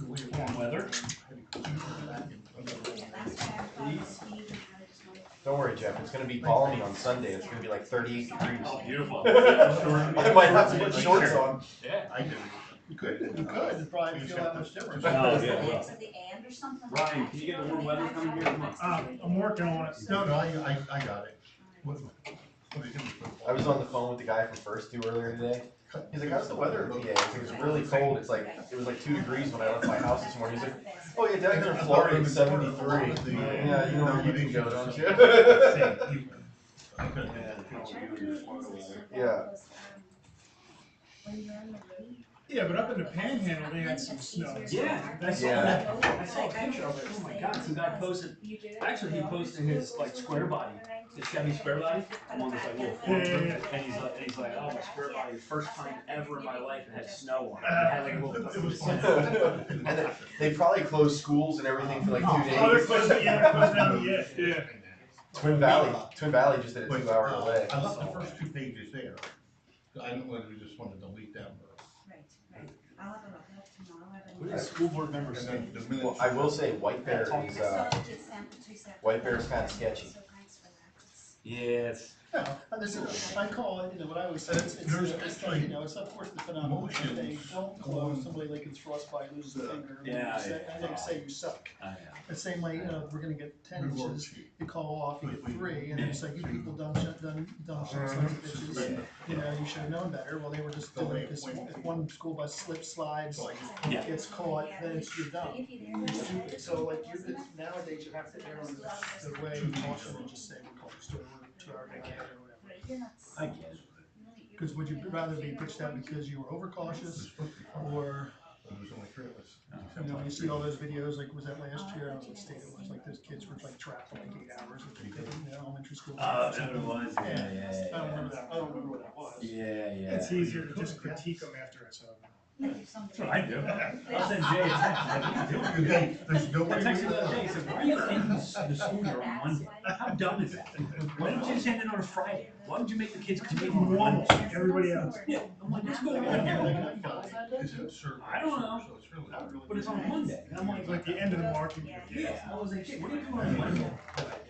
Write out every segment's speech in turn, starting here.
Warm weather. Don't worry, Jeff. It's going to be balmy on Sunday. It's going to be like 38 degrees. Oh, beautiful. I might have to put shorts on. Yeah. I do. You could. You could. Probably feel that much difference. No, yeah. Ryan, can you get the warm weather coming here? Come on. I'm working on it. No, I got it. I was on the phone with the guy from First Two earlier today. He's like, "How's the weather in PA?" It's like, "It's really cold. It's like it was like 2 degrees when I left my house this morning." He's like, "Oh yeah, down here in Florida it's 73." Yeah, you know where you can go, don't you? Yeah. Yeah, but up in the Panhandle, they had some snow. Yeah, I saw Yeah. that. I saw a picture of it. Oh my God! Some guy posted. Actually, he posted his like square body, his Chevy square body, the one that's like little four and he's like, "Oh, my square body, first time ever in my life it had snow on it. It had like a little dusty snow." And they probably closed schools and everything for like 2 days. Oh, they're closing down, yeah. Twin Valley just did a 2-hour delay. I left the first 2 pages there. I don't know whether we just want to delete them or. Right. I'll have a look at it tomorrow. What did school board members And say? then the minutes. Well, I will say White Bear is White Bear's kind of sketchy. Yeah, it's. No, this is, I call it, what I always say, it's of course the phenomenon. They don't close, somebody like gets frostbite, loses a finger, and they say you suck. The same way, we're gonna get 10 inches, you call off, you get 3, and it's like, you people dumb shit, sons of bitches, you should have known better. Well, they were just doing it because if one school bus slips, slides, gets caught, then you're done. So like, nowadays you have to err on the way of caution and just say, we're calling the store, we're 2 hours ahead or whatever. I get it. Because would you rather be pitched out because you were overcautious, or, when you see all those videos, like, was that last year, I don't know what state it was, like, those kids were like trapped for like 8 hours in elementary school. That it was, I don't remember that, I don't remember what that was. Yeah. It's easier to just critique them after it's over. That's what I do. I'll send Jay a text, like, what are you doing? There's I nobody. texted the other day, he said, why are you ending the school year on Monday? How dumb is that? Why didn't you just end it on a Friday? Why would you make the kids commute on Normal, Monday? everybody else. Yeah, I'm like, what's going on here? I don't know. So it's really. But it's on Monday. And I'm It's like the end of the market year. yeah. I was like, what are you doing on Monday?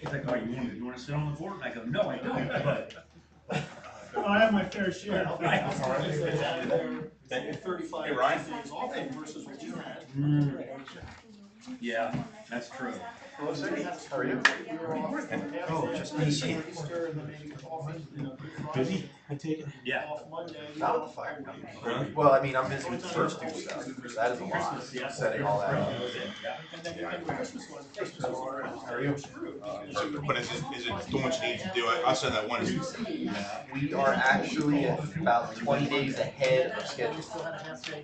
He's like, oh, you want to sit on the board? And I go, no, I don't, but. I have my fair share. Hey, 35 Hey, Ryan. days off versus what you had. Yeah, that's true. How are you? Oh, just busy. Easter and then maybe coffee, Busy, I take it. Yeah. off Monday. Not with the fire. Really? Well, I mean, I'm busy with the First Two stuff. That is a lot. Setting all that up. And then the Christmas one, Christmas order. How are you? But is it doing what you need to do? I said that one. We are actually about 20 days ahead of schedule.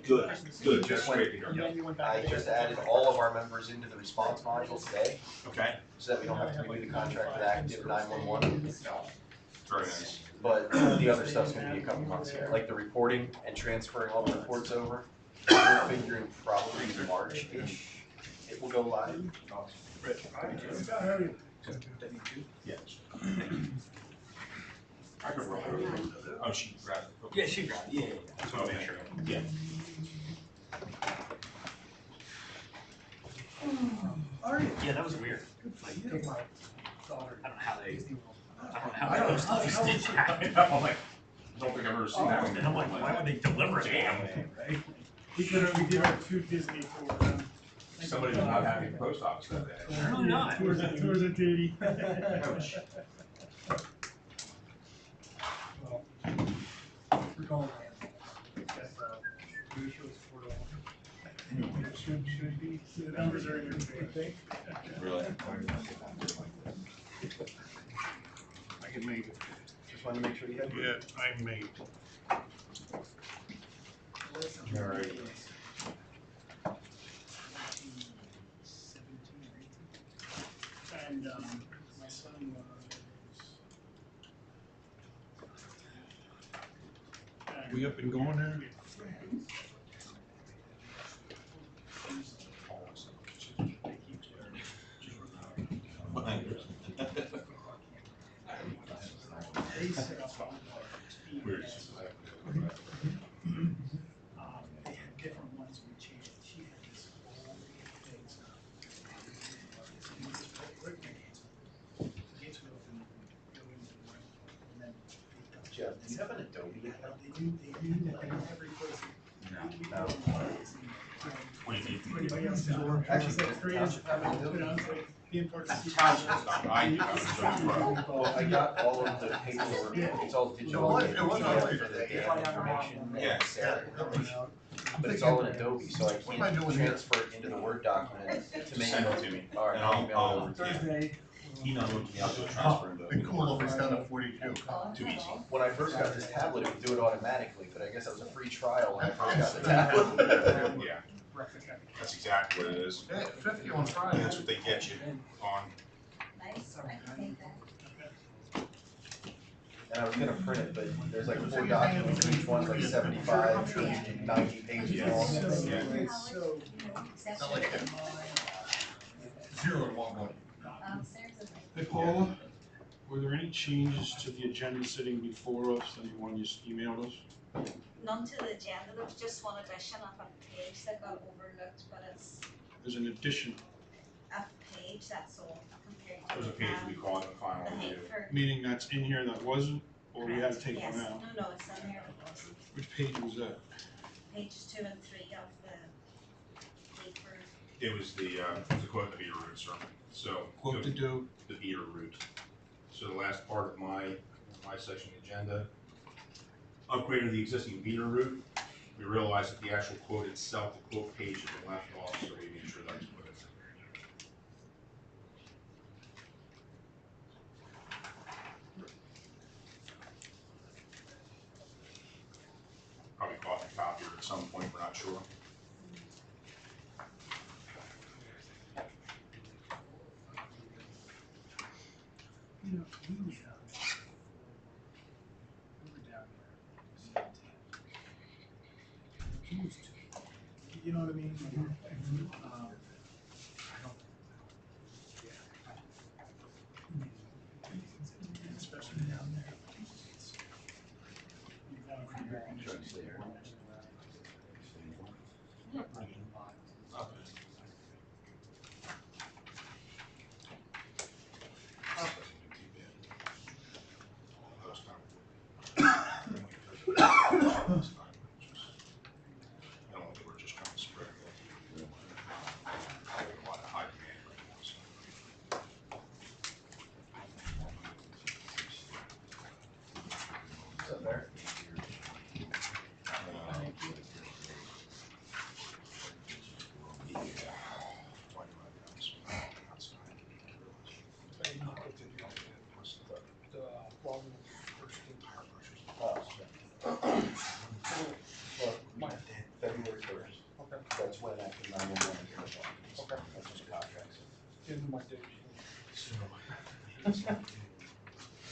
Good. Good. Just That's great to hear. I just added all of our members into the response module today, Okay. so that we don't have to renew the contract with active 911. Very nice. But the other stuff's gonna be a couple months here, like the reporting and transferring all the reports over. We're figuring probably March-ish it will go live. Yeah. I could roll her. Oh, she grabbed it. Yeah, she grabbed it. Yeah. So I'll make sure. Yeah. Yeah, that was weird. Like, I don't know how they. I don't know. I'm like, I don't think I've ever seen that one. And I'm like, why would they deliver it that way, right? We did our 2 Disney for Somebody was not happy at the post office that day. Really not. tours of duty. Ouch. Well, we're going. Should be, the numbers are in your favor. Really? I can make it. Just wanted to make sure you had. Yeah, I made it. All right. And my son We up and going there? they set up Weird. Do you have an Adobe account? They do, I don't have replaced it. No. What do you need? Anybody else? Actually, Township have an Adobe. Being part of the Township is not, I do, Well, I got all of the paperwork, it's all digital. It was already- For the data information Yeah. necessary. But it's all in Adobe, so I What am I can't doing here? transfer it into the Word document to make Send it to me. Alright, And I'll I'll- email it over to you. Thursday. Email it to me, I'll do a transfer into. Be cool if it's down to 42. Too easy. When I first got this tablet, it would do it automatically, but I guess that was a free trial when I first got the tablet. Yeah, that's exactly what it is. Hey, 50 on Friday. That's what they get you on. Nice, I can take that. And I was gonna print it, but there's like 4 documents, and each one's like 75, 90 pages long. Yeah. So, Not like that. 0 to 1 going. Upstairs is like. Hey Paula, were there any changes to the agenda sitting before us that you want just emailed us? None to the agenda, there was just one addition of a page that got overlooked, but it's There's an addition, a page, that's all compared to. There's a page we call it the final The review. Hayford. meaning that's in here that wasn't, or we had to take Yes, one out? no, it's in there, it wasn't. Which page was that? Pages 2 and 3 of the Hayford. It was the quote, the beater route, sir. So. Quote to do, The beater route. So the last part of my section agenda, upgrade of the existing beater route. We realized that the actual quote itself, the quote page had been left off, so we made sure that was put in. Probably caught in copier at some point, we're not sure. you know, we were down there. Used to. You know what I mean? Especially down there. What's up there? Well, February 1st. Okay. That's when after 9/11 goes on. Okay. That's when the contract's. Into my day.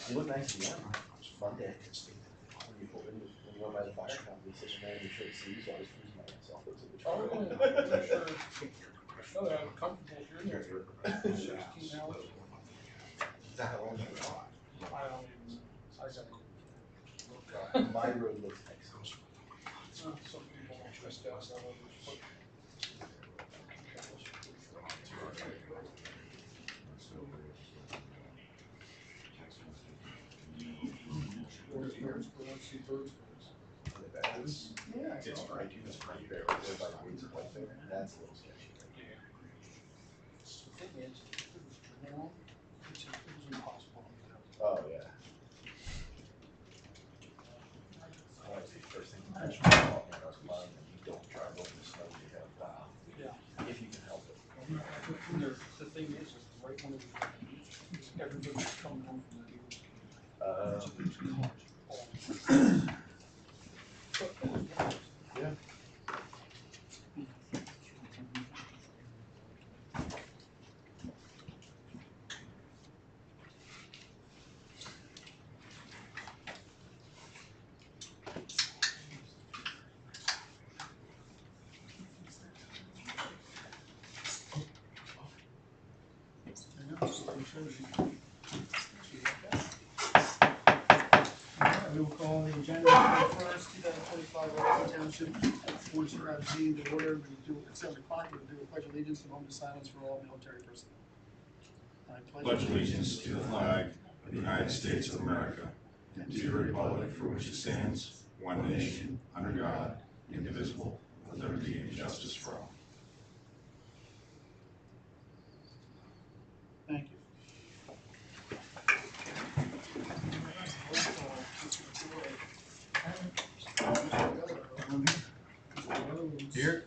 You look nice again. Monday. When you go by the fire company, sitting there in your shirt sleeves, I was freezing my ass off. Those are the Oh, trouble. really? Sure. So that I'm comfortable if you're in there for 16 hours. Is that how long you were on? I don't even, I got. My road looks excellent. Some people are stressed out, so I was just. Yeah. It's right, it's right there, right there by the woods of White Bear. That's a little sketchy. The thing is, if it was drawn, it was impossible. Oh, yeah. That was the first thing I was plowing, and you don't drive over the snow, you gotta plow. Yeah. If you can help it. The thing is right when it was, everybody's coming home from the. Yeah. We will call the agenda first, 2025, Robeson Township, Board of Supervisors, the order, we do, at 7 o'clock, we will do a pledge of allegiance and moment of silence for all military personnel. Pledge allegiance to the flag of the United States of America and to the republic for which it stands, one nation, under God, indivisible, with liberty and justice for all. Thank you. Here?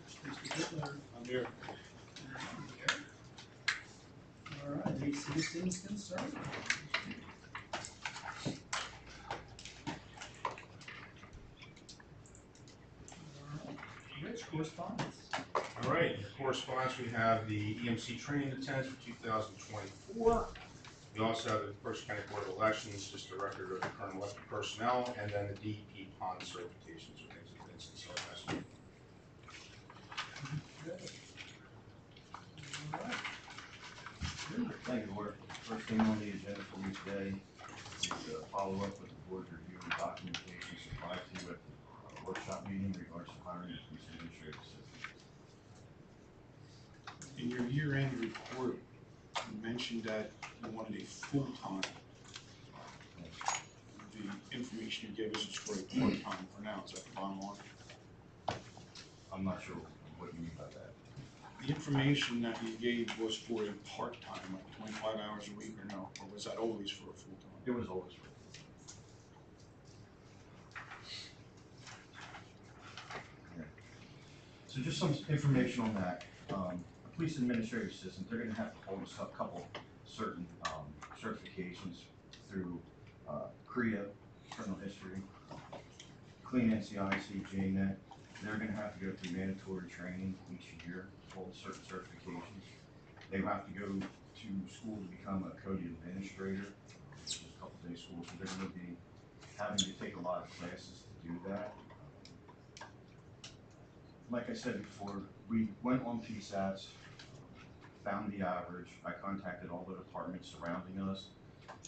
I'm here. All right, any citizens concerned? Rich, correspondence. All right, in correspondence, we have the EMC training attendance for 2024. We also have the Berkshire County Board of Elections, just a record of the current elected personnel, and then the DEP pond certifications or things that Vincent saw last week. All right. Thank you, Board. First thing on the agenda for me today is to follow up with the board's review of documentation supplied to you at the workshop meeting in regards to hiring a police administrative assistant. In your year-end report, you mentioned that you wanted a full-time. The information you gave us is for a part-time for now, is that the bottom line? I'm not sure what you mean by that. The information that you gave was for a part-time, like 25 hours a week, or no? Or was that always for a full-time? It was always for. Yeah. So just some information on that. A police administrative assistant, they're gonna have to hold a couple certain certifications through CREA, criminal history, clean NCIC, JNet. They're gonna have to go through mandatory training each year, hold certain certifications. They have to go to school to become a code administrator, which is a couple day school, so they're gonna be having to take a lot of classes to do that. Like I said before, we went on PSATs, found the average. I contacted all the departments surrounding us,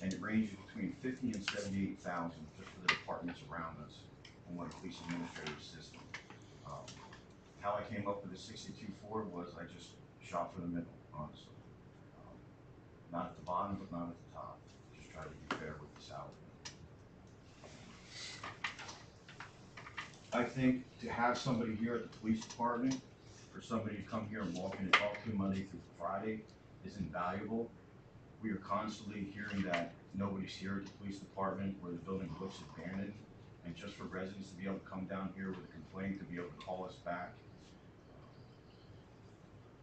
and it ranges between 50 and 78,000 just for the departments around us on what a police administrative assistant. How I came up with the 62.4 was I just shot for the middle, honestly. Not at the bottom, but not at the top. Just try to be fair with the salary. I think to have somebody here at the police department, for somebody to come here and walk in and talk to Monday through Friday is invaluable. We are constantly hearing that nobody's here at the police department, where the building looks abandoned, and just for residents to be able to come down here with a complaint, to be able to call us back.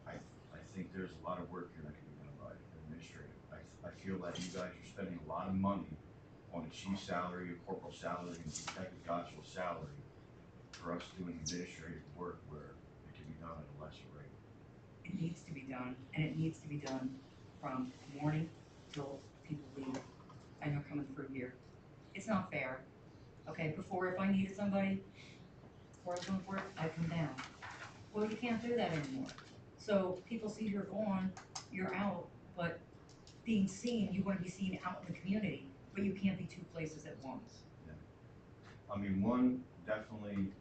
I think there's a lot of work here that can be done by administrative. I feel that you guys are spending a lot of money on a chief's salary, a corporal salary, and a detective Gottschall's salary for us doing administrative work where it can be done at a lesser rate. It needs to be done, and it needs to be done from morning till people leave. And they're coming through here. It's not fair. Okay, before, if I needed somebody, before I was going to work, I'd come down. Well, you can't do that anymore. So people see you're gone, you're out, but being seen, you want to be seen out in the community, but you can't be two places at once. Yeah. I mean, one definitely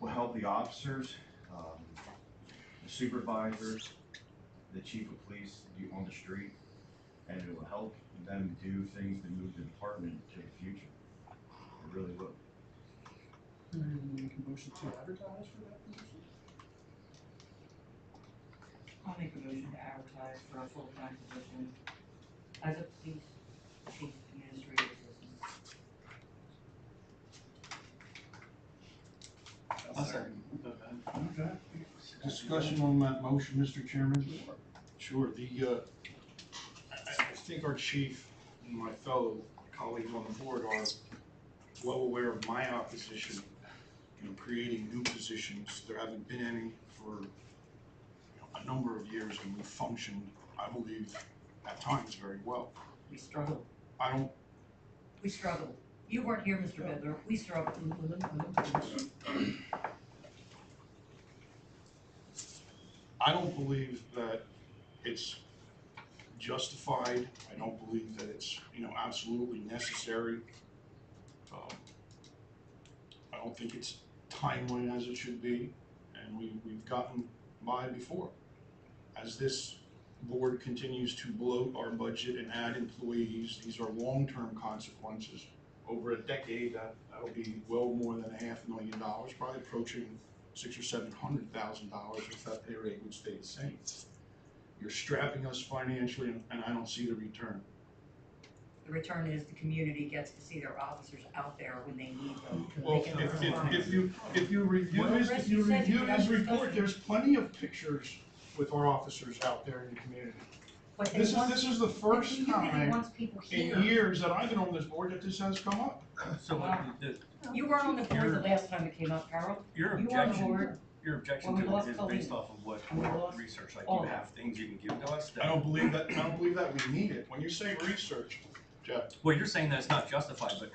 will help the officers, the supervisors, the chief of police on the street, and it will help them do things to move the department to the future. It really will. Make a motion to advertise for that position? I'll make a motion to advertise for a full-time position as a police chief administrative assistant. I'll second. Okay. Discussion on that motion, Mr. Chairman? Sure, I think our chief and my fellow colleagues on the board are well aware of my opposition, creating new positions. There haven't been any for a number of years, and we've functioned, I believe, at times very well. We struggled. We struggled. You weren't here, Mr. Bidler. We struggled. I don't believe that it's justified. I don't believe that it's, absolutely necessary. I don't think it's timely as it should be, and we've gotten by before. As this board continues to bloat our budget and add employees, these are long-term consequences over a decade, that'll be well more than $500,000, probably approaching $600,000 or $700,000 if that pay rate would stay the same. You're strapping us financially, and I don't see the return. The return is the community gets to see their officers out there when they need them. Well, They can respond. if you review Well, his, Chris, if you you said review you got his this report, discussion. there's plenty of pictures with our officers out there in the community. But they This want- is the the first community time wants people here. in years that I've been on this board that this has come up. So You weren't on the board the last time it came up, Harold. your You were on the objection, board. your objection when we to lost it is Colleen. based off of what And we lost research, like all you that. have things you can give to us that. I don't believe that we need it. When you say research, Jeff, Well, you're saying that it's not justified, but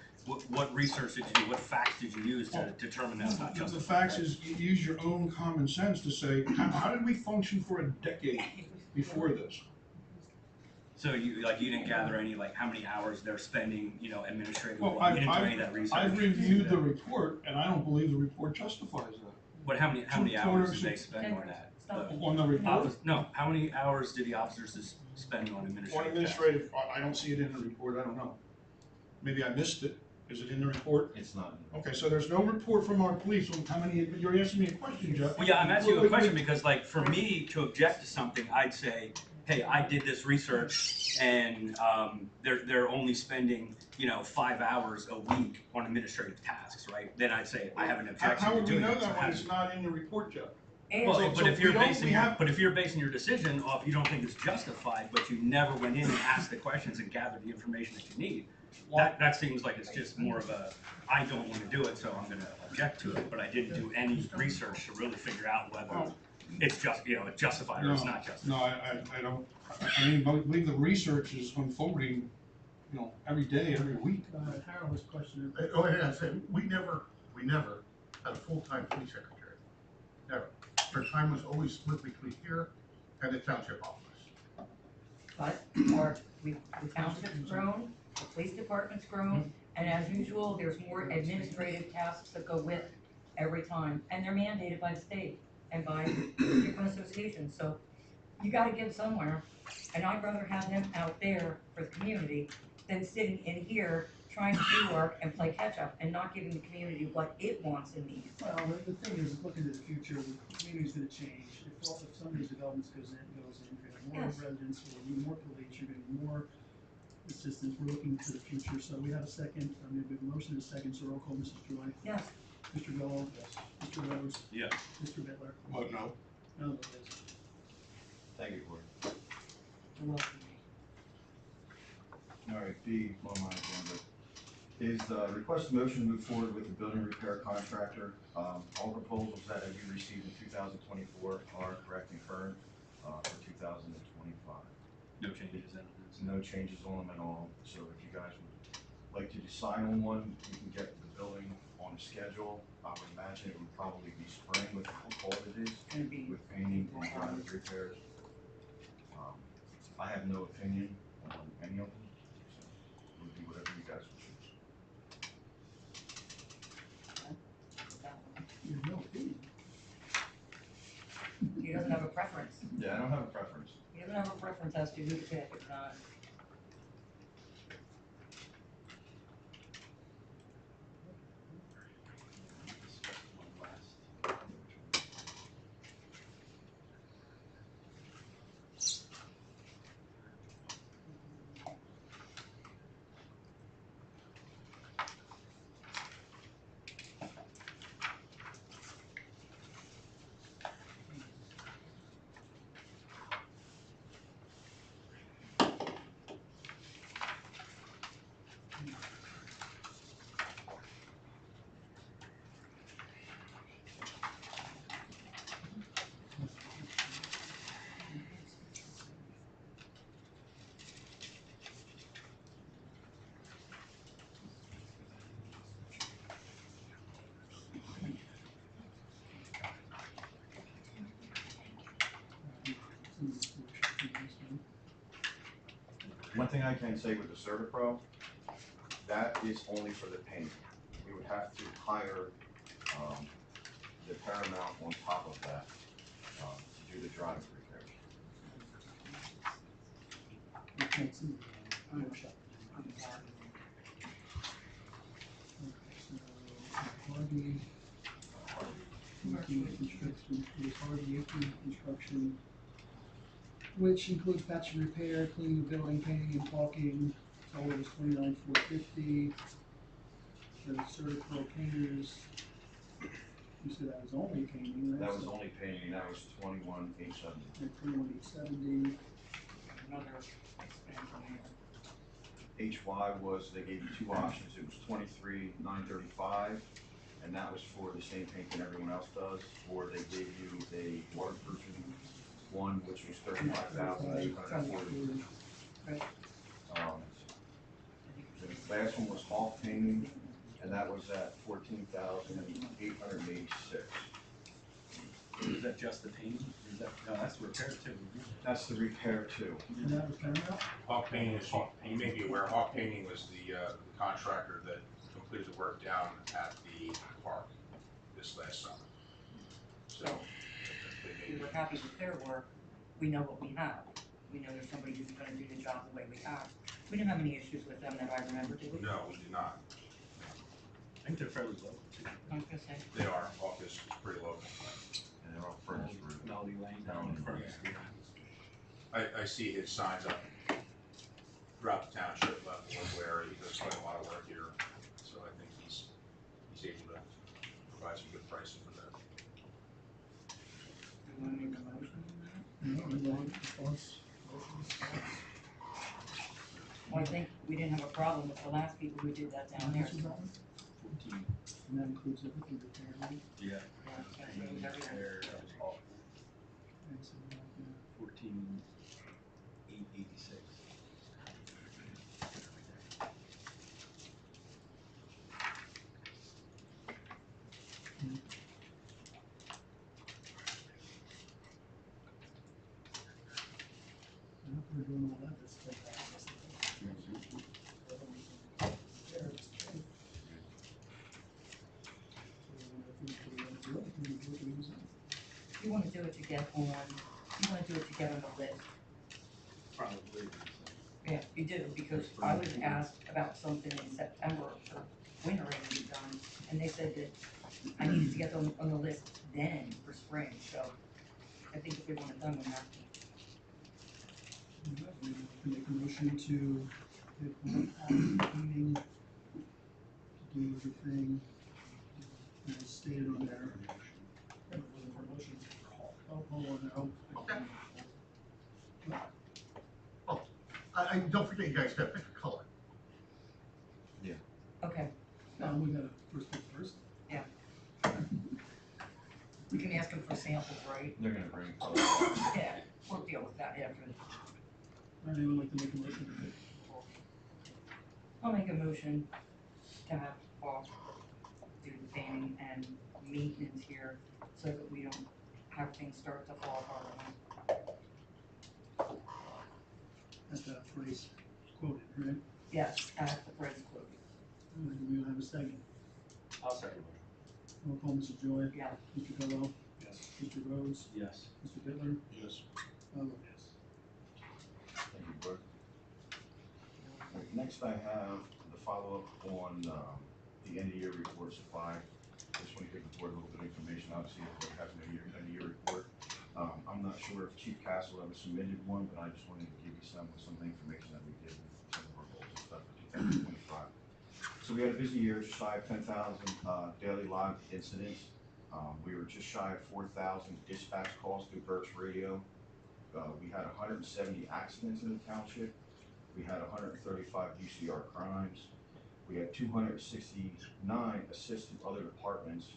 what research did you do? What facts did you use to determine that's not the justified? facts is you use your own common sense to say, how did we function for a decade before this? So you didn't gather any, like, how many hours they're spending, administratively? Well, You didn't do any of that research? I've reviewed the report, and I don't believe the report justifies that. What, how many hours did they spend on that? Stop. On the report, No, how many hours did the officers spend on on administrative tasks? administrative, I don't see it in the report, I don't know. Maybe I missed it. Is it in the report? It's not. Okay, so there's no report from our police on how many, you're asking me a question, Jeff. Well, yeah, I'm asking you a question because, like, for me to object to something, I'd say, hey, I did this research and they're only spending, 5 hours a week on administrative tasks, right? Then I'd say I have an objection How to would we doing know it. So that how when do it's not in the report, Jeff? Well, So- but so if you're we don't- basing we have- your decision off, you don't think it's justified, but you never went in and asked the questions and gathered the information that you need. That seems like it's just more of a, I don't want to do it, so I'm gonna object to it, but I didn't do any research to really figure out whether it's just, it's justified or it's not justified. No, I don't, I believe the research is unfolding, every day, every week. Harold was questioning. The only thing I said, we never had a full-time police secretary. Never. Her time was always split between here and the township office. But the township's grown, the police department's grown, and as usual, there's more administrative tasks that go with every time, and they're mandated by the state and by different associations, so you gotta give somewhere, and I'd rather have him out there for the community than sitting in here trying to do work and play catch-up and not giving the community what it wants and needs. Well, the thing is, looking to the future, the community's gonna change. If some of these developments goes in, you're gonna have Yes. more residents, you're gonna need more police, you're gonna need more assistance. We're looking to the future, so we have a second, we have a motion and a second, so roll call, Mrs. Joy, Yes, Mr. Gold, Mr. Rose, Yeah. Mr. Bitler. What, no? No, vote yes. Thank you, Cory. you're welcome. All right, B on my agenda is request a motion to move forward with the building repair contractor. All proposals that have been received in 2024 are correct and current for 2025. No changes in it. No changes on them at all. So if you guys would like to decide on one, we can get the building on a schedule. I would imagine it would probably be spring with how cold it is, Gonna be, with painting and driveway repairs. I have no opinion on any of them, so it would be whatever you guys would choose. that one. You have no opinion. He doesn't have a preference. Yeah, I don't have a preference. He doesn't have a preference as to who to pick or not. One thing I can say with the CertaPro, that is only for the paint. We would have to hire, the Paramount on top of that, to do the drive repairs. You can't see. I'm shut. Harvey. 18 construction, it was Harvey 18 construction, which includes patch and repair, cleaning the building, painting and caulking. Total was $29,450. The certified painters, you said that was only painting, right? That was only painting, that was 21,870. And 21,870. Another expense on there. HY was, they gave you two options, it was 23,935, and that was for the same paint that everyone else does, or they gave you a waterproofing one, which was 35,840. Right. The last one was Hawk painting, and that was at 14,886. Is that just the painting? Or is that, no, that's the repair too. Isn't it? That's the repair too. And that was Paramount? Hawk Painting is, you may be aware, Hawk Painting was the contractor that completed the work down at the park this last summer. So, We were happy with their work, we know what we have. We know there's somebody who's gonna do the job the way we have. We didn't have any issues with them that I remember, did we? no, we did not. I think they're fairly local too. I was gonna say, They are, Hawk is pretty local. And they're all furnished roof. Melody Lane down in front of the school. I see his signs up throughout the township, level local area, he does quite a lot of work here, so I think he's able to provide some good pricing for that. you wanna make a motion on that? No, response. Well, I think we didn't have a problem with the last people who did that down there. This was that one? 14. And that includes everything, repair, right? Yeah. Yeah, that shows everything. Repair, that was all And so, yeah. 14,886. And if we're doing all that, let's take that. You wanna do it to get on, you wanna do it to get on the list. Probably. Yeah, you do, because I was asked about something in September for winter rain to be done, and they said that I needed to get on the list then for spring, so I think if we want it done, we have to. We can make a motion to get one meeting to do everything as stated on there. Yeah, but wasn't for a motion. Oh, hold on now. I don't forget, you guys gotta pick a color. Okay, We gotta first pick first. we can ask them for samples, right? They're gonna bring. Yeah, we'll deal with that after. Anyone like to make a motion? I'll make a motion to have Paul do the painting and maintenance here, so that we don't have things start to fall apart on us. At that price quoted, right? Yes, at the price quoted. And then we'll have a second. I'll second. Roll call, Mr. Joy. Yeah. Mr. Gallow. Yes. Mr. Rhodes. Yes. Mr. Bitler. Yes. Yes. Thank you, Brooke. Right, next I have the follow-up on the end-of-year report supply. Just want to give the board a little bit of information. Obviously, the board has an end-of-year report. I'm not sure if Chief Castle ever submitted one, but I just wanted to give you some of the information that we did with some of our goals and stuff for 2025. So we had a busy year, just shy of 10,000 daily logged incidents. We were just shy of 4,000 dispatch calls through Berks Radio. We had 170 accidents in the township. We had 135 UCR crimes. We had 269 assists to other departments.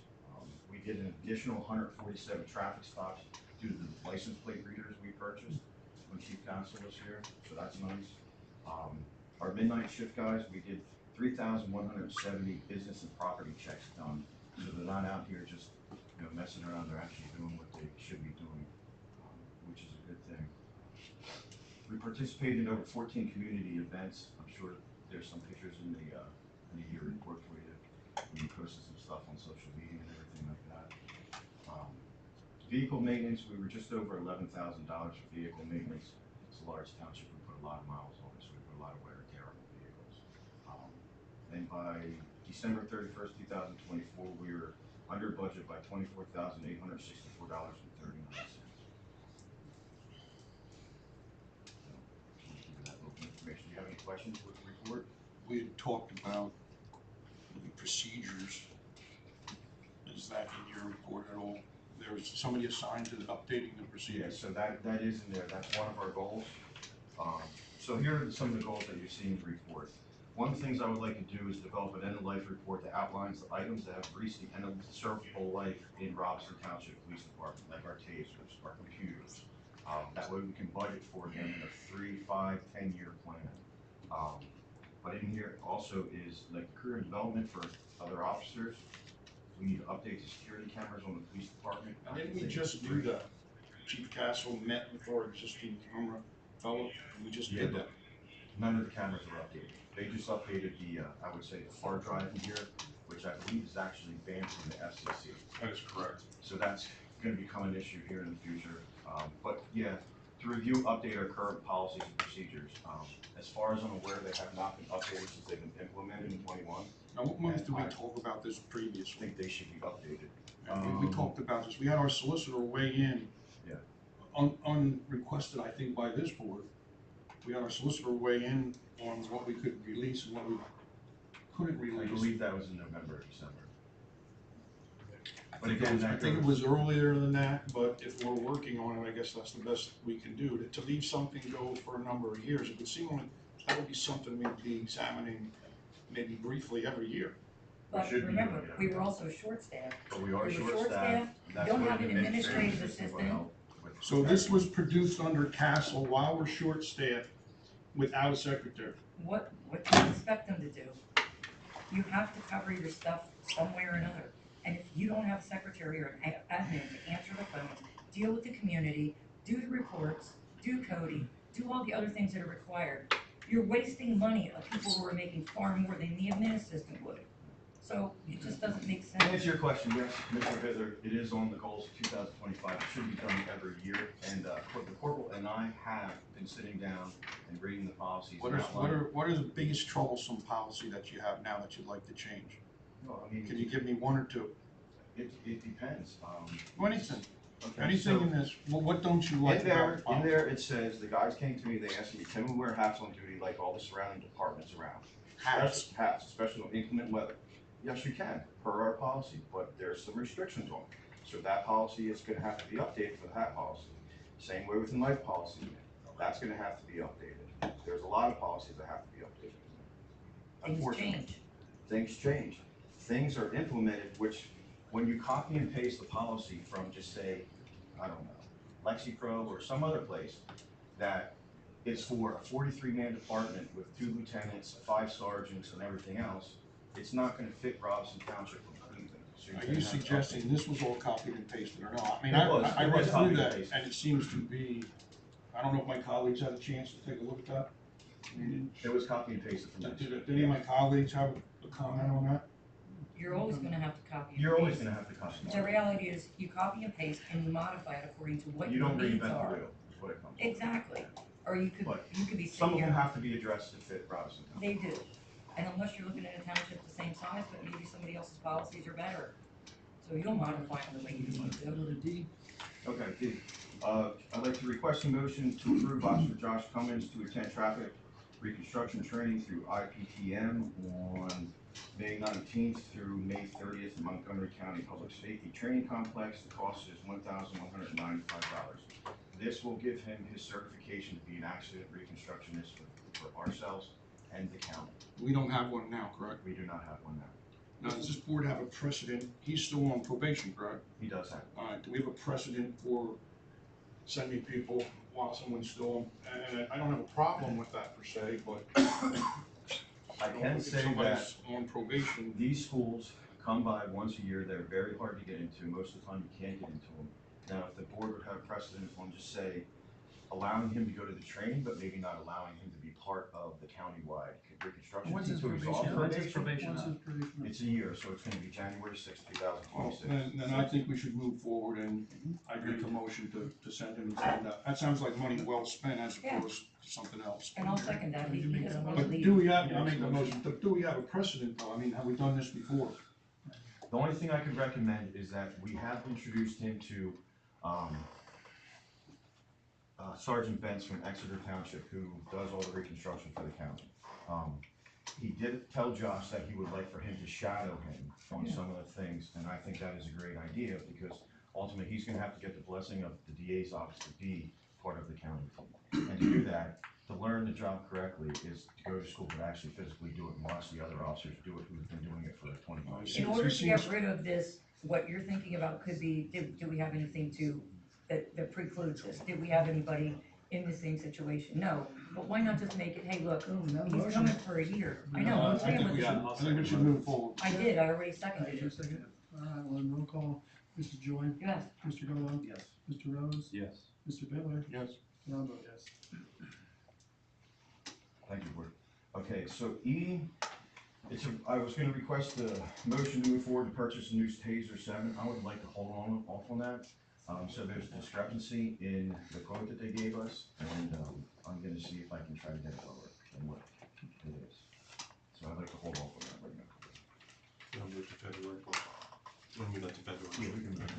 We did an additional 147 traffic stops due to the license plate readers we purchased when Chief Counsel was here, so that's nice. Our midnight shift guys, we did 3,170 business and property checks done, so they're not out here just messing around. They're actually doing what they should be doing, which is a good thing. We participated in over 14 community events. I'm sure there's some pictures in the year report for you. We posted some stuff on social media and everything like that. Vehicle maintenance, we were just over $11,000 for vehicle maintenance. It's a large township. We put a lot of miles on it, so we put a lot of wear and tear on the vehicles. And by December 31st, 2024, we were under budget by $24,864.39. Information. Do you have any questions with the report? We had talked about the procedures. Is that in your report at all? There was somebody assigned to updating the Yeah, procedures. so that is in there. That's one of our goals. So here are some of the goals that you see in the report. One of the things I would like to do is develop an end-of-life report that outlines the items that have reached the end of serviceable life in Robeson Township Police Department, like our tasers, our computers. That way we can budget for them in a 3, 5, 10-year plan. But in here also is like career development for other officers. We need to update the security cameras on the police department. And didn't we just do that? Chief Castle met with our existing camera fellow, and we just did that. None of the cameras are updated. They just updated the, I would say, the hard drive in here, which I believe is actually banned from the FCC. That is correct. So that's gonna become an issue here in the future. But yeah, to review, update our current policies and procedures. As far as I'm aware, they have not been updated since they've been implemented in 21. Now, what month did we And talk about this I previously? think they should be updated. And we talked about this, we had our solicitor weigh in. Yeah. Unrequested, I think, by this board. We had our solicitor weigh in on what we could release and what we couldn't I release. believe that was in November or December. But again, I think it was earlier than that, but if we're working on it, I guess that's the best we can do. To leave something go for a number of years, it would seem like that would be something we'd be examining maybe briefly every year. But should be remember, doing it. we were also short-staffed. But we are We were short-staffed. That's don't where have the an administrative will assistant. help with So this was produced under Castle while we're short-staffed without a secretary. What do you expect them to do? You have to cover your stuff some way or another. And if you don't have a secretary or an admin to answer the phone, deal with the community, do the reports, do coding, do all the other things that are required, you're wasting money of people who are making far more than the admin assistant would. So it just doesn't make To answer sense. your question, yes, Commissioner Bittler, it is on the goals of 2025. It should be done every year. And the corporal and I have been sitting down and reading the policies. and outlining- What is the biggest troublesome policy that you have now that you'd like to change? Well, I mean, Can you give me one or two? it depends. Anything, Okay, anything so in this, what don't you like in about there, the policy? it says, the guys came to me, they asked me, can we wear hats on duty like all the surrounding departments around? Hats? Hats, especially in inclement weather. Yes, you can, per our policy, but there's some restrictions on it. So that policy is gonna have to be updated for the hat policy. Same way with the knife policy, that's gonna have to be updated. There's a lot of policies that have to be updated. Things Unfortunately, change. things change. Things are implemented, which, when you copy and paste the policy from, just say, I don't know, Lexipro or some other place, that is for a 43-man department with 2 lieutenants, 5 sergeants, and everything else, it's not gonna fit Robeson Township completely. So you're Are gonna you have to suggesting this was all copied and pasted or not? I mean, It was. I It read was through copied and that pasted. and it seems to be, I don't know if my colleagues had a chance to take a look at that. I mean, It was copy and pasted from Did this. any of my colleagues have a comment on that? You're always gonna have to copy and paste. You're always gonna have to copy. and The paste. reality is, you copy and paste and you modify it according to what You your don't needs reinvent are. the wheel, is what it comes to. Exactly. Or you could But be Some sitting of them here, have to be addressed to fit Robeson Township. they do. And unless you're looking at a township the same size, but maybe somebody else's policies are better. So you'll modify them the way you want to. Okay, D. I'd like to request a motion to approve Officer Josh Cummins to attend traffic reconstruction training through IPTM on May 19th through May 30th in Montgomery County Public Safety Training Complex. The cost is $1,195. This will give him his certification to be an accident reconstructionist for ourselves and the county. We don't have one now, correct? We do not have one now. Now, does this board have a precedent? He's still on probation, correct? He does have. All right, do we have a precedent for sending people while someone's still, and I don't have a problem with that per se, but I can if say that somebody's on probation, these schools come by once a year. They're very hard to get into. Most of the time you can't get into them. Now, if the board would have precedent on, just say, allowing him to go to the training, but maybe not allowing him to be part of the countywide reconstruction When's team his until he's off probation? When's his probation When's up? his probation? It's a year, so it's gonna be January sixth, 2026. Then I think we should move forward, and I'd make a motion to send him and find out. That sounds like money well spent as opposed to something else. And I'll second that, he doesn't want to But leave. do we have, I make the motion, but do we have a precedent though? I mean, have we done this before? The only thing I could recommend is that we have introduced him to, Sergeant Bentz from Exeter Township, who does all the reconstruction for the county. He did tell Josh that he would like for him to shadow him on some of the things, and I think that is a great idea, because ultimately, he's gonna have to get the blessing of the DA's office to be part of the county team. And to do that, to learn the job correctly, is to go to school, but actually physically do it and watch the other officers do it who've been doing it for 25 years. In order to get rid of this, what you're thinking about could be, do we have anything that precludes this? Did we have anybody in the same situation? No, but why not just make it, hey, look, he's coming for a year. I know, I'm I saying think with we the- should, I think we should move forward. I did, I already seconded Your it. second. All right, well, then roll call. Mr. Joy, Yes, Mr. Gallow, Yes. Mr. Rose, Yes. Mr. Bitler, Yes. and I'll vote yes. Thank you, Board. Okay, so E, I was gonna request a motion to move forward to purchase a new Taser 7. I would like to hold off on that. So there's discrepancy in the quote that they gave us, and I'm gonna see if I can try to get it lower than what it is. So I'd like to hold off on that right now. We'll move to February, when we let to February. Yeah, we can move it.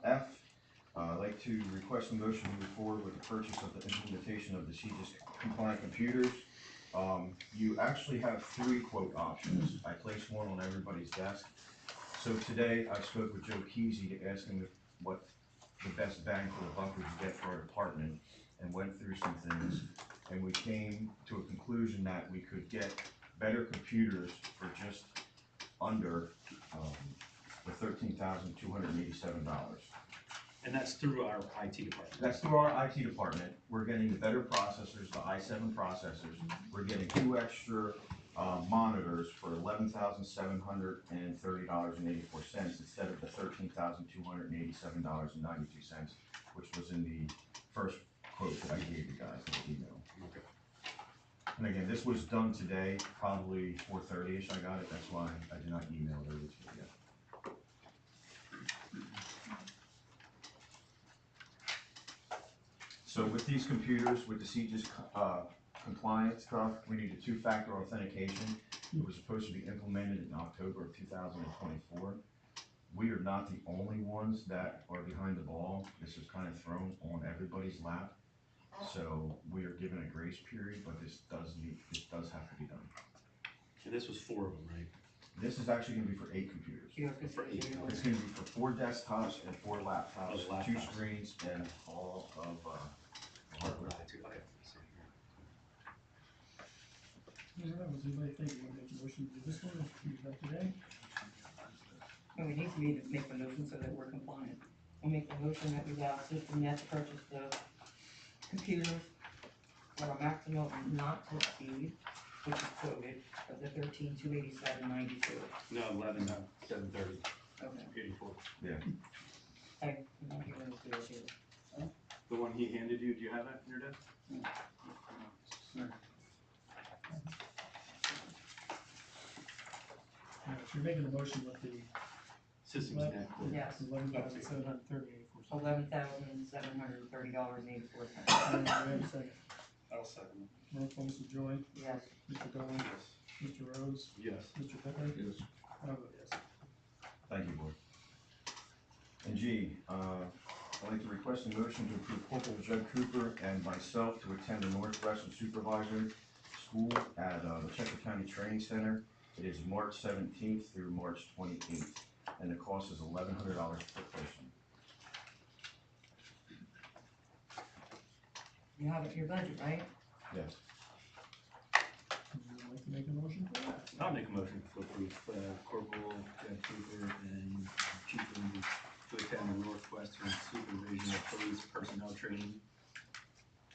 F, I'd like to request a motion to move forward with the purchase of the implementation of the CGIS compliant computers. You actually have 3 quote options. I placed one on everybody's desk. So today, I spoke with Joe Kesey to ask him what the best bang for the buck we could get for our department, and went through some things, and we came to a conclusion that we could get better computers for just under the $13,287. And that's through our IT department. That's through our IT department. We're getting the better processors, the i7 processors. We're getting 2 extra monitors for $11,730.84 instead of the $13,287.92, which was in the first quote that I gave you guys in the email. Okay. And again, this was done today, probably 4:30ish. I got it. That's why I did not email it over to you yet. So with these computers, with the CGIS compliance stuff, we need a 2-factor authentication. It was supposed to be implemented in October of 2024. We are not the only ones that are behind the ball. This is kind of thrown on everybody's lap. So we are given a grace period, but this does have to be done. And this was 4 of them, right? This is actually gonna be for 8 computers. you have to For eight. It's gonna be for 4 desktops and 4 laptops, Oh, 2 laptops. screens, and all of hardware. All right, was anybody think you want to make a motion to do this one, or do that today? and we need to make the motion so that we're compliant. We'll make the motion that we have System Net to purchase the computers for a maximum not to exceed, which is quoted, of the $13,287.92. No, 11,730, Okay, 84. I'm not giving this to you. The one he handed you, do you have that in your desk? So you're making a motion with the Systems net. Yes, $11,730.84. $11,730.84. And do we have a second? I'll second. Roll call, Mr. Joy, Yes, Mr. Gallow, Mr. Rose, Yes. Mr. Bitler, Yes. and I'll vote yes. Thank you, Board. And G, I'd like to request a motion to approve Corporal Judd Cooper and myself to attend the Northwestern Supervisor School at the Chester County Training Center. It is March 17th through March 28th, and the cost is $1,100 per person. you have it in your budget, right? Yes. Would you like to make a motion for that? I'll make a motion to approve Corporal Jed Cooper and Chief Lindsay to attend the Northwestern Supervision of Police Personnel Training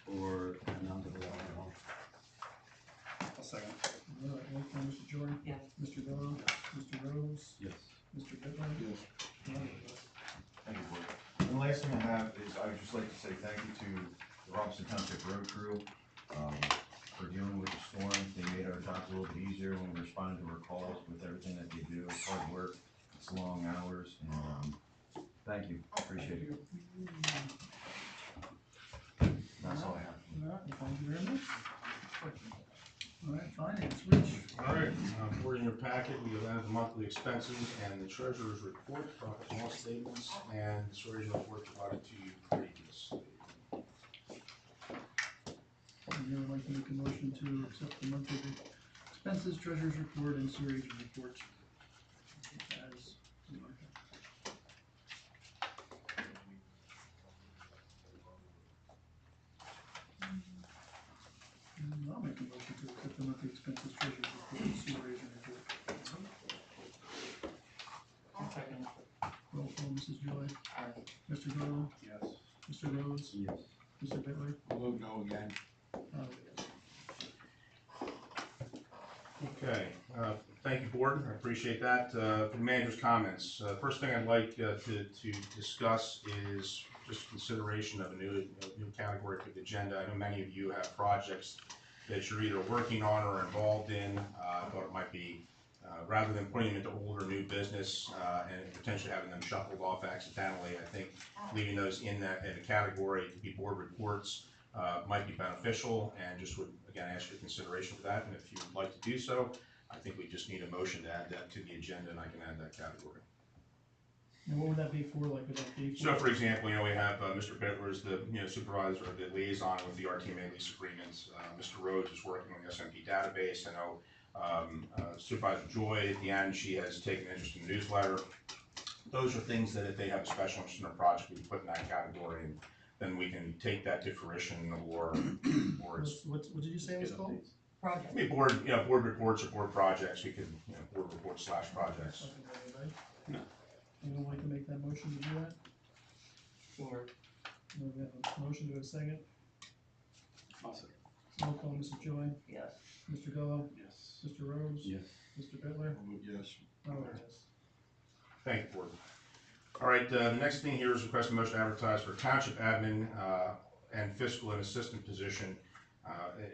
for an amount of $1,100. I'll second. All right, roll call, Mr. Joy, Yes. Mr. Gallow, Mr. Rose, Yes. Mr. Bitler, Yes. and I'll vote yes. Thank you, Board. And last last thing I have is I would just like to say thank you to the Robeson Township Road Crew, for dealing with the storm. They made our job a little bit easier when we responded to our calls with everything that they do. It's hard work, it's long hours, and, thank you, appreciate it. That's all I have. All right, thank you very much. All right, finance, Rich. All right, for in your packet, we have the monthly expenses and the treasurer's report, profit and loss statements, and the storage report provided to you previously. And I would like to make a motion to accept the monthly expenses, treasurer's report, and sewer agent report. As and I'll make a motion to accept the monthly expenses, treasurer's report, and sewer agent report. I'll second it. Roll call, Mrs. Joy. Aye. Mr. Gallow. Yes. Mr. Rhodes. Yes. Mr. Bitler. I'll vote no again. Yes. Okay, thank you, board, I appreciate that. For the manager's comments, first thing I'd like to discuss is just consideration of a new category for the agenda. I know many of you have projects that you're either working on or involved in. I thought it might be, rather than putting them into old or new business and potentially having them shuffled off accidentally, I think leaving those in a category to be board reports might be beneficial, and just would again ask your consideration for that. And if you would like to do so, I think we just need a motion to add that to the agenda, and I can add that category. And what would that be for, like, would that be for? So, for example, we have Mr. Bittler is the supervisor, the liaison with the RTMA lease agreements. Mr. Rhodes is working on the SMP database. I know Supervisor Joy, at the end, she has taken interest in the newsletter. Those are things that if they have a special interest in a project, we can put in that category, and then we can take that to fruition, or it's, What did you say it was called? Project. I mean, board reports or board projects. We could, board reports / projects. Okay, anybody? Anyone like to make that motion to do that? Sure. We have a motion, do we have a second? Awesome. Roll call, Mrs. Joy, Yes. Mr. Gallow, Yes. Mr. Rhodes. Yes. Mr. Bitler. I'll vote yes. Oh, yes. Thank you, board. All right, the next thing here is request a motion to advertise for township admin and fiscal and assistant position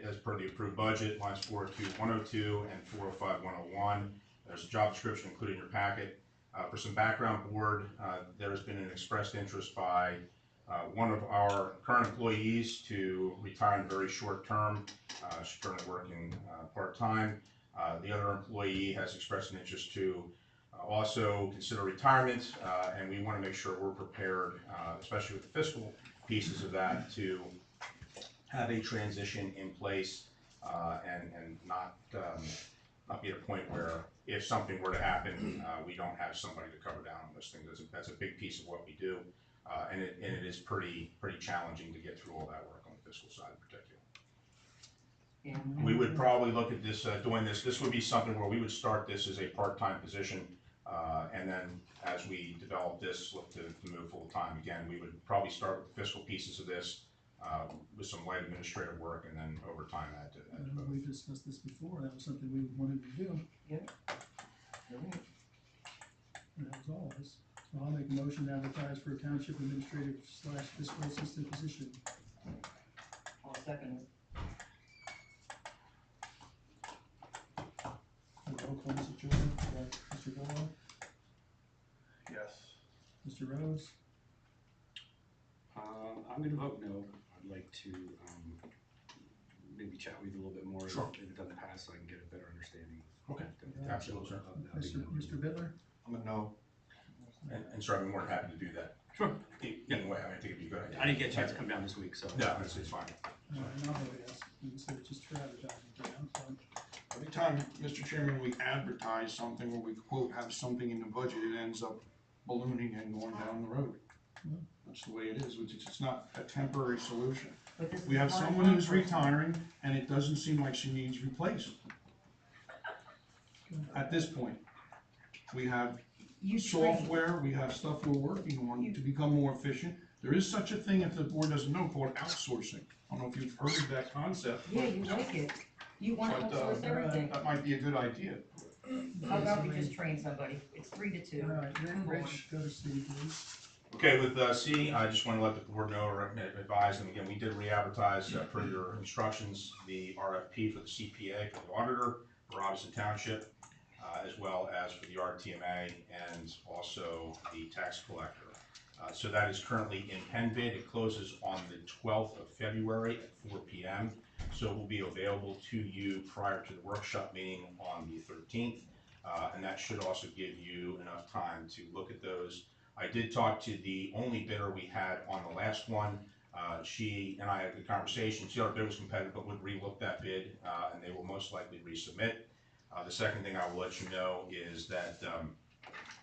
as per the approved budget, lines 402-102 and 405-101. There's a job description included in your packet. For some background, board, there has been an expressed interest by one of our current employees to retire in very short term. She's currently working part-time. The other employee has expressed an interest to also consider retirement, and we want to make sure we're prepared, especially with the fiscal pieces of that, to have a transition in place and not be at a point where if something were to happen, we don't have somebody to cover down on those things. That's a big piece of what we do, and it is pretty challenging to get through all that work on the fiscal side in particular. Yeah. We would probably look at this, doing this. This would be something where we would start this as a part-time position, and then as we develop this, look to move full-time. Again, we would probably start with the fiscal pieces of this, with some light administrative work, and then over time add to both. We discussed this before, that was something we wanted to do, Yep. You're right. and that was all of us. So I'll make a motion to advertise for a township administrative / fiscal assistant position. I'll second it. Roll call, Mrs. Jordan, Mr. Gallow, Yes. Mr. Rhodes. I'm gonna vote no. I'd like to, maybe chat with you a little bit more. Sure. Than I've done in the past, so I can get a better understanding. Okay. Absolutely, sir. Mr. Bitler. I'm a no. And sir, I'd be more than happy to do that. Sure. Either way, I think it'd be a good idea. I didn't get a chance to come down this week, so. No, it's fine. And I'll vote yes, instead of just for advertising, for now, so. Every time, Mr. Chairman, we advertise something or we quote have something in the budget, it ends up ballooning and going down the road. Yeah. That's the way it is, it's not a temporary solution. But this is We have a someone who's part-time person. retiring and it doesn't seem like she needs replaced. At this point, we have You train. software, we have stuff we're working on to become more efficient. There is such a thing, if the board doesn't know, called outsourcing. I don't know if you've heard of that concept. Yeah, you like it. You want to But, outsource everything. that might be a good idea. How about we just train somebody? It's 3 to 2. All right, then Rich, go to Steve, please. Okay, with C, I just want to let the board know or advise them, again, we did re-advertise per your instructions, the RFP for the CPA for the auditor, for Robeson Township, as well as for the RTMA and also the tax collector. So that is currently in pen bid. It closes on the 12th of February at 4 p.m. So it will be available to you prior to the workshop meeting on the 13th. And that should also give you enough time to look at those. I did talk to the only bidder we had on the last one. She and I had a good conversation. She thought the bid was competitive, but would relook that bid, and they will most likely resubmit. The second thing I will let you know is that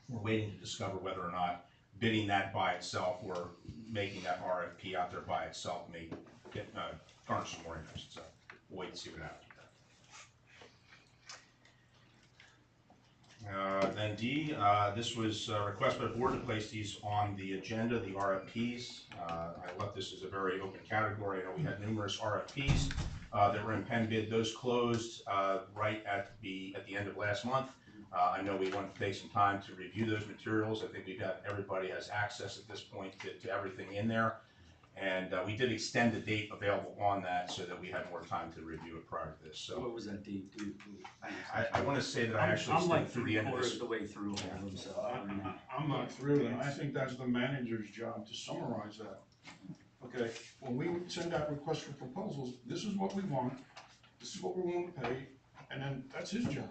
we're waiting to discover whether or not bidding that by itself or making that RFP out there by itself may get garner some more interest. So we'll wait and see what happens with that. Then D, this was a request by the board to place these on the agenda, the RFPs. I left this as a very open category. I know we had numerous RFPs that were in pen bid. Those closed right at the end of last month. I know we want to take some time to review those materials. I think everybody has access at this point to everything in there. And we did extend the date available on that so that we had more time to review it prior to this. So What was that date? I want to say that I actually I'm like through the end of three-quarters this. of the way through all of them, so I don't know. I'm not through, and I think that's the manager's job to summarize that. Okay, when we send out requests for proposals, this is what we want, this is what we want to pay, and then that's his job.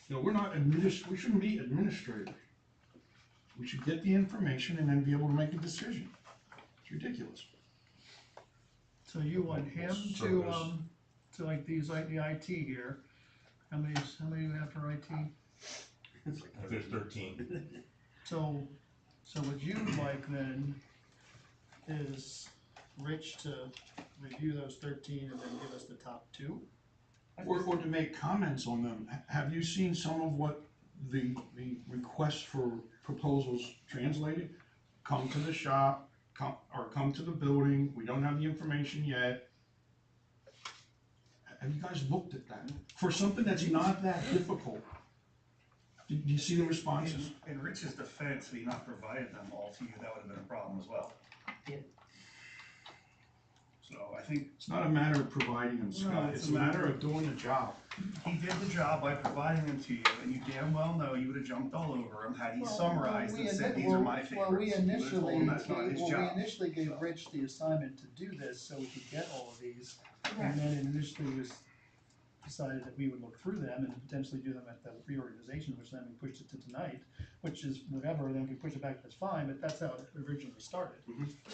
You know, we're not we shouldn't be administrators. We should get the information and then be able to make a decision. It's ridiculous. So you want him to like these, like the IT here, how many do you have for IT? There's 13. So what you'd like then is Rich to review those 13 and then give us the top 2? Or to make comments on them. Have you seen some of what the requests for proposals translated? Come to the shop, come to the building, we don't have the information yet. Have you guys looked at that? For something that's not that difficult. Do you see the responses? In Rich's defense, had he not provided them all to you, that would have been a problem as well. Yeah. So I think It's not a matter of providing them, Scott, it's a matter of doing the job. he did the job by providing them to you, and you damn well know you would have jumped all over him had he summarized and said, these are my favorites. Well, we initially job. gave Rich the assignment to do this so we could get all of these. Correct. And then it initially was decided that we would look through them and potentially do them at the reorganization, which then we pushed it to tonight, which is whatever, then if we push it back, that's fine, but that's how it originally started.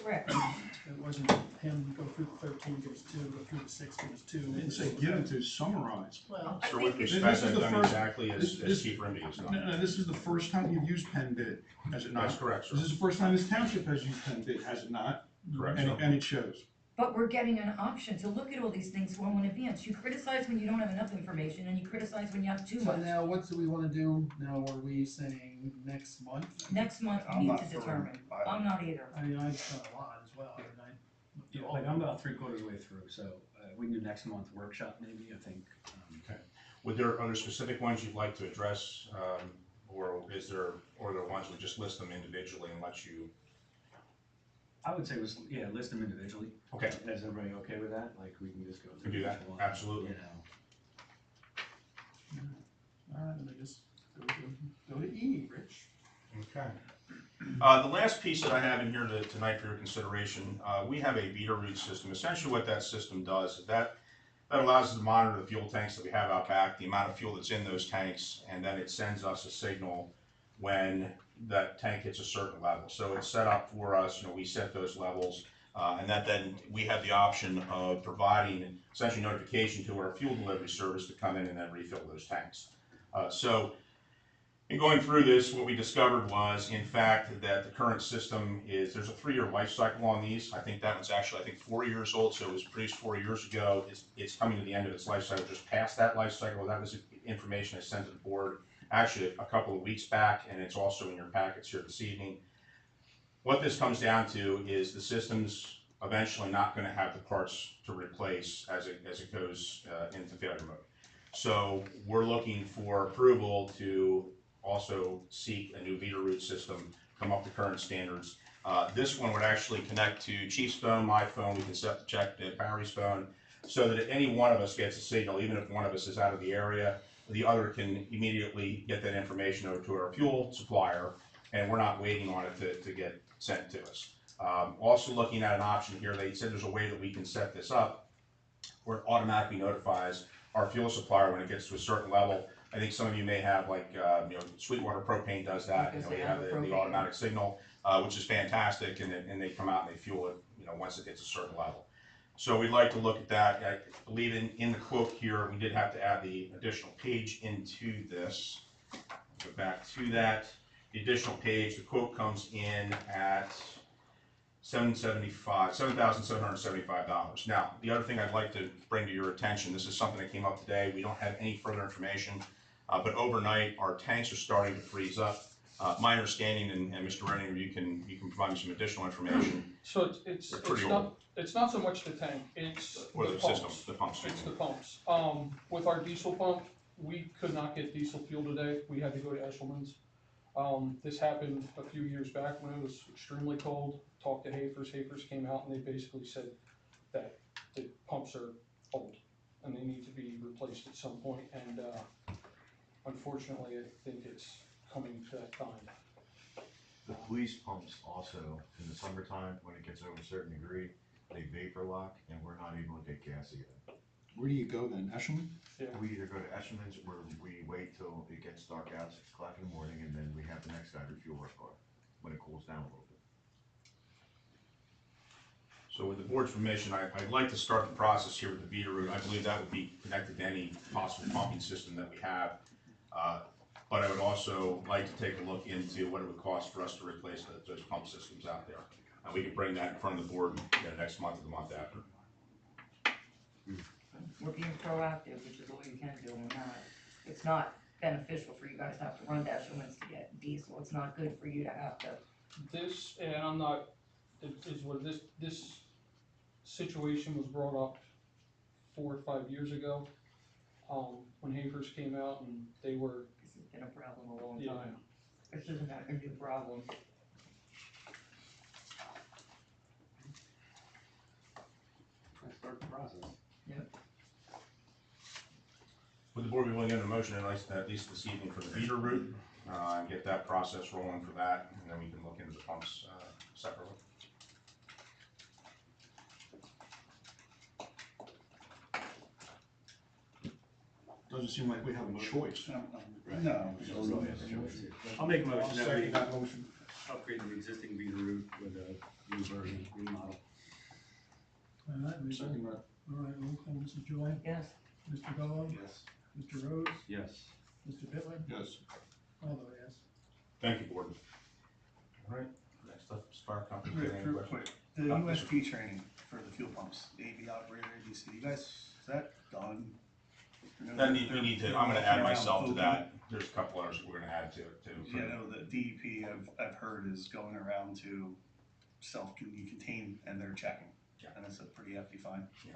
Correct. It wasn't him go through the 13, give us 2, go through the 6, give us 2. I didn't say give them to summarize. Well, So with This respect, is I've the done first- exactly as this- Chief Rimby has No, done. no, this is the first time you've used pen bid, has it That's not? correct, sir. This is the first time this township has used pen bid, has it not? Correct, And, sir. and it shows. But we're getting an option to look at all these things well in advance. You criticize when you don't have enough information, and you criticize when you have too So much. now what do we want to do? Now, are we saying next month? Next month, I'm we need not to for determine. either. I'm not either. I mean, I've done a lot as well, and Yeah, like I'm about three-quarters of the way through, so we can do next month workshop maybe, I think. Are there specific ones you'd like to address, or are there ones we just list them individually and let you? I would say list them individually. Okay. Is everybody okay with that? Like, we can just go Can through do that, each one, absolutely. you know. Alright, then I just go to E, Rich. Okay. The last piece that I have in here tonight for your consideration, we have a beater route system. Essentially what that system does is that allows us to monitor the fuel tanks that we have out back, the amount of fuel that's in those tanks, and then it sends us a signal when that tank hits a certain level. So it's set up for us, we set those levels, and that then we have the option of providing essentially notification to our fuel delivery service to come in and then refill those tanks. So in going through this, what we discovered was, in fact, that the current system there's a 3-year life cycle on these. I think that one's actually, 4 years old, so it was produced 4 years ago. It's coming to the end of its life cycle, just past that life cycle. That was information I sent to the board actually a couple of weeks back, and it's also in your packets here this evening. What this comes down to is the system's eventually not going to have the parts to replace as it goes into failure mode. So we're looking for approval to also seek a new meter route system come up to current standards. This one would actually connect to Chief's phone, my phone, we can set the check to Barry's phone, so that if any one of us gets a signal, even if one of us is out of the area, the other can immediately get that information over to our fuel supplier, and we're not waiting on it to get sent to us. Also looking at an option here, they said there's a way that we can set this up where it automatically notifies our fuel supplier when it gets to a certain level. I think some of you may have, like, Sweetwater Propane does that, you have the automatic signal, which is fantastic, and they come out and they fuel it, once it gets a certain level. So we'd like to look at that. I believe in the quote here, we did have to add the additional page into this. Go back to that. The additional page, the quote comes in at $7,775. Now, the other thing I'd like to bring to your attention, this is something that came up today. We don't have any further information, but overnight our tanks are starting to freeze up. My understanding, and Mr. Renninger, you can provide me some additional information. So it's not so much the tank, it's Or the the pumps. system, the pumps. It's the pumps. With our diesel pump, we could not get diesel fuel today. We had to go to Eshelman's. This happened a few years back when it was extremely cold. Talked to Hafers. Hafers came out and they basically said that the pumps are old and they need to be replaced at some point. And unfortunately, I think it's coming to that time. The police pumps also, in the summertime, when it gets over a certain degree, they vapor lock and we're not able to get gas again. Where do you go then, Eshelman? Yeah. We either go to Eshelman's where we wait till it gets dark out, 6 o'clock in the morning, and then we have the next guy refuel our car when it cools down a little bit. So with the board's permission, I'd like to start the process here with the beater route. I believe that would be connected to any possible pumping system that we have. But I would also like to take a look into what it would cost for us to replace those pump systems out there. And we can bring that in front of the board next month or the month after. We're being proactive, which is all you can do, and it's not beneficial for you guys to have to run to Eshelman's to get diesel. It's not good for you to have to. This, and I'm not, it is what this situation was brought up 4 or 5 years ago, when Hafers came out and they were. This has been a problem a long Yeah. time. This isn't a new problem. Let's start the process. Would the board be willing to get a motion at least this evening for the beater route, and get that process rolling for that, and then we can look into the pumps separately? Doesn't seem like we have a choice. No. I'll make a motion that we Second that motion. upgrade the existing beater route with a new version, new model. All right, Second that. all right, roll call, Mrs. Joy, Yes. Mr. Gallow, Yes. Mr. Rose, Yes. Mr. Bitler, Yes. all vote yes. Thank you, board. All right, next up, Spark Company. Any Real questions? quick, the USP training for the fuel pumps, AV operator, DC, you guys, is that done? Then we need to, I'm gonna add myself to that. There's a couple others that we're gonna add to it too. Yeah, no, the DEP I've heard is going around to self-contain and they're checking. Yeah. And it's a pretty hefty fine. Yeah.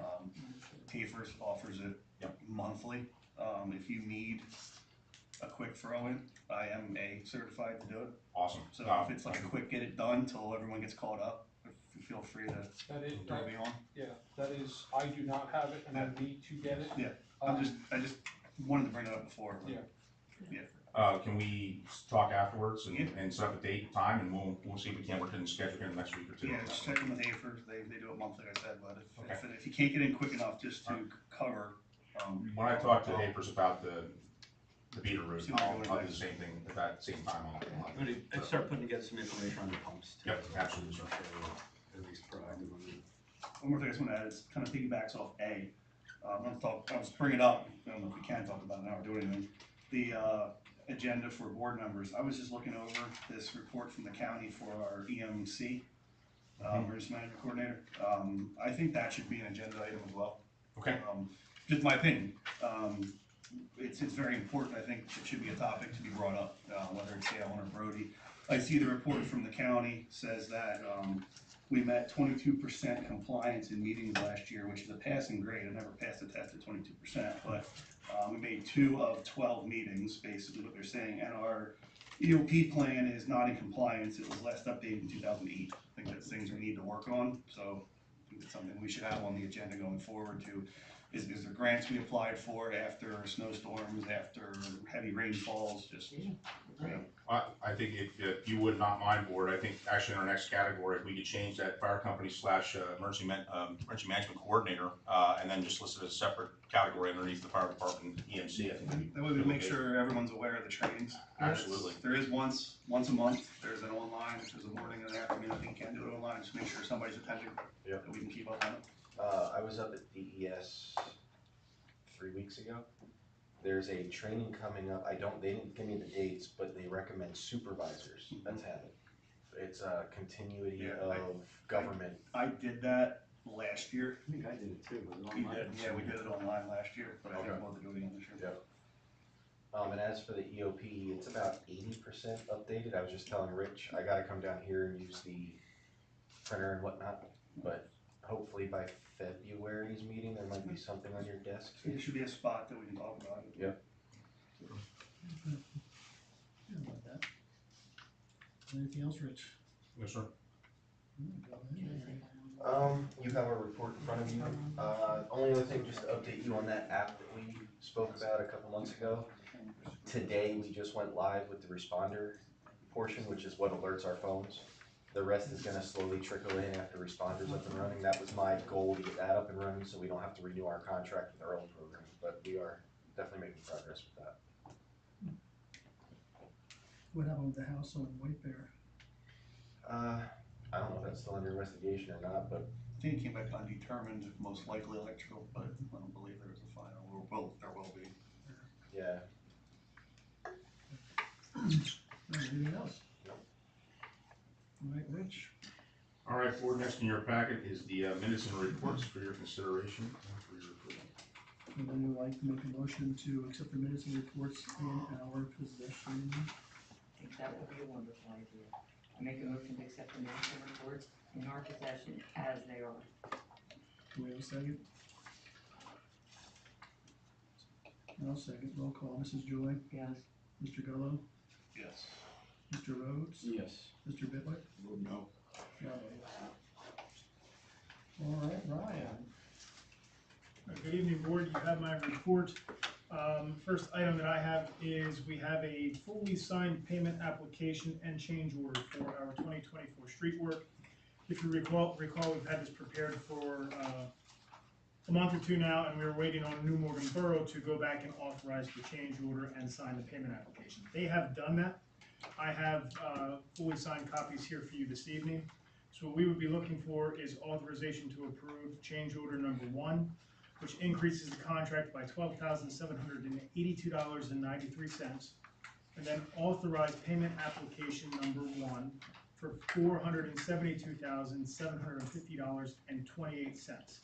Payfirst offers it Yep. monthly. If you need a quick throw-in, I am certified to do it. Awesome. So if it's like a quick get it done till everyone gets caught up, feel free to That is, throw me on. yeah, that is, I do not have it and I need to get it. Yeah. I just wanted to bring it up before. But Yeah. Can we talk afterwards Yeah. and set up a date and time, and we'll see if we can't work in the schedule here in the next week or two. Yeah, just check in with Hafers, they do it monthly, like I said, but Okay. if you can't get in quick enough just to cover. When I talk to Hapers about the beater route, See what I'll we're do doing the same thing at that same time. I'm gonna start putting together some information on the pumps. too. Yep, absolutely, sir. At least proactive on that. One more thing I just want to add is kind of piggybacks off A. I'll just bring it up, I don't know if we can talk about it now or do anything. The agenda for board members, I was just looking over this report from the county for our EMC, Emergency Management Coordinator. I think that should be an agenda item as well. Okay. Just my opinion. It's very important, I think it should be a topic to be brought up, whether it's Alan or Brody. I see the report from the county says that we met 22% compliance in meetings last year, which is a passing grade. I never passed the test at 22%, but we made 2 of 12 meetings, basically what they're saying, and our EOP plan is not in compliance. It was last updated in 2008. I think that's things we need to work on, so I think it's something we should have on the agenda going forward to, is there grants we applied for after snowstorms, after heavy rainfalls, just, you know. I think if you would not mind, board, I think actually in our next category, if we could change that fire company slash emergency management coordinator, and then just list it as a separate category underneath the fire department EMC, I think. That way we make sure everyone's aware of the trainings. Absolutely. There is once a month, there's an online, there's a morning and an afternoon, I think you can do it online, just make sure somebody's attending. Yep. That we can keep up on it. I was up at DES 3 weeks ago. There's a training coming up. They didn't give me the dates, but they recommend supervisors attend. It's a continuity of government. I did that last year. I think I did it too. You did, yeah, we did it online last year, but I think we'll do it again this year. Yep. And as for the EOP, it's about 80% updated. I was just telling Rich, I gotta come down here and use the printer and whatnot, but hopefully by February's meeting, there might be something on your desk. There should be a spot that we can talk about it. Yep. Yeah, about that. Anything else, Rich? Yes, sir. Go ahead. You have a report in front of you. Only other thing, just to update you on that app that we spoke about a couple months ago. Today, we just went live with the responder portion, which is what alerts our phones. The rest is gonna slowly trickle in after responders up and running. That was my goal, to get that up and running so we don't have to renew our contract with our old program, but we are definitely making progress with that. What happened with the house on White Bear? I don't know if that's still under investigation or not, but I think it came back undetermined, most likely electrical, but I don't believe there was a final, or there will be. yeah. Anything else? Nope. All right, Rich? All right, board, next in your packet is the minutes and reports for your consideration and for your approval. And then we'd like to make a motion to accept the minutes and reports in our possession. I think that would be a wonderful idea. I make a motion to accept the minutes and reports in our possession as they are. Do we have a second? I'll second. Roll call. Mrs. Joy? Yes. Mr. Gallo? Yes. Mr. Rhodes? Yes. Mr. Bitler? No. Yeah. All right, Ryan. Good evening, board. You have my report. First item that I have is we have a fully signed payment application and change order for our 2024 street work. If you recall, we've had this prepared for a month or two now, and we were waiting on New Morgan Borough to go back and authorize the change order and sign the payment application. They have done that. I have fully signed copies here for you this evening. So what we would be looking for is authorization to approve change order number 1, which increases the contract by $12,782.93, and then authorize payment application number 1 for $472,750.28.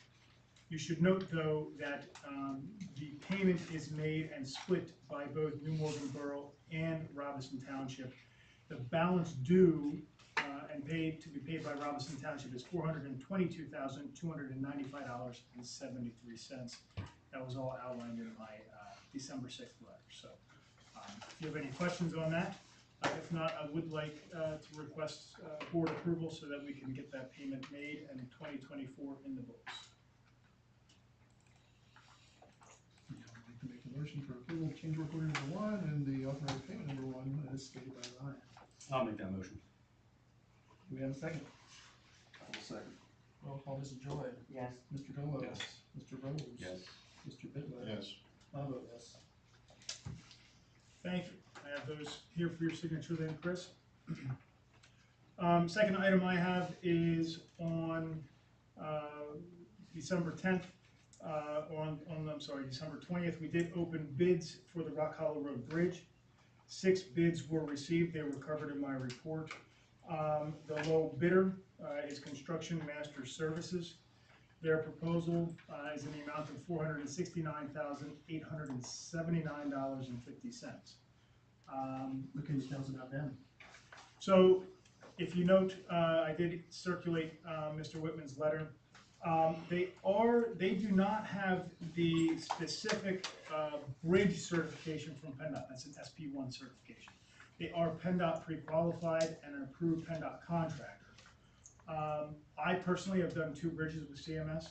You should note, though, that the payment is made and split by both New Morgan Borough and Robeson Township. The balance due and to be paid by Robeson Township is $422,295.73. That was all outlined in my December 6th letter. So if you have any questions on that, if not, I would like to request board approval so that we can get that payment made and 2024 in the books. I'd like to make a motion for approval of change order number 1 and the authorized payment number 1 as stated by Ryan. I'll make that motion. Do we have a second? I'll second. Roll call. Mrs. Joy? Yes. Mr. Gallo? Yes. Mr. Rhodes? Yes. Mr. Bitler? Yes. I vote yes. Thank you. I have those here for your signature then, Chris. Second item I have is on December 10th, December 20th, we did open bids for the Rock Hollow Road Bridge. 6 bids were received. They were covered in my report. The low bidder is Construction Master Services. Their proposal is in the amount of $469,879.50. What can you tell us about them? So, if you note, I did circulate Mr. Whitman's letter. They do not have the specific bridge certification from PennDOT. That's an SP1 certification. They are PennDOT pre-qualified and an approved PennDOT contractor. I personally have done 2 bridges with CMS.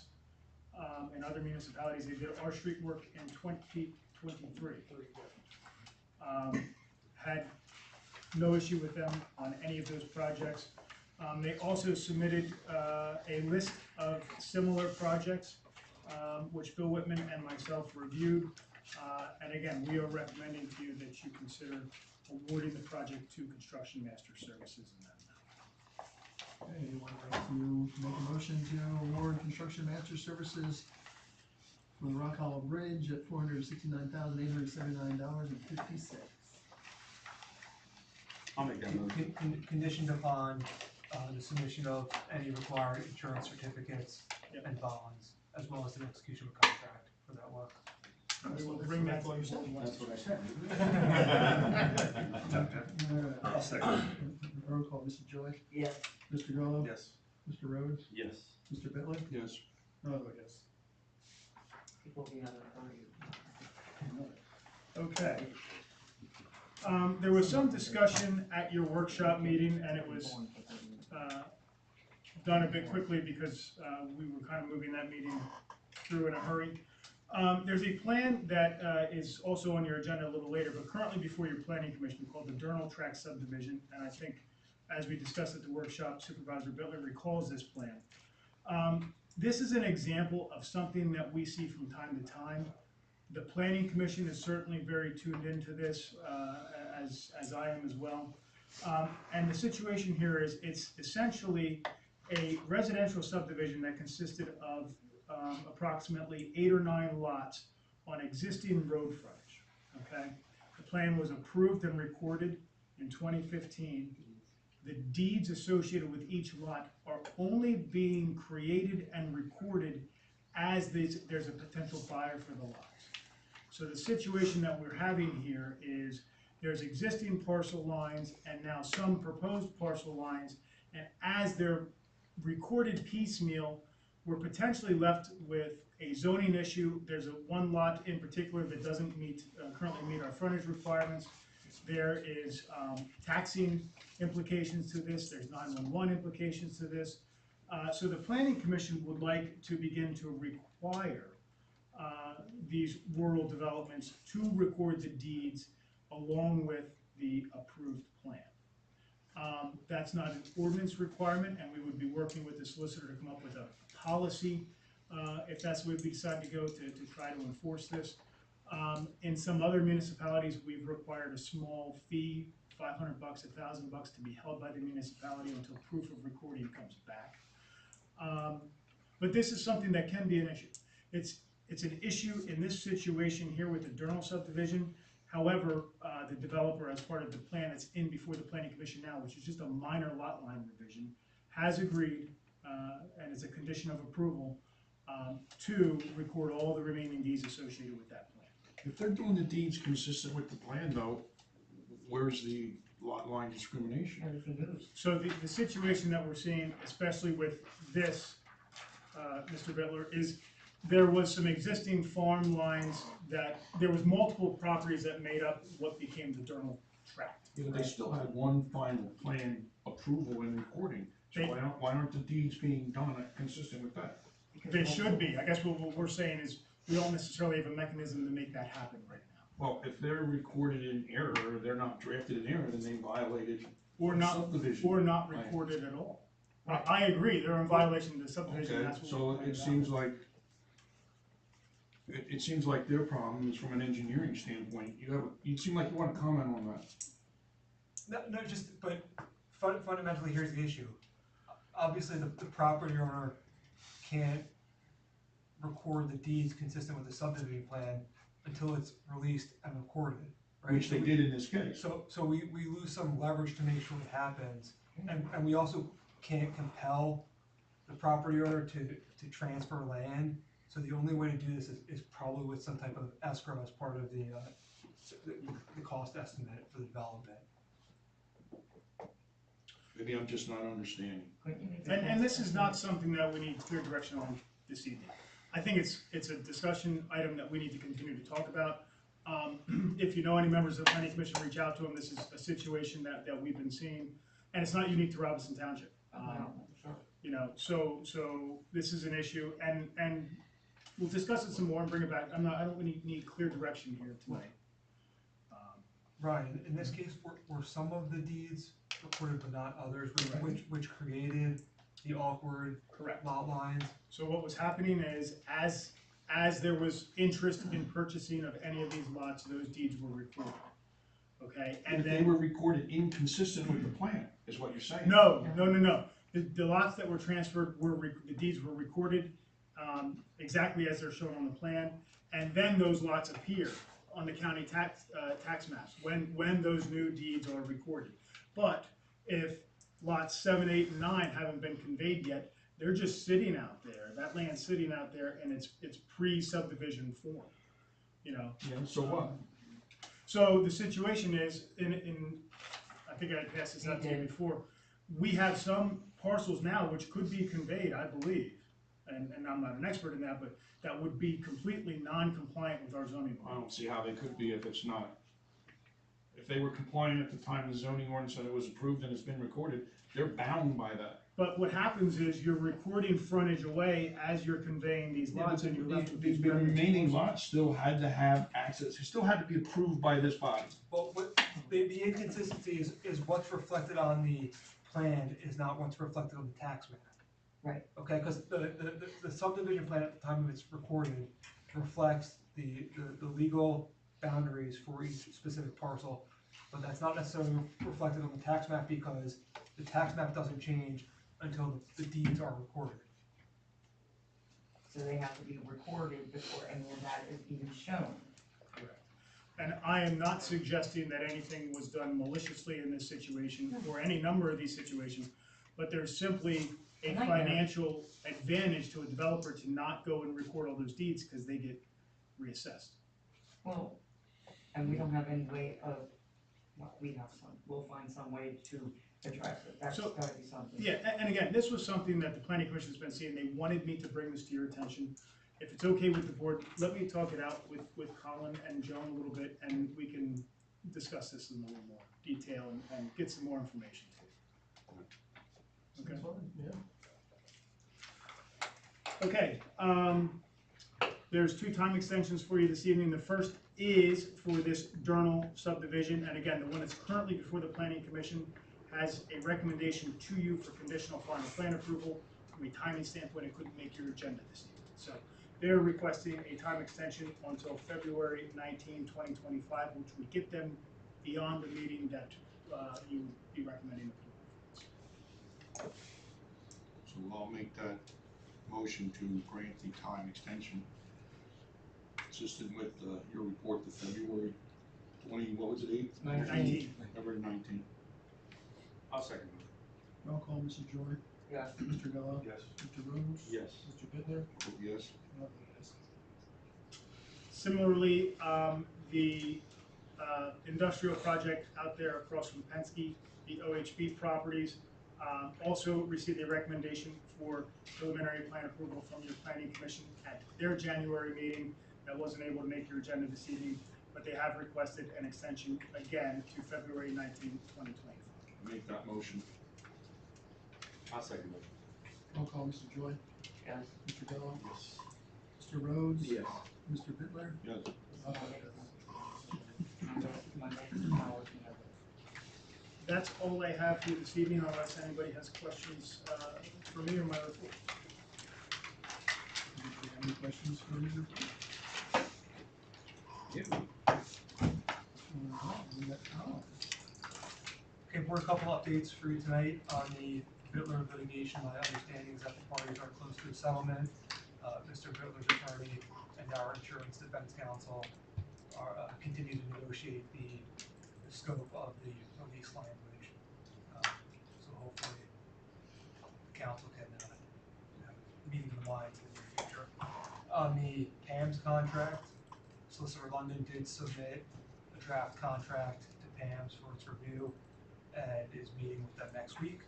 In other municipalities, they did our street work in 2023. Had no issue with them on any of those projects. They also submitted a list of similar projects, which Bill Whitman and myself reviewed. And again, we are recommending to you that you consider awarding the project to Construction Master Services in that amount. Okay, anyone like to make a motion to award Construction Master Services for the Rock Hollow Bridge at $469,879.50? I'll make that motion. Conditioned upon the submission of any required insurance certificates and bonds, as well as the execution of a contract for that work. We will bring that to you. That's what I said. I'll second. Roll call, Mr. Joy? Yes. Mr. Gallo? Yes. Mr. Rhodes? Yes. Mr. Bitler? Yes. I'll vote yes. People will be out of the Okay. There was some discussion at your workshop meeting, and it was done a bit quickly because we were kind of moving that meeting through in a hurry. There's a plan that is also on your agenda a little later, but currently before your planning commission called the Durnall Track subdivision, and I think as we discussed at the workshop, Supervisor Bitler recalls this plan. This is an example of something that we see from time to time. The planning commission is certainly very tuned into this, as I am as well. And the situation here is it's essentially a residential subdivision that consisted of approximately 8 or 9 lots on existing road frontage, okay? The plan was approved and recorded in 2015. The deeds associated with each lot are only being created and recorded as there's a potential buyer for the lots. So the situation that we're having here is there's existing parcel lines and now some proposed parcel lines, and as they're recorded piecemeal, we're potentially left with a zoning issue. There's one lot in particular that doesn't currently meet our frontage requirements. There is taxing implications to this. There's 911 implications to this. So the Planning Commission would like to begin to require these rural developments to record the deeds along with the approved plan. That's not an ordinance requirement, and we would be working with the solicitor to come up with a policy if that's where we decide to go to try to enforce this. In some other municipalities, we've required a small fee, $500, $1,000 to be held by the municipality until proof of recording comes back. But this is something that can be an issue. It's an issue in this situation here with the Durnall subdivision. However, the developer, as part of the plan that's in before the Planning Commission now, which is just a minor lot line revision, has agreed, and it's a condition of approval, to record all the remaining deeds associated with that plan. If they're doing the deeds consistent with the plan though, where's the lot line discrimination? Everything moves. So the situation that we're seeing, especially with this, Mr. Bitler, is there was some existing farm lines that, there was multiple properties that made up what became the Durnall tract. Yeah, but they still had one final plan approval and recording. So They- why aren't the deeds being done consistent with that? They should be. I guess what we're saying is we don't necessarily have a mechanism to make that happen right now. Well, if they're recorded in error, or they're not drafted in error, then they violated Or not, subdivision. or not recorded at all. I agree, they're in violation of the subdivision, Okay, that's what. so we're it seems like, it seems like their problem is from an engineering standpoint. You seem like you want to comment on that. No, but fundamentally, here's the issue. Obviously, the property owner can't record the deeds consistent with the subdivision plan until it's released and recorded, right? Which they did in this case. So we lose some leverage to make sure it happens, and we also can't compel the property owner to transfer land. So the only way to do this is probably with some type of escrow as part of the cost estimate for the development. Maybe I'm just not understanding. And this is not something that we need clear direction on this evening. I think it's a discussion item that we need to continue to talk about. If you know any members of the planning commission, reach out to them. This is a situation that we've been seeing, and it's not unique to Robeson Township. You know, so this is an issue, and we'll discuss it some more and bring it back. I don't really need clear direction here tonight. Ryan, in this case, were some of the deeds recorded but not others, Correct. which created the awkward Correct. lot lines? So what was happening is, as there was interest in purchasing of any of these lots, those deeds were recorded. Okay, and If they then, were recorded inconsistent with the plan, is what you're saying? no. The lots that were transferred the deeds were recorded, exactly as they're shown on the plan, and then those lots appear on the county tax maps, when those new deeds are recorded. But if lots 7, 8, and 9 haven't been conveyed yet, they're just sitting out there. That land's sitting out there, and it's pre-subdivision form, you know? Yeah, so what? So the situation is, I think I had passed this out to you before, we have some parcels now which could be conveyed, I believe, and I'm not an expert in that, but that would be completely non-compliant with our zoning I law. don't see how they could be if it's not. If they were compliant at the time of the zoning ordinance and it was approved and it's been recorded, they're bound by that. But what happens is you're recording frontage away as you're conveying these lots, and you're left with these The remaining parcels. lots still had to have access, it still had to be approved by this body. But the inconsistency is what's reflected on the plan is not what's reflected on the tax map. Right. Okay, because the subdivision plan at the time of it's recorded reflects the legal boundaries for each specific parcel, but that's not necessarily reflected on the tax map because the tax map doesn't change until the deeds are recorded. So they have to be recorded before any of that is even shown. Correct. And I am not suggesting that anything was done maliciously in this situation, or any number of these situations, but there's simply a financial advantage to a developer to not go and record all those deeds because they get reassessed. Well, and we don't have any way of, well, we'll find some way to address it. That's So, gotta be something. Yeah, and again, this was something that the planning commission's been seeing. They wanted me to bring this to your attention. If it's okay with the board, let me talk it out with Colin and Joan a little bit, and we can discuss this in a little more detail and get some more information to you. Okay. Okay, there's 2 time extensions for you this evening. The first is for this Durnall subdivision, and again, the one that's currently before the planning commission has a recommendation to you for conditional final plan approval. From a timing standpoint, it couldn't make your agenda this evening. So they're requesting a time extension until February 19, 2025, which would get them beyond the meeting that you would be recommending approval. So I'll make that motion to grant the time extension consistent with your report to February 20, what was it, 8th? 19. February 19th. I'll second that. Roll call, Mrs. Joy, Yes. Mr. Gallow, Yes. Mr. Rhodes, Yes. Mr. Bittler, Vote yes. and I'll vote yes. Similarly, the industrial project out there across from Penske, the OHB properties, also received a recommendation for preliminary plan approval from your planning commission at their January meeting. That wasn't able to make your agenda this evening, but they have requested an extension again to February 19, 2025. Make that motion. I'll second that. Roll call, Mrs. Joy, Yes. Mr. Gallow, Yes. Mr. Rhodes, Yes. Mr. Bittler, Yes. and I'll vote yes. That's all I have for you this evening, unless anybody has questions for me or my report. Do you have any questions for me? Okay, board, a couple updates for you tonight on the Bittler litigation. My understanding is that the parties are close to a settlement. Mr. Bittler's attorney and our insurance defense counsel are continue to negotiate the scope of the release language. So hopefully the council can have a meeting of the minds in the near future. On the PAMS contract, Solicitor London did submit a draft contract to PAMS for its review and is meeting with them next week.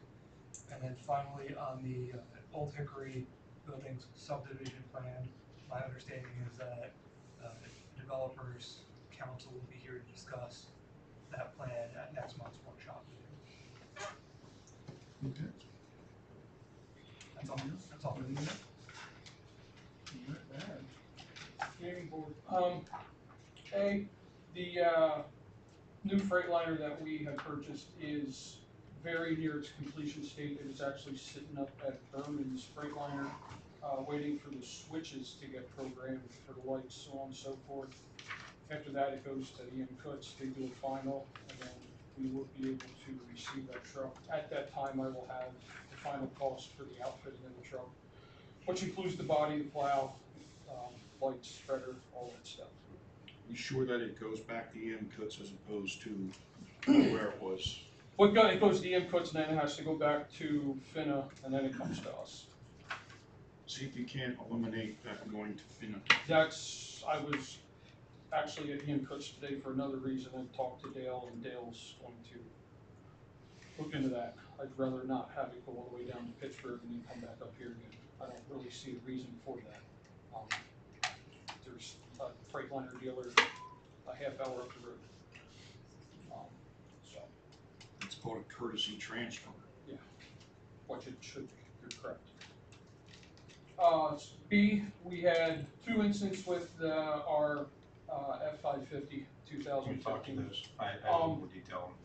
And then finally, on the Old Hickory Buildings subdivision plan, my understanding is that developers council will be here to discuss that plan at next month's workshop meeting. Okay. That's all for the minute. Community board. The new Freightliner that we have purchased is very near its completion state. It is actually sitting up at Berman's Freightliner, waiting for the switches to get programmed for the lights, so on and so forth. After that, it goes to the inputs, they do a final, and then we will be able to receive that truck. At that time, I will have the final cost for the outfitting of the truck, which includes the body, the plow, light spreader, all that stuff. You sure that it goes back to the inputs as opposed to where it was? Well, it goes to the inputs and then it has to go back to Finna and then it comes to us. See if you can't eliminate that going to Finna. I was actually at the inputs today for another reason and talked to Dale, and Dale's going to look into that. I'd rather not have it go all the way down to Pittsburgh and then come back up here again. I don't really see a reason for that. There's a Freightliner dealer a half hour up the road. So. It's called a courtesy transfer. Yeah, which it should be, you're correct. B, we had 2 incidents with our F-550 2015. Talk to those. I have a little more detail on.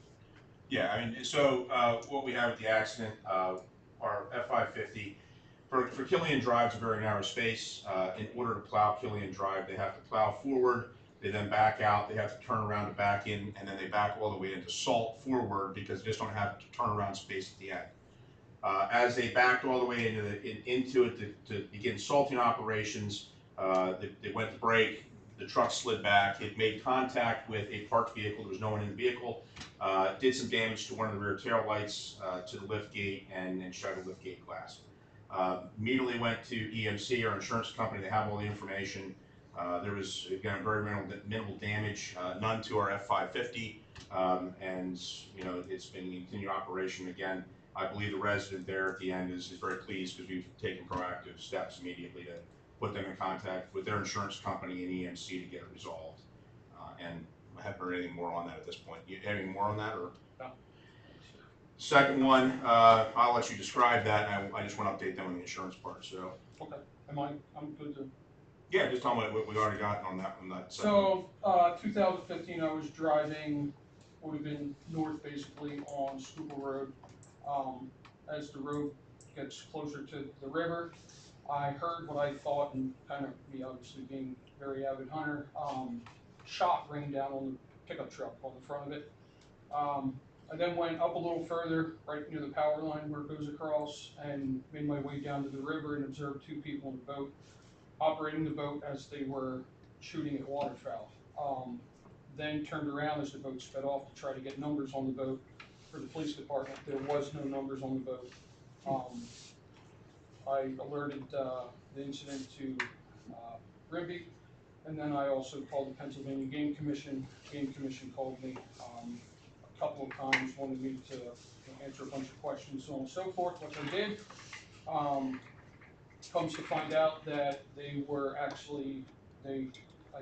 Yeah, I mean, so what we had with the accident, our F-550, for Killian Drive, it's a very narrow space. In order to plow Killian Drive, they have to plow forward, they then back out, they have to turn around to back in, and then they back all the way into salt forward because they just don't have turnaround space at the end. As they backed all the way into it to begin salting operations, they went to brake, the truck slid back, it made contact with a parked vehicle, there was no one in the vehicle, did some damage to one of the rear tail lights, to the lift gate, and shattered the lift gate glass. Immediately went to EMC, our insurance company, they have all the information. There was, again, very minimal damage, none to our F-550, and you know, it's been in continued operation. Again, I believe the resident there at the end is very pleased because we've taken proactive steps immediately to put them in contact with their insurance company and EMC to get it resolved. And I haven't heard anything more on that at this point. You have any more on that, or? No. Second one, I'll let you describe that, and I just want to update them on the insurance part. So. Okay. I'm good to. Yeah, just tell me what we already got on that. So, 2015, I was driving, would have been north basically on Schuylkill Road. As the road gets closer to the river, I heard what I thought, and kind of me obviously being a very avid hunter, shot rained down on the pickup truck on the front of it. I then went up a little further, right near the power line where it goes across, and made my way down to the river and observed 2 people in the boat, operating the boat as they were shooting at waterfowl. Then turned around as the boat sped off to try to get numbers on the boat for the police department. There was no numbers on the boat. I alerted the incident to Grimby, and then I also called the Pennsylvania Game Commission. Game Commission called me a couple of times, wanted me to answer a bunch of questions, so on and so forth, which I did. Comes to find out that they were actually, I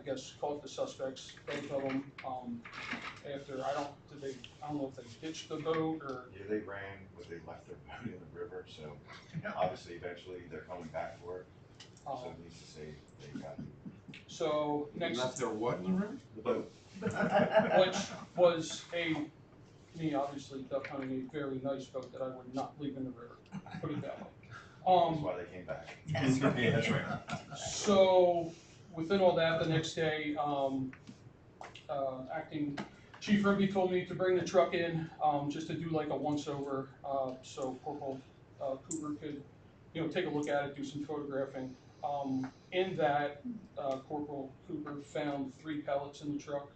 guess, caught the suspects, both of them, after, I don't know if they ditched the boat or. Yeah, they ran, but they left their boat in the river, so obviously eventually they're coming back for it. So needless to say, they got the. So next. Left their what in the river? The boat. Which was me obviously duck hunting, a very nice boat that I would not leave in the river, put it that way. That's why they came back. Yeah, that's right. So within all that, the next day, acting Chief Ruby told me to bring the truck in, just to do like a once over, so Corporal Cooper could, take a look at it, do some photographing. In that, Corporal Cooper found 3 pellets in the truck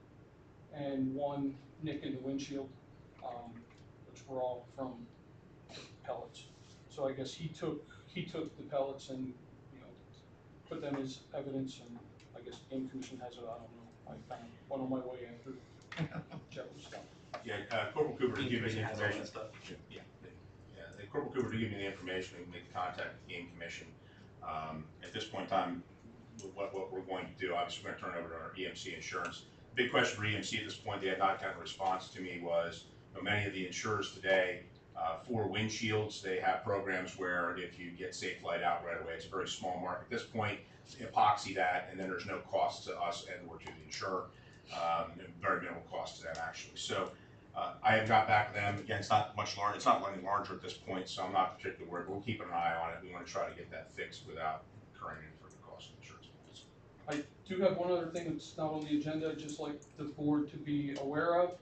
and 1 nick in the windshield, which were all from pellets. So I guess he took the pellets and put them as evidence, and I guess the Game Commission has it. I don't know. I kind of went on my way after Joe was done. Yeah, Corporal Cooper to give me the information. Yeah, Corporal Cooper to give me the information and make contact with the Game Commission. At this point in time, what we're going to do, obviously we're going to turn it over to our EMC insurance. big question for EMC at this point, they have not gotten a response to me, was many of the insurers today, for windshields, they have programs where if you get safe light out right away, it's a very small market at this point, epoxy that, and then there's no cost to us and or to the insurer, and very minimal cost to them actually. So I have got back to them, again, it's not much larger, it's not any larger at this point, so I'm not particularly worried, but we'll keep an eye on it. We want to try to get that fixed without incurring any further cost of insurance. I do have one other thing that's not on the agenda, I'd just like the board to be aware of.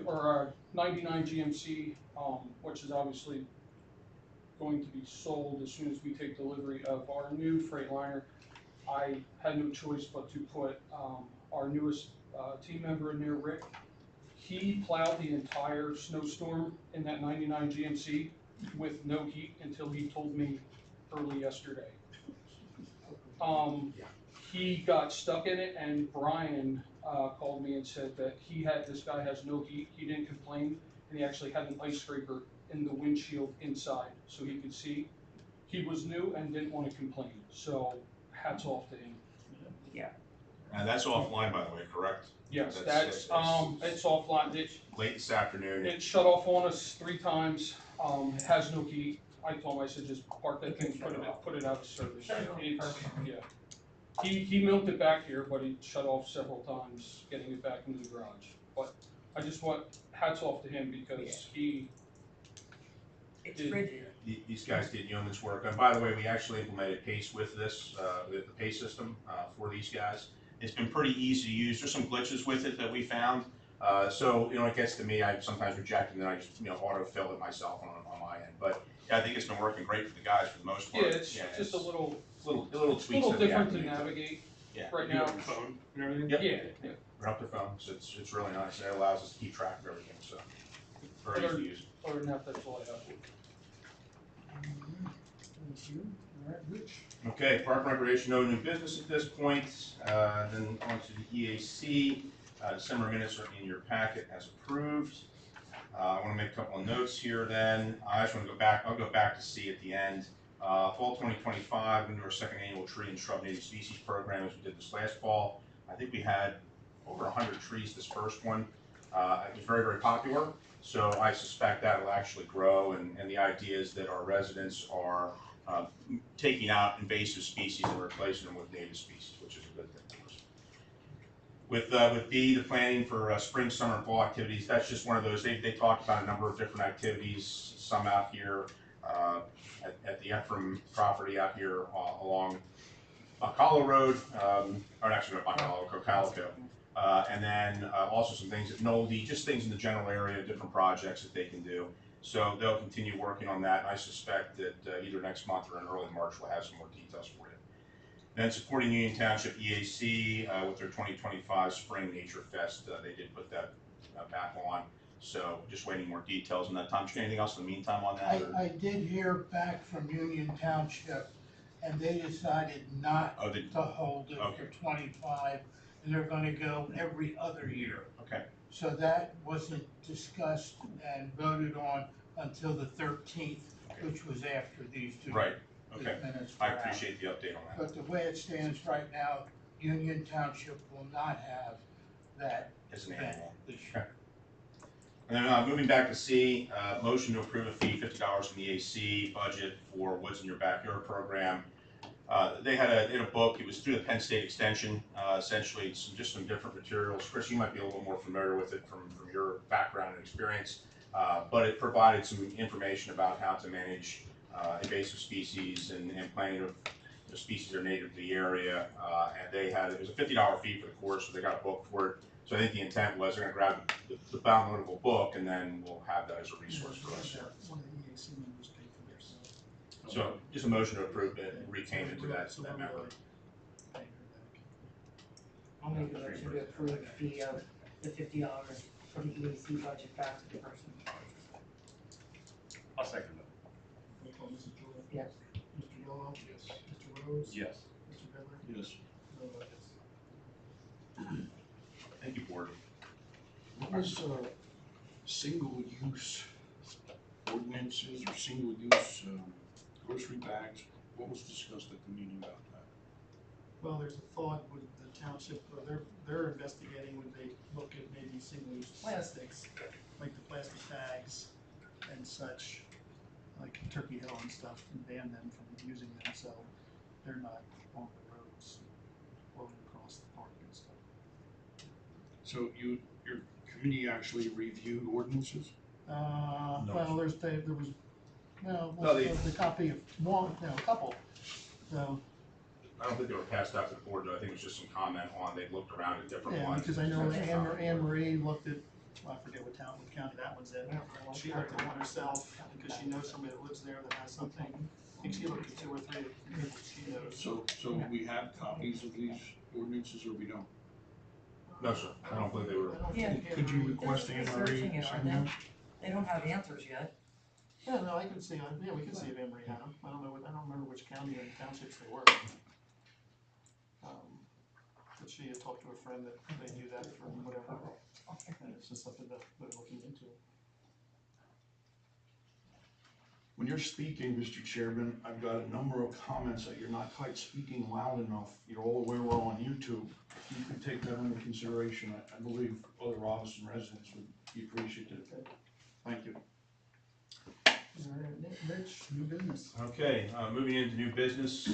Our 99 GMC, which is obviously going to be sold as soon as we take delivery of our new Freightliner. I had no choice but to put our newest team member in there, Rick. He plowed the entire snowstorm in that 99 GMC with no heat until he told me early yesterday. He got stuck in it, and Brian called me and said that this guy has no heat, he didn't complain, and he actually had an ice scraper in the windshield inside so he could see. He was new and didn't want to complain, so hats off to him. Yeah. And that's offline, by the way, correct? Yes, that's it's offline. Late this afternoon. It shut off on us 3 times, it has no heat. I told him, I said, just park that thing, put it out of service. Yeah. He milked it back here, but he shut off several times getting it back into the garage. But I just want hats off to him because It's frigid. These guys did yeoman's work. And by the way, we actually implemented PACE with this, with the PACE system for these guys. It's been pretty easy to use. There's some glitches with it that we found. So, it gets to me, I sometimes reject and then I just, autofill it myself on my end. But yeah, I think it's been working great for the guys for the most part. Yeah, it's just a little tweaks. A little different to navigate right now. Phone and everything? Yep. Yeah. We're up to phones. It's really nice. And it allows us to keep track of everything. So very easy to use. Other than that, that's all I have. Thank you. All right, Rich. Okay, Park and Recreation, no new business at this point. Then on to the EAC. December minutes are in your packet as approved. I want to make a couple of notes here then. I just want to go back, I'll go back to C at the end. Fall 2025, we're going to do our second annual tree and shrub native species program as we did this last fall. I think we had over 100 trees this first one. It was very, very popular. So I suspect that will actually grow, and the idea is that our residents are taking out invasive species and replacing them with native species, which is a good thing for us. With D, the planning for spring, summer, and fall activities, that's just one of those, they talked about a number of different activities, some out here at the Ephraim property out here along Ocala Road, or actually not Ocala, Cocalico. And then also some things at Nolde, just things in the general area, different projects that they can do. So they'll continue working on that. I suspect that either next month or in early March we'll have some more details for you. Then supporting Union Township EAC with their 2025 Spring Nature Fest. They did put that back on. So just waiting more details on that. Tom, anything else in the meantime on that? I did hear back from Union Township, and they decided not to hold it for 25, and they're gonna go every other year. Okay. So that wasn't discussed and voted on until the 13th, which was after these two. Right, okay. Minutes I were out. appreciate the update on that. But the way it stands right now, Union Township will not have that As an event annual. this year. And then moving back to C, motion to approve a fee, $50 from the AC budget for Woods in Your Backyard program. They had a book, it was through the Penn State Extension, essentially just some different materials. Chris, you might be a little more familiar with it from your background and experience, but it provided some information about how to manage invasive species and planting of the species that are native to the area. And it was a $50 fee for the course, so they got a book for it. So I think the intent was they're gonna grab the downloadable book and then we'll have that as a resource for us. One of the EAC members paid for theirs, so. So just a motion to approve it and retain it to that member. I'll make a motion to approve the fee of the $50 from the EAC budget back to the person. I'll second that. Roll call, Mrs. Joy? Yes. Mr. Gallow? Yes. Mr. Rose? Yes. Mr. Bittler? Yes. No vote yes. Thank you, board. What was single-use ordinances or single-use grocery bags? What was discussed at the meeting about that? Well, there's a thought with the township, they're investigating, would they look at maybe single-use plastics, like the plastic bags and such, like Turkey Hill and stuff, and ban them from using them, so they're not on the roads floating across the park and stuff. So your committee actually reviewed ordinances? Well, there was, No, the copy of one, a couple, so. I don't think they were passed out to the board, though. I think it was just some comment on, they looked around at different Yeah, ones. because I know Anne Marie looked at, well, I forget what county that one's in. She looked at one herself, because she knows somebody that lives there that has something. I think she looked at 2 or 3 that she knows. So we have copies of these ordinances, or we don't? No, sir. I don't believe they were. Yeah. Could you request Anne Marie Researching to it, send aren't them? they? They don't have answers yet. Yeah, no, I can see, yeah, we can see if Anne Marie had them. I don't remember which county and townships they were. But she had talked to a friend that they do that for whatever, and it's just something that they're looking into. When you're speaking, Mr. Chairman, I've got a number of comments that you're not quite speaking loud enough. You're all aware we're on YouTube. If you could take that into consideration, I believe other Robeson residents would be appreciative. Thank you. All right, Rich, new business. Okay, moving into new business.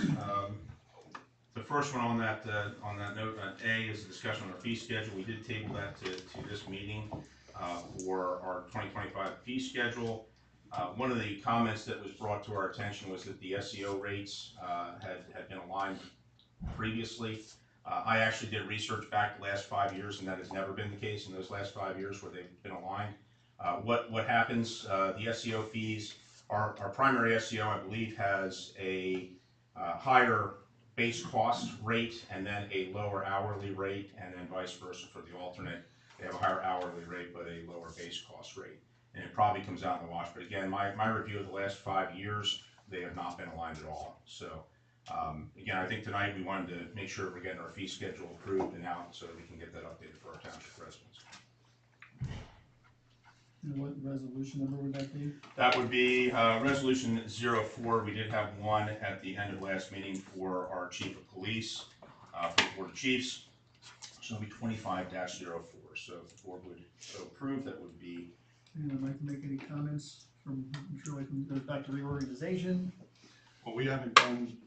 The first one on that note, A, is a discussion on our fee schedule. We did table that to this meeting for our 2025 fee schedule. One of the comments that was brought to our attention was that the SEO rates had been aligned previously. I actually did research back the last 5 years, and that has never been the case in those last 5 years where they've been aligned. What happens, the SEO fees, our primary SEO, I believe, has a higher base cost rate and then a lower hourly rate, and then vice versa for the alternate. They have a higher hourly rate but a lower base cost rate. And it probably comes out in the wash. But again, my review of the last 5 years, they have not been aligned at all. So again, I think tonight we wanted to make sure we're getting our fee schedule approved and out so that we can get that updated for our township residents. And what resolution number would that be? That would be resolution 04. We did have one at the end of last meeting for our chief of police, for the board of chiefs. So it'll be 25-04. So if the board would so approve, that would be. Anyone like to make any comments from, I'm sure it goes back to reorganization. Well, we haven't done,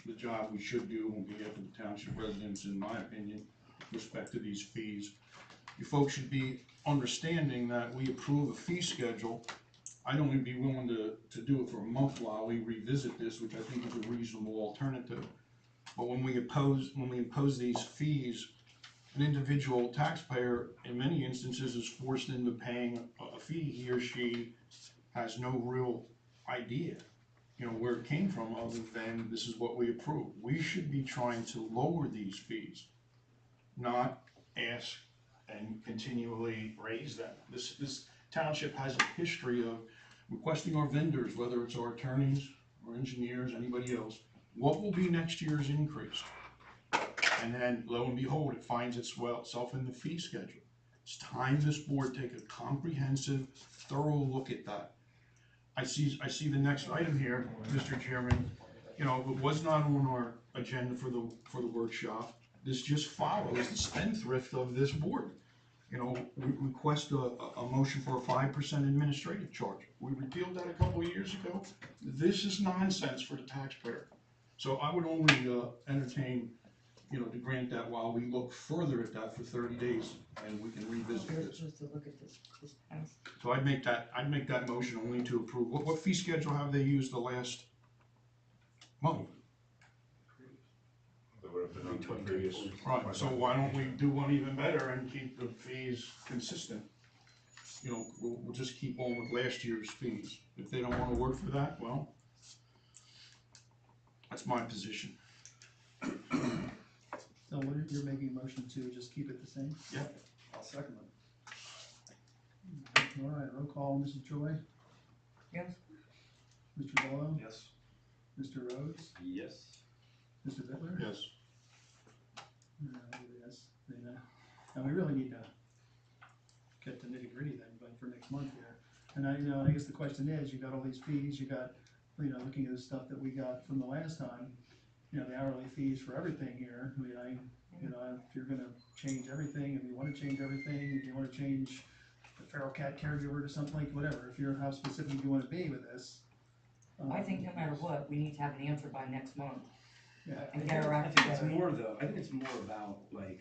the job we should do on behalf of the township residents, in my opinion, with respect to these fees. You folks should be understanding that we approve a fee schedule. I'd only be willing to do it for a month while we revisit this, which I think is a reasonable alternative. But when we impose these fees, an individual taxpayer, in many instances, is forced into paying a fee. He or she has no real idea, where it came from, other than this is what we approve. We should be trying to lower these fees, not ask and continually raise them. This township has a history of requesting our vendors, whether it's our attorneys or engineers, anybody else, what will be next year's increase? And then lo and behold, it finds itself in the fee schedule. It's time this board take a comprehensive, thorough look at that. I see the next item here, Mr. Chairman. It was not on our agenda for the workshop. This just follows the spendthrift of this board. We request a motion for a 5% administrative charge. We repealed that a couple of years ago. This is nonsense for the taxpayer. So I would only entertain, to grant that while we look further at that for 30 days and we can revisit this. Just to look at this past. So I'd make that motion only to approve. What fee schedule have they used the last month? Right, so why don't we do one even better and keep the fees consistent? We'll just keep on with last year's fees. If they don't want to work for that, well, that's my position. So what if you're making a motion to just keep it the same? Yeah, I'll second it. All right, roll call, Mrs. Joy, Yes. Mr. Gallo, Yes. Mr. Rhodes, Yes. Mr. Bittler? Yes. Yes, and we really need to get the nitty gritty then, but for next month here. And I guess the question is, you got all these fees, you got, looking at the stuff that we got from the last time, you know, the hourly fees for everything here. I mean, you know, if you're gonna change everything, if you wanna change everything, if you wanna change the feral cat caregiver to something like, whatever, if you're how specific you wanna be with this. I think no matter what, we need to have an answer by next month. Yeah. And get our I act think it's together. more though, I think it's more about like,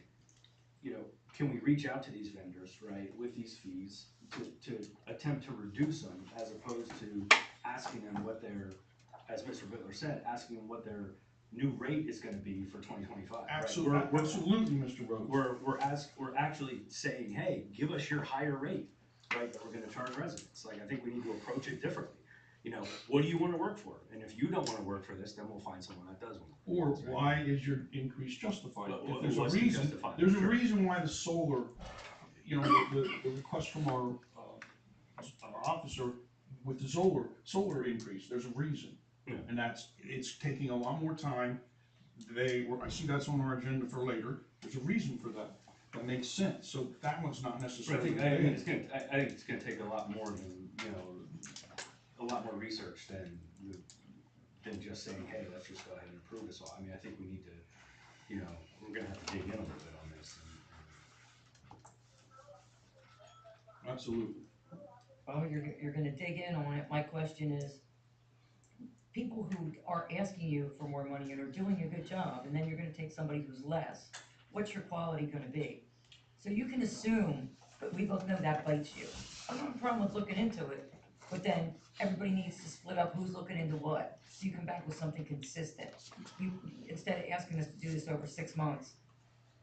you know, can we reach out to these vendors, right, with these fees to attempt to reduce them as opposed to asking them what their, as Mr. Bittler said, asking them what their new rate is gonna be for 2025. Absolutely, Right? absolutely, Mr. Rhodes. We're actually saying, hey, give us your higher rate, right, that we're gonna charge residents. Like, I think we need to approach it differently. You know, what do you wanna work for? And if you don't wanna work for this, then we'll find someone that does wanna. Or why is your increase justified? Well, If there's a what's the reason, justified? there's a Sure. reason why the solar, you know, the request from our officer with the solar increase, there's a reason. Yeah. And it's taking a lot more time. I see that's on our agenda for later. There's a reason for that. That makes sense. So that one's not necessarily. I think it's gonna take a lot more than, you know, a lot more research than just saying, hey, let's just go ahead and approve this all. I mean, I think we need to, you know, we're gonna have to dig in a little bit on this. Absolutely. Well, you're gonna dig in on it. My question is, people who are asking you for more money and are doing a good job, and then you're gonna take somebody who's less, what's your quality gonna be? So you can assume, but we both know that bites you. I don't have a problem with looking into it, but then everybody needs to split up who's looking into what, so you come back with something consistent. You, instead of asking us to do this over 6 months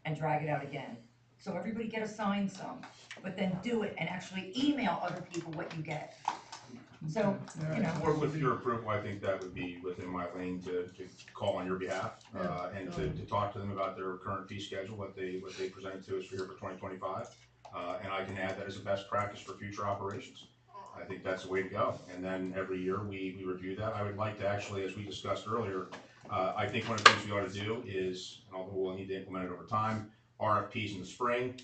and drag it out again. So everybody get assigned some, but then do it and actually email other people what you get. So, you know. Or with your approval, I think that would be within my lane to call on your behalf, and to talk to them about their current fee schedule, what they presented to us for here for 2025. And I can add that as a best practice for future operations. I think that's the way to go. And then every year we review that. I would like to actually, as we discussed earlier, I think one of the things we ought to do is, and although we'll need to implement it over time, RFPs in the spring.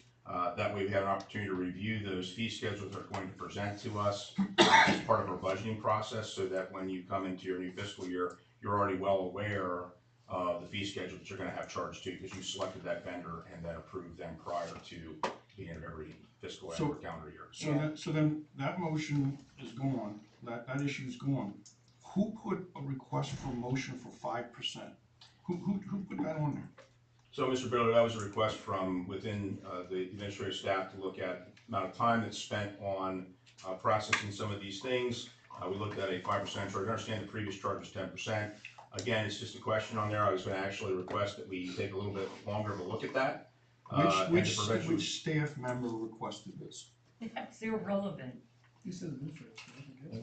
That way we have an opportunity to review those fee schedules that are going to present to us as part of our budgeting process, so that when you come into your new fiscal year, you're already well aware of the fee schedule that you're gonna have charged to, because you selected that vendor and then approved them prior to the end of every fiscal and or calendar year. So then that motion is gone, that issue is gone. Who put a request for motion for 5%? Who put that on there? So, Mr. Bittler, that was a request from within the administrative staff to look at the amount of time that's spent on processing some of these things. We looked at a 5% charge. I understand the previous charge was 10%. Again, it's just a question on there. I was going to actually request that we take a little bit longer of a look at that. Which staff member requested this? It's irrelevant. You said administrative.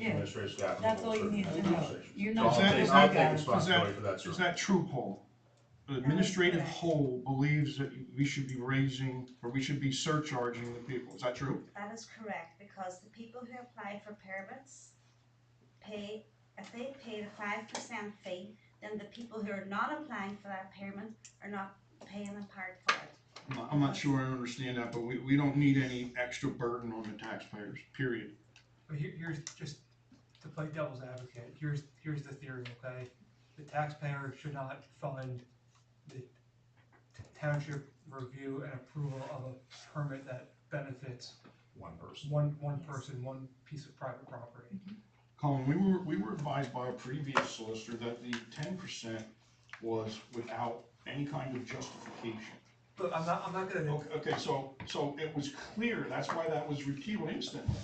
Yeah. Administrative staff. That's all you need to know. You're So not. I'll take responsibility for that, sir. Is that true, Paul? The administrative whole believes that we should be raising, or we should be surcharging the people. Is that true? That is correct, because the people who apply for permits pay, if they pay the 5% fee, then the people who are not applying for that permit are not paying a part for it. I'm not sure I understand that, but we don't need any extra burden on the taxpayers, period. But here's just to play devil's advocate. Here's the theory, okay? The taxpayer should not fund the township review and approval of a permit that benefits one person, one piece of private property. Colin, we were advised by a previous solicitor that the 10% was without any kind of justification. Look, I'm not gonna. Okay, so it was clear. That's why that was repealed instantly.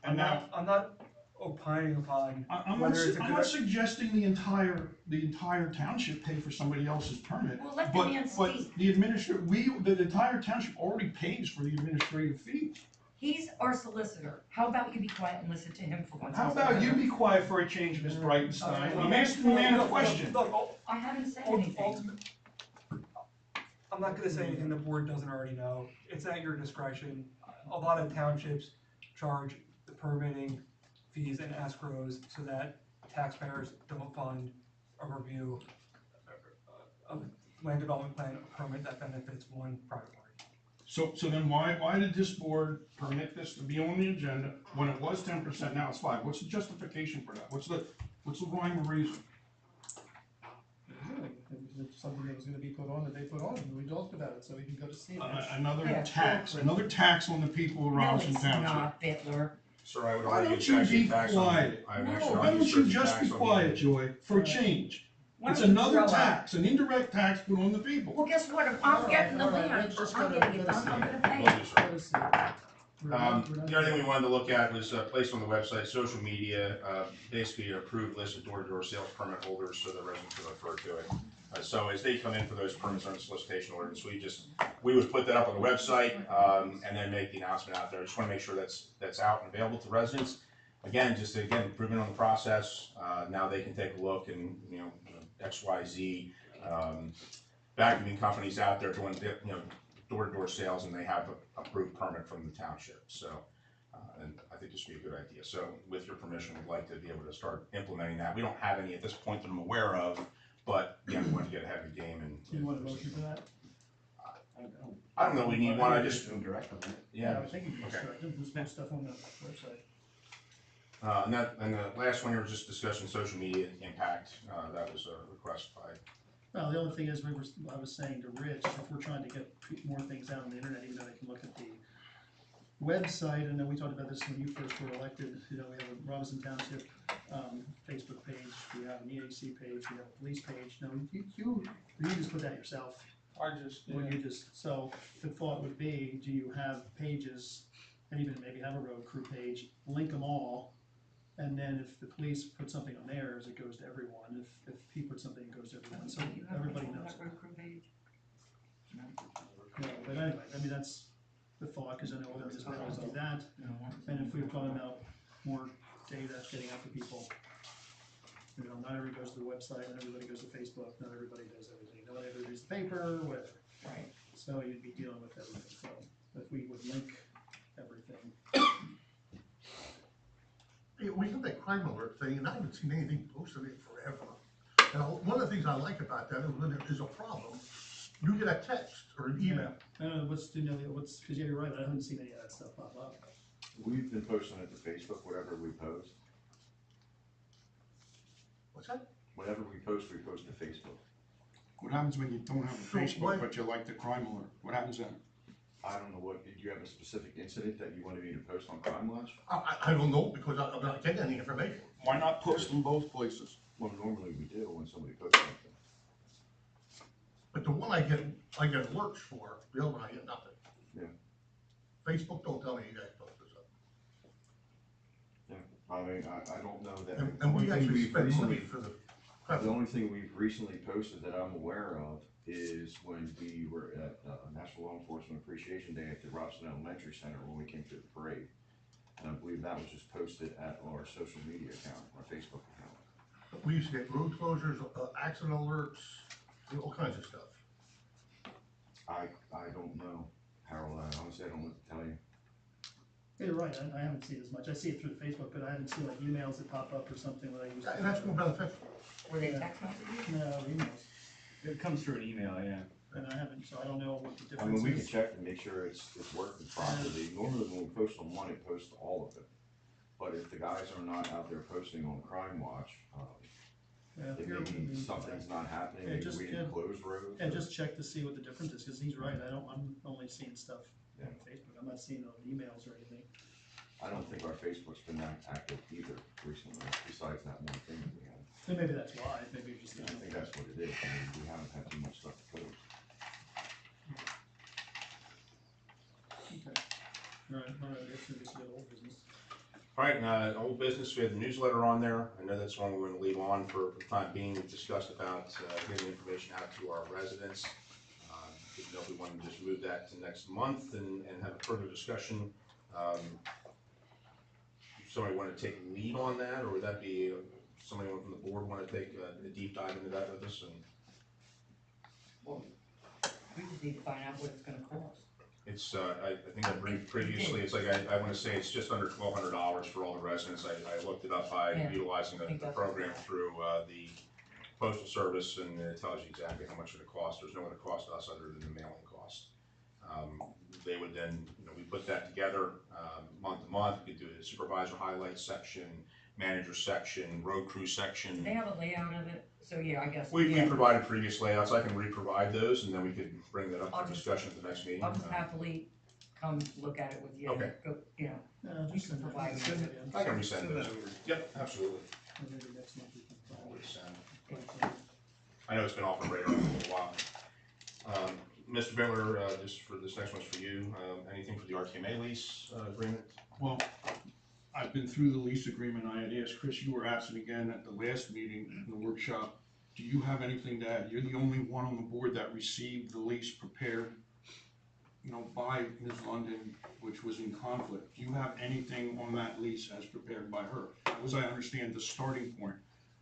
And I'm not opining upon. I'm not suggesting the entire township pay for somebody else's permit. Well, let the man speak. But the entire township already pays for the administrative fee. He's our solicitor. How about you be quiet and listen to him for once? How about you be quiet for a change, Ms. Breitenstein? I'm asking the man a question. I haven't said anything. I'm not gonna say anything the board doesn't already know. It's at your discretion. A lot of townships charge the permitting fees and escrows so that taxpayers don't fund a review of land development plan permit that benefits one private party. So then why did this board permit this to be on the agenda when it was 10%, now it's 5%? What's the justification for that? What's the rhyme or reason? something that was gonna be put on that they put on, and we talked about it, so we can go to see it. Another Yeah, another tax on the people of Robeson No, it's Township. not, Fiddler. Sir, I would Why argue don't it's you actually a be tax on, quiet? I would No, actually why argue don't it's you a just tax be on quiet, the- Joy, for a change? Why It's don't you another grow up? tax, an indirect tax put on the people. Well, guess what, if All I'm right, getting the all right, land, let's just I'm go to- getting it go to done, see I'm it. gonna pay Will it. do, sir. Go to see it. We're not The other thing we wanted to look at was placed on the website, social media, basically an approved list of door-to-door sales permit holders, so the residents can refer to it. So as they come in for those permits on the solicitation ordinance, we would put that up on the website, and then make the announcement out there. I just wanna make sure that's out and available to residents. Again, improvement on the process, now they can take a look and, XYZ, vacuuming companies out there doing, door-to-door sales, and they have a approved permit from the township, so, and I think this would be a good idea. So with your permission, we'd like to be able to start implementing that. We don't have any at this point that I'm aware of, but, we want to get ahead of the game and. Do you want a motion for that? I don't know, we need one, I just, Direct on it. I was thinking you Okay. there's more stuff on the website. And the last one here was just discussing social media impact, that was a request by. Well, the only thing is, I was saying to Rich, if we're trying to get more things out on the internet, even though they can look at the website, and then we talked about this when you first were elected, we have a Robeson Township, Facebook page, we have an EAC page, we have a police page, no, you just put that yourself. When you so the thought would be, do you have pages, and even maybe have a road crew page, link them all, and then if the police put something on theirs, it goes to everyone, if he puts something, it goes to everyone, so everybody knows. No, but anyway, I mean, that's the thought, because I know other municipalities do that, and if we're talking about more data getting out to people, not everybody goes to the website, not everybody goes to Facebook, not everybody does everything, not everybody reads the paper, whatever. Right. So you'd be dealing with everything, so if we would link everything. Yeah, we have that crime alert thing, and I haven't seen anything posted in forever. And one of the things I like about that is when there is a problem, you get a text or an email. Because yeah, you're right, I haven't seen any of that stuff pop up. We've been posting it to Facebook, whatever we post. What's that? Whatever we post to Facebook. What happens when you don't have a Facebook, but you like the crime alert? What happens then? I don't know did you have a specific incident that you wanted me to post on Crime Watch? I don't know, because I'm not getting any information. Why not post in both places? Well, normally we do when somebody posts something. But the one I get alerts for, the other one I get nothing. Yeah. Facebook don't tell me you guys post this up. Yeah, I mean, I don't know that. And we actually spend money for the. The only thing we've recently posted that I'm aware of is when we were at National Law Enforcement Appreciation Day at the Robeson Elementary Center when we came to the parade. And I believe that was just posted at our social media account, our Facebook account. We used to get road closures, accident alerts, all kinds of stuff. I don't know, Harold, honestly, I don't know what to tell you. You're right, I haven't seen as much, I see it through Facebook, but I haven't seen like emails that pop up or something that I used to. And that's more beneficial. Were they text messages? No, emails, It comes through an email, yeah. and I haven't, so I don't know what the I difference mean, we can is. check to make sure it's working properly. Normally when we post on one, it posts all of it. But if the guys are not out there posting on Crime Watch, Yeah, if it you're- may be something's not happening, Yeah, maybe just- we didn't close roads. Yeah, just check to see what the difference is, because he's right, I'm only seeing stuff on Yeah. Facebook, I'm not seeing it on emails or anything. I don't think our Facebook's been that active either recently, besides that one thing that we had. So maybe that's why, maybe you're just. I think that's what it is, I mean, we haven't had too much stuff to post. Okay. All right, I guess we just go to old business. All right, old business, we have the newsletter on there. I know that's one we're gonna leave on for the time being. We've discussed about getting information out to our residents. Didn't know if we wanted to just move that to next month and have a further discussion. Somebody want to take a lead on that, or would that be somebody from the board want to take a deep dive into that with us? And Well, we just need to find out what it's gonna cost. it's, I think I briefed previously, it's like, I want to say it's just under $1,200 for all the residents. I looked it up by Yeah. utilizing I think the that's program right. through the postal service, and it tells you exactly how much it would cost. There's no other cost to us other than the mailing cost. They would then, we put that together month to month. We could do a supervisor highlights section. manager section, road crew section. They have a layout of it, so yeah, I guess. We yeah. provided previous layouts, I can re-provide those, and then we could bring that up I'll for just- discussion at the next meeting. I'll just happily come look at it with you. Okay. Go, you know, Just send it, provide me send with it it. in. I can resend Send those. that over. Yep, absolutely. And maybe next month we can I'll file. resend. I know it's been off the radar for a little while. Mr. Bittler, just for this next one's for you, anything for the RTMA lease agreement? Well, I've been through the lease agreement. I had asked Chris, you were asking again at the last meeting in the workshop, do you have anything to add? You're the only one on the board that received the lease prepared, by Ms. London, which was in conflict. Do you have anything on that lease as prepared by her? That was, I understand, the starting point.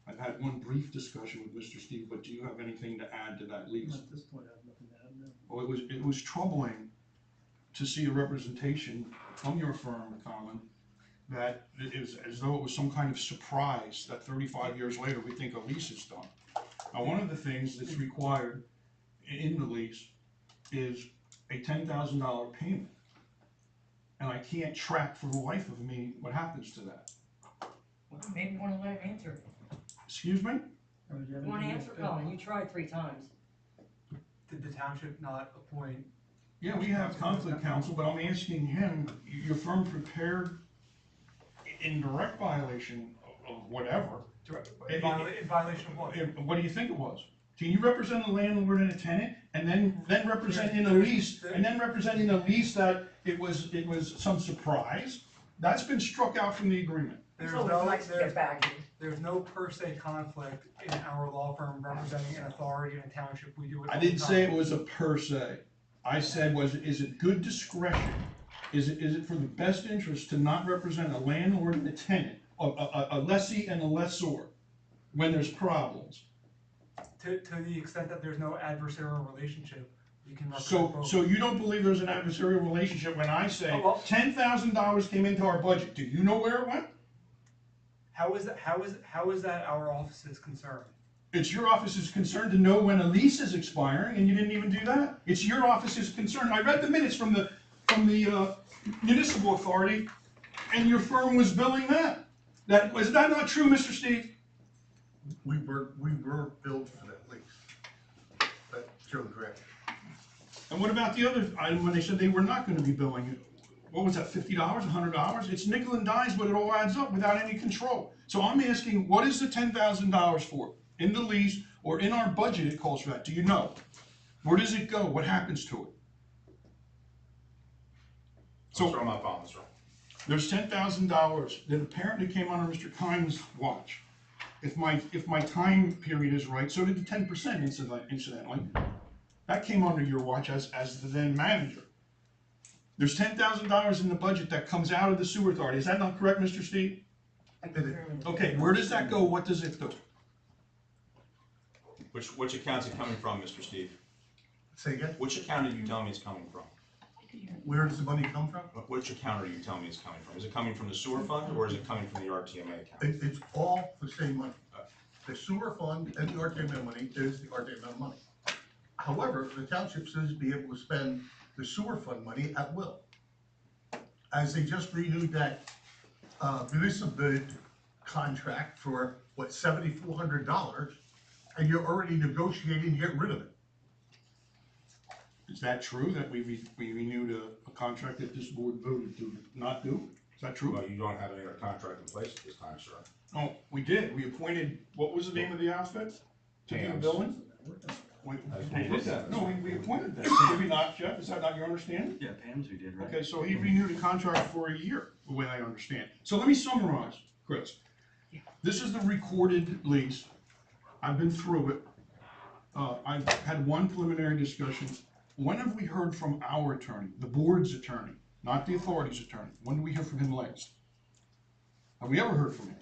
I've had one brief discussion with Mr. Steve, but do you have anything to add to that lease? At this point, I have nothing to add, no. Well, it was troubling to see a representation from your firm, Colin, that it is as though it was some kind of surprise that 35 years later we think a lease is done. Now, one of the things that's required in the lease is a $10,000 payment. And I can't track for the life of me what happens to that. Well, maybe you wanna let him answer it. Excuse me? Or do you have You wanna anything answer, else to Colin, add? you tried 3 times. Did the township not appoint? Yeah, we have conflict counsel, but I'm asking him, your firm prepared in direct violation of whatever. In violation of what? What do you think it was? Can you represent a landlord and a tenant, and then represent in a lease, that it was some surprise? That's been struck out from the agreement. There's It's always no, nice to get back. there's no per se conflict in our law firm representing an authority in a township. We do it I all the didn't say it time. was a per se. I said is it good discretion? Is it for the best interest to not represent a landlord and a tenant, a lessee and a lessor, when there's problems? To the extent that there's no adversarial relationship, we can represent both. So you don't believe there's an adversarial relationship when I say Oh, well- $10,000 came into our budget? Do you know where it went? How is that our office's concern? It's your office's concern to know when a lease is expiring, and you didn't even do that. It's your office's concern. I read the minutes from the municipal authority, and your firm was billing that. Is that not true, Mr. Steve? We were billed for that lease. That Joe correct. And what about the other item when they said they were not going to be billing it? What was that, $50, $100? It's nickel and dimes, but it all adds up without any control. So I'm asking, what is the $10,000 for? In the lease or in our budget it calls for that. Do you know? Where does it go? What happens to it? So I'm not following this, right? There's $10,000 that apparently came under Mr. Kine's watch. If my time period is right, so did the 10% incidentally. That came under your watch as the then manager. There's $10,000 in the budget that comes out of the sewer authority. Is that not correct, Mr. Steve? Okay, where does that go? What does it do? Which account's it coming from, Mr. Steve? Say again? Which account are you telling me it's coming from? Where does the money come from? Which account are you telling me it's coming from? Is it coming from the sewer fund, or is it coming from the RTMA account? It's all the same money. The sewer fund and the RTMN money is the RTMN money. However, the township says be able to spend the sewer fund money at will. As they just renewed that municipal contract for, what, $7,400, and you're already negotiating to get rid of it. Is that true, that we renewed a contract that this board voted to not do? Is that true? Well, you don't have any other contract in place at this time, sir. Oh, we did. We appointed, what was the name of the outfit? To do the Pam's. billing? We appointed them. Did we not, Jeff? Is that not your understanding? Yeah, Pam's we did, right? Okay, so he renewed a contract for a year, the way I understand. So let me summarize, Chris. This is the recorded lease. I've been through it. I've had one preliminary discussion. When have we heard from our attorney, the board's attorney, not the authority's attorney? When did we hear from him last? Have we ever heard from him?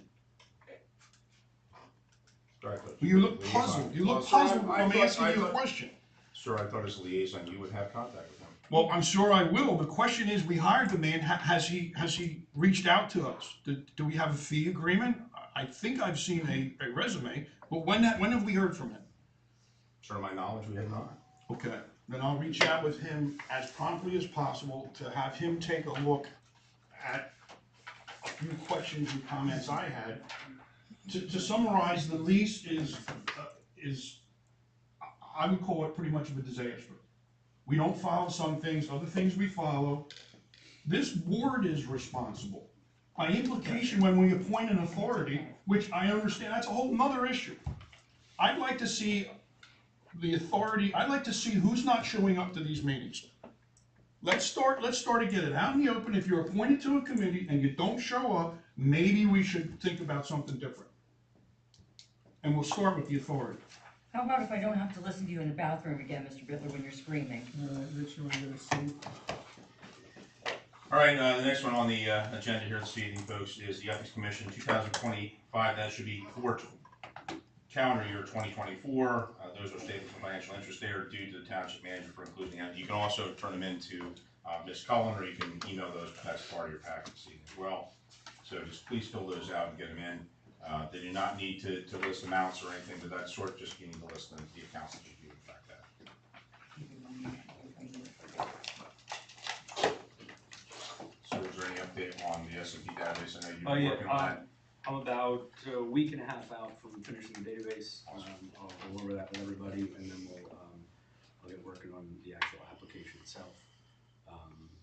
You look puzzled. You look puzzled when I'm asking you a question. Sir, I thought as a liaison you would have contact with him. Well, I'm sure I will. The question is, we hired the man. Has he reached out to us? Do we have a fee agreement? I think I've seen a resume, but when have we heard from him? Sir, to my knowledge, we have not. Okay, then I'll reach out with him as promptly as possible to have him take a look at few questions and comments I had. To summarize, the lease is, I would call it pretty much of a disaster. We don't follow some things, other things we follow. This board is responsible. By implication, when we appoint an authority, which I understand, that's a whole nother issue. I'd like to see the authority, I'd like to see who's not showing up to these meetings. Let's start to get it out in the open. If you're appointed to a committee and you don't show up, maybe we should think about something different. And we'll start with the authority. How about if I don't have to listen to you in the bathroom again, Mr. Bittler, when you're screaming? Rich, you wanna go to seat? All right, the next one on the agenda here this evening, folks, is the Ethics Commission 2025. That should be for calendar year 2024. Those are statements of financial interest. They are due to the township manager for including them. You can also turn them into Ms. Cullen, or you can email those. That's part of your packet this evening as well. So just please fill those out and get them in. They do not need to list amounts or anything of that sort. Just you need to list them, the accounts that you do in fact that. So is there any update on the S&P database? I know you've been working on that. I'm about a week and a half out from finishing the database. I'll go over that with everybody, and then I'll get working on the actual application itself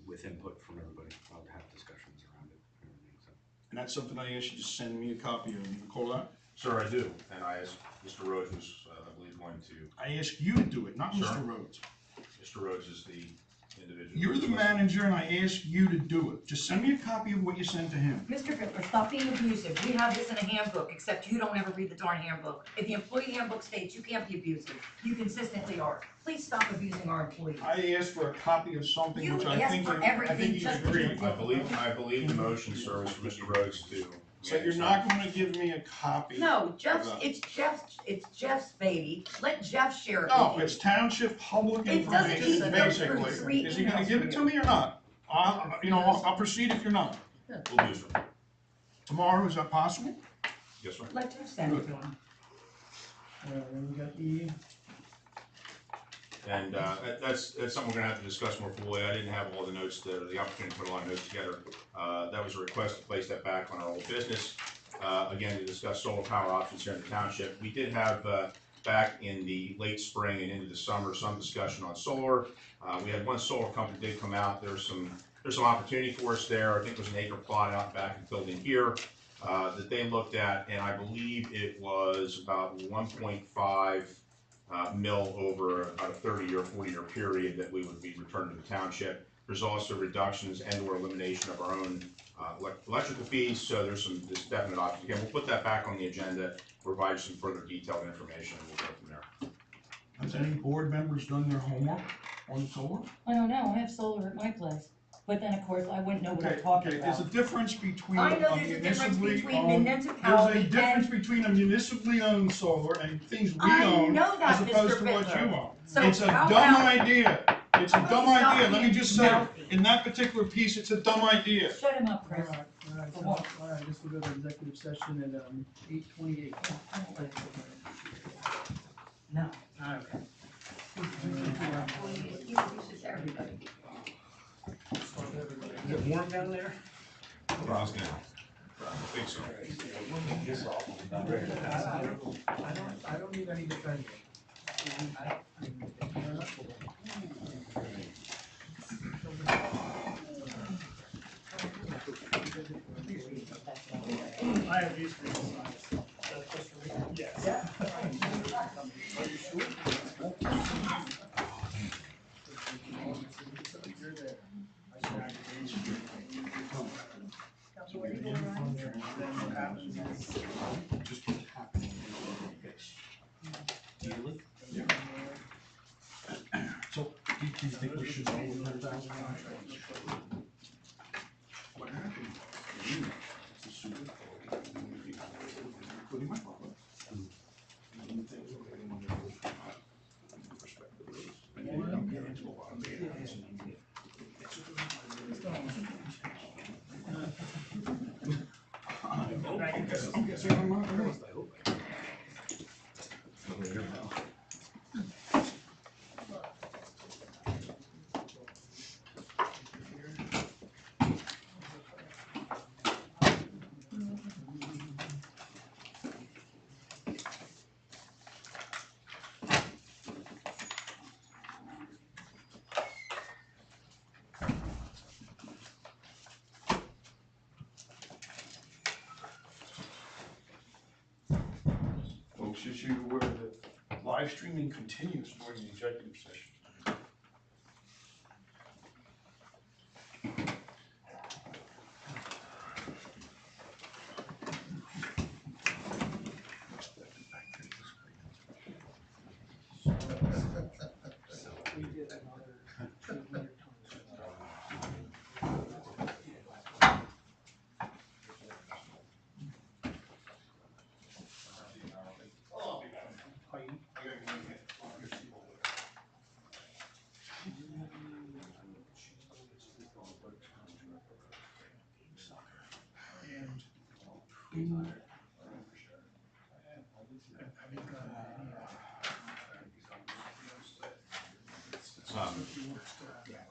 with input from everybody. I'll have discussions around it and everything. So. And that's something I asked you to send me a copy of. You recall that? Sir, I do. And I asked Mr. Rhodes was, I believe, going to. I asked you to do it, not Sir? Mr. Rhodes. Mr. Rhodes is the individual. You're the manager, and I asked you to do it. Just send me a copy of what you sent to him. Mr. Bittler, stop being abusive. We have this in a handbook, except you don't ever read the darn handbook. If the employee handbook states you can't be abusive, you consistently are. Please stop abusing our employees. I asked for a copy of something You which I asked think for I everything, think you just agree. I believe the motion, sir, was for Mr. Rhodes to. So you're not gonna give me a copy? No, Jeff's, of that? it's Jeff's baby. Let Jeff share it No, with you. it's township public It doesn't information, even go through basically. three Is he gonna emails give from it you. to me or not? I'll proceed if you're not. We'll do, sir. Tomorrow, is that possible? Yes, sir. Let Jeff send it to him. Then we got E. And that's something we're gonna have to discuss more fully. I didn't have all the notes, the opportunity to put a lot of notes together. That was a request to place that back on our old business. Again, to discuss solar power options here in the township. We did have back in the late spring and into the summer some discussion on solar. We had one solar company did come out. There's some opportunity for us there. I think there's an acre plot out back in building here that they looked at, and I believe it was about 1.5 mil over about a 30 or 40 year period that we would be returned to the township. There's also reductions and or elimination of our own electrical fees, so there's definite options. Again, we'll put that back on the agenda, provide some further detailed information, and we'll go from there. Has any board members done their homework on solar? I don't know, I have solar at my place, but then of course I wouldn't know what I'm Okay, talking there's a about. difference between I know a there's a difference municipally between owned. municipality There's a difference and. between a municipally owned solar and things we I own know that, as opposed Mr. to what Bittler. you own. So It's a how dumb about- idea. It's a dumb Please stop idea. Let me being just say, mouthy. in that particular piece, it's a dumb idea. Shut him up, Chris. Alright, For so, what? alright, this will go to executive session at, 8:28. No. Okay. He abuses everybody. Is it warm down there? Ron's gonna. I think so. I don't need any defending. I have these for you to sign. That's just for me? Yes. Are you sure? You're there. I should actually. So what are you going on? Then what happens is. Just keeps happening. Yeah. So, do you think we should go with $10,000? What happened? The super, including my father. And you don't get into a lot of bands. I'm guessing I'm not right. you to where the live streaming continues during the executive session. We did another 200 tons.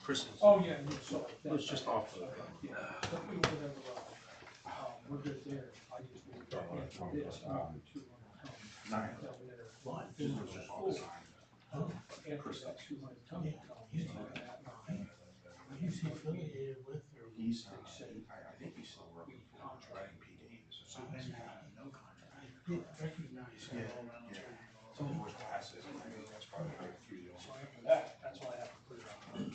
Chris, Oh, yeah, so. it's just off the. Yeah. But we would have, we're good there. I just need to get this on to, Nine. But this was just full. After that 200 ton comes, that line, He's affiliated with or? He's, I think he's still working for contract. PD. So then, no contract. I did recognize him all around. Yeah. Some of his classes, I think that's probably like a few years. So after that, that's why I have to put it on.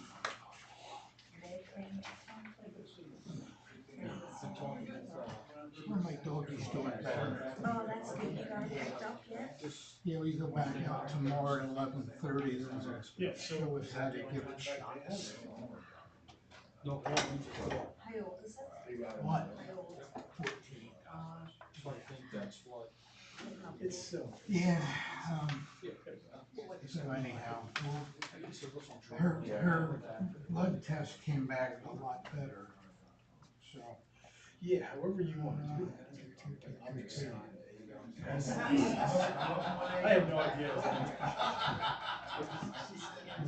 Well, my doggy's doing better. Oh, that's good, you got it picked up yet? Yeah, we go back out tomorrow at 11:30, there's a Yeah, show us how to give it shots. No, How old is it? What? How old? 14. so I think that's what. It's, Yeah, so anyhow, her blood test came back a lot better, so. yeah, however you want to do that. I'm just saying. I have no idea.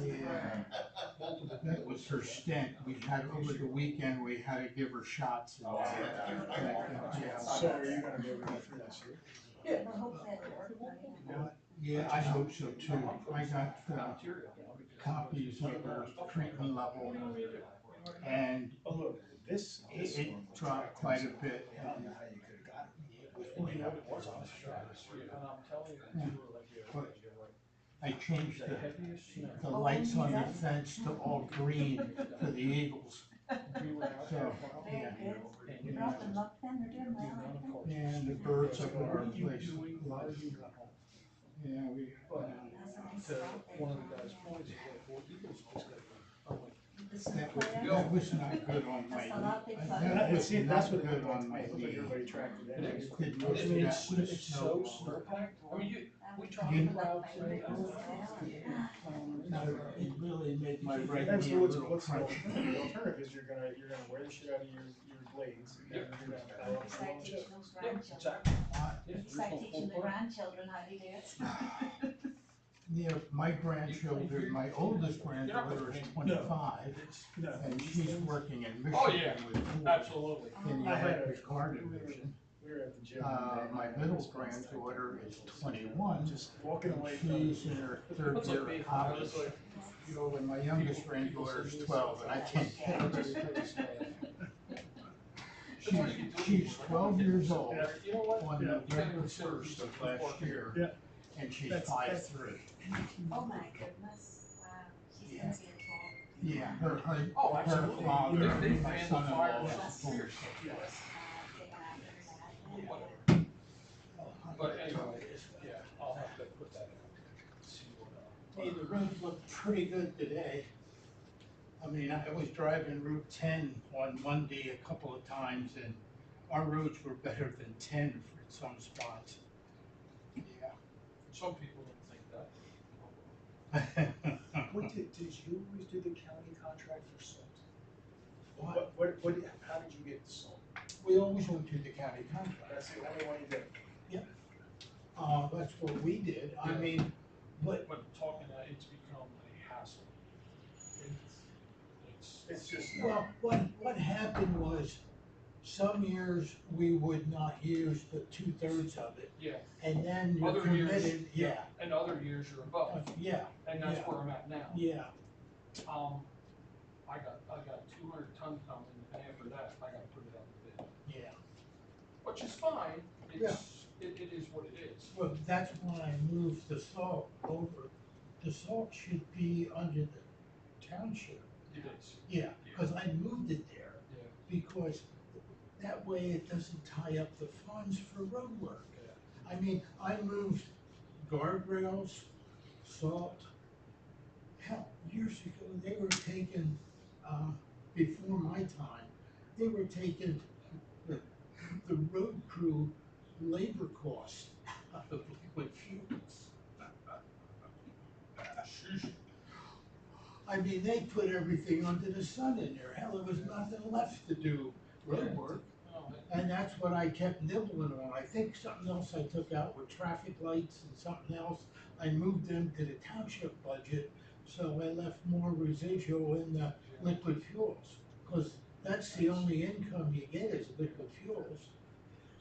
Yeah, that was her stint. We had, over the weekend, we had to give her shots. And yeah. So are you gonna be able to go through this here? Yeah. I hope that worked. Yeah, I hope so too. I got copies of her treatment level, and Oh, look, this it dropped quite a bit. I don't know how you could have gotten it. You know, it was on the stress. And I'm telling you, Yeah. you were like, But I changed the heaviest snow. the lights on the fence to all green for the Eagles. We were out So, there. Very yeah. good. And You're not in luck then, they're doing well, aren't they? And the birds up in our What are you place. doing while you got home? Yeah, we, But That's a nice to spot there. one of the guys' points, is like, well, Eagles just got, I'm like, The that was, snow that was not good on my, That's a lot big fun. that was See, that's not what it good looked like on to me. my It looked like knee. everybody tracked it it in. is. Did I most of mean, that it's, with it's snow. so snow packed. I mean, we talked You- about saying, No, it really made my right Depends knee a what's little the crunchy. alternative. The alternative is you're gonna wear the shit out of your blades, and then you're gonna blow up You the start whole teaching shit. those yeah, grandchildren. exactly. Yeah, You there's start no teaching the full part. grandchildren how to do it. Yeah, my grandchildren, my oldest granddaughter is 25, No. and she's working in Oh, Michigan yeah. with Ford Absolutely. in the I had a- electric car division. We were at the gym. one day, My and middle this guy's granddaughter is 21, just walking away from she's in her third That's year like me. of I college. was like, You know, and my youngest granddaughter is 12, and I can't get her. She's 12 years old Yeah. you know what? on Yeah. November 1st of last year, Yeah. and she's That's- 5'3". Oh my goodness, wow, she's gonna be a tall. Yeah, her Oh, absolutely. father, They my fan the son-in-law fire was so fierce. Taking after her dad. But anyway, yeah, I'll have to put that in. See what, Hey, the roads look pretty good today. I mean, I was driving Route 10 on Monday a couple of times, and our roads were better than 10 in some spots. Yeah. some people don't think that. Did you always do the county contract for salt? What? How did you get the salt? We always went to the county contract. That's the only one you did. That's what we did. I mean, but But talking that, it's become a hassle. It's just. well, what happened was, some years we would not use but 2/3 of it, Yeah, and then you're Other years, committed. Yeah, and other years you're above, yeah, and that's yeah. where I'm at now. yeah. I got 200 ton coming, and after that, I gotta put it out to bid, Yeah. which is fine. Yeah. It's, it is what it is. Well, that's why I moved the salt over. The salt should be under the township. It is. Yeah, cause I moved it there, Yeah. because that way it doesn't tie up the funds for road work. Yeah. I mean, I moved guardrails, salt. Hell, years ago, they were taking, before my time, they were taking the road crew labor costs out of liquid fuels. I mean, they put everything under the sun in there. Hell, there was nothing left to do road work. And that's what I kept nibbling on. I think something else I took out were traffic lights and something else. I moved them to the township budget, so I left more residual in the liquid fuels. Cause that's the only income you get is liquid fuels.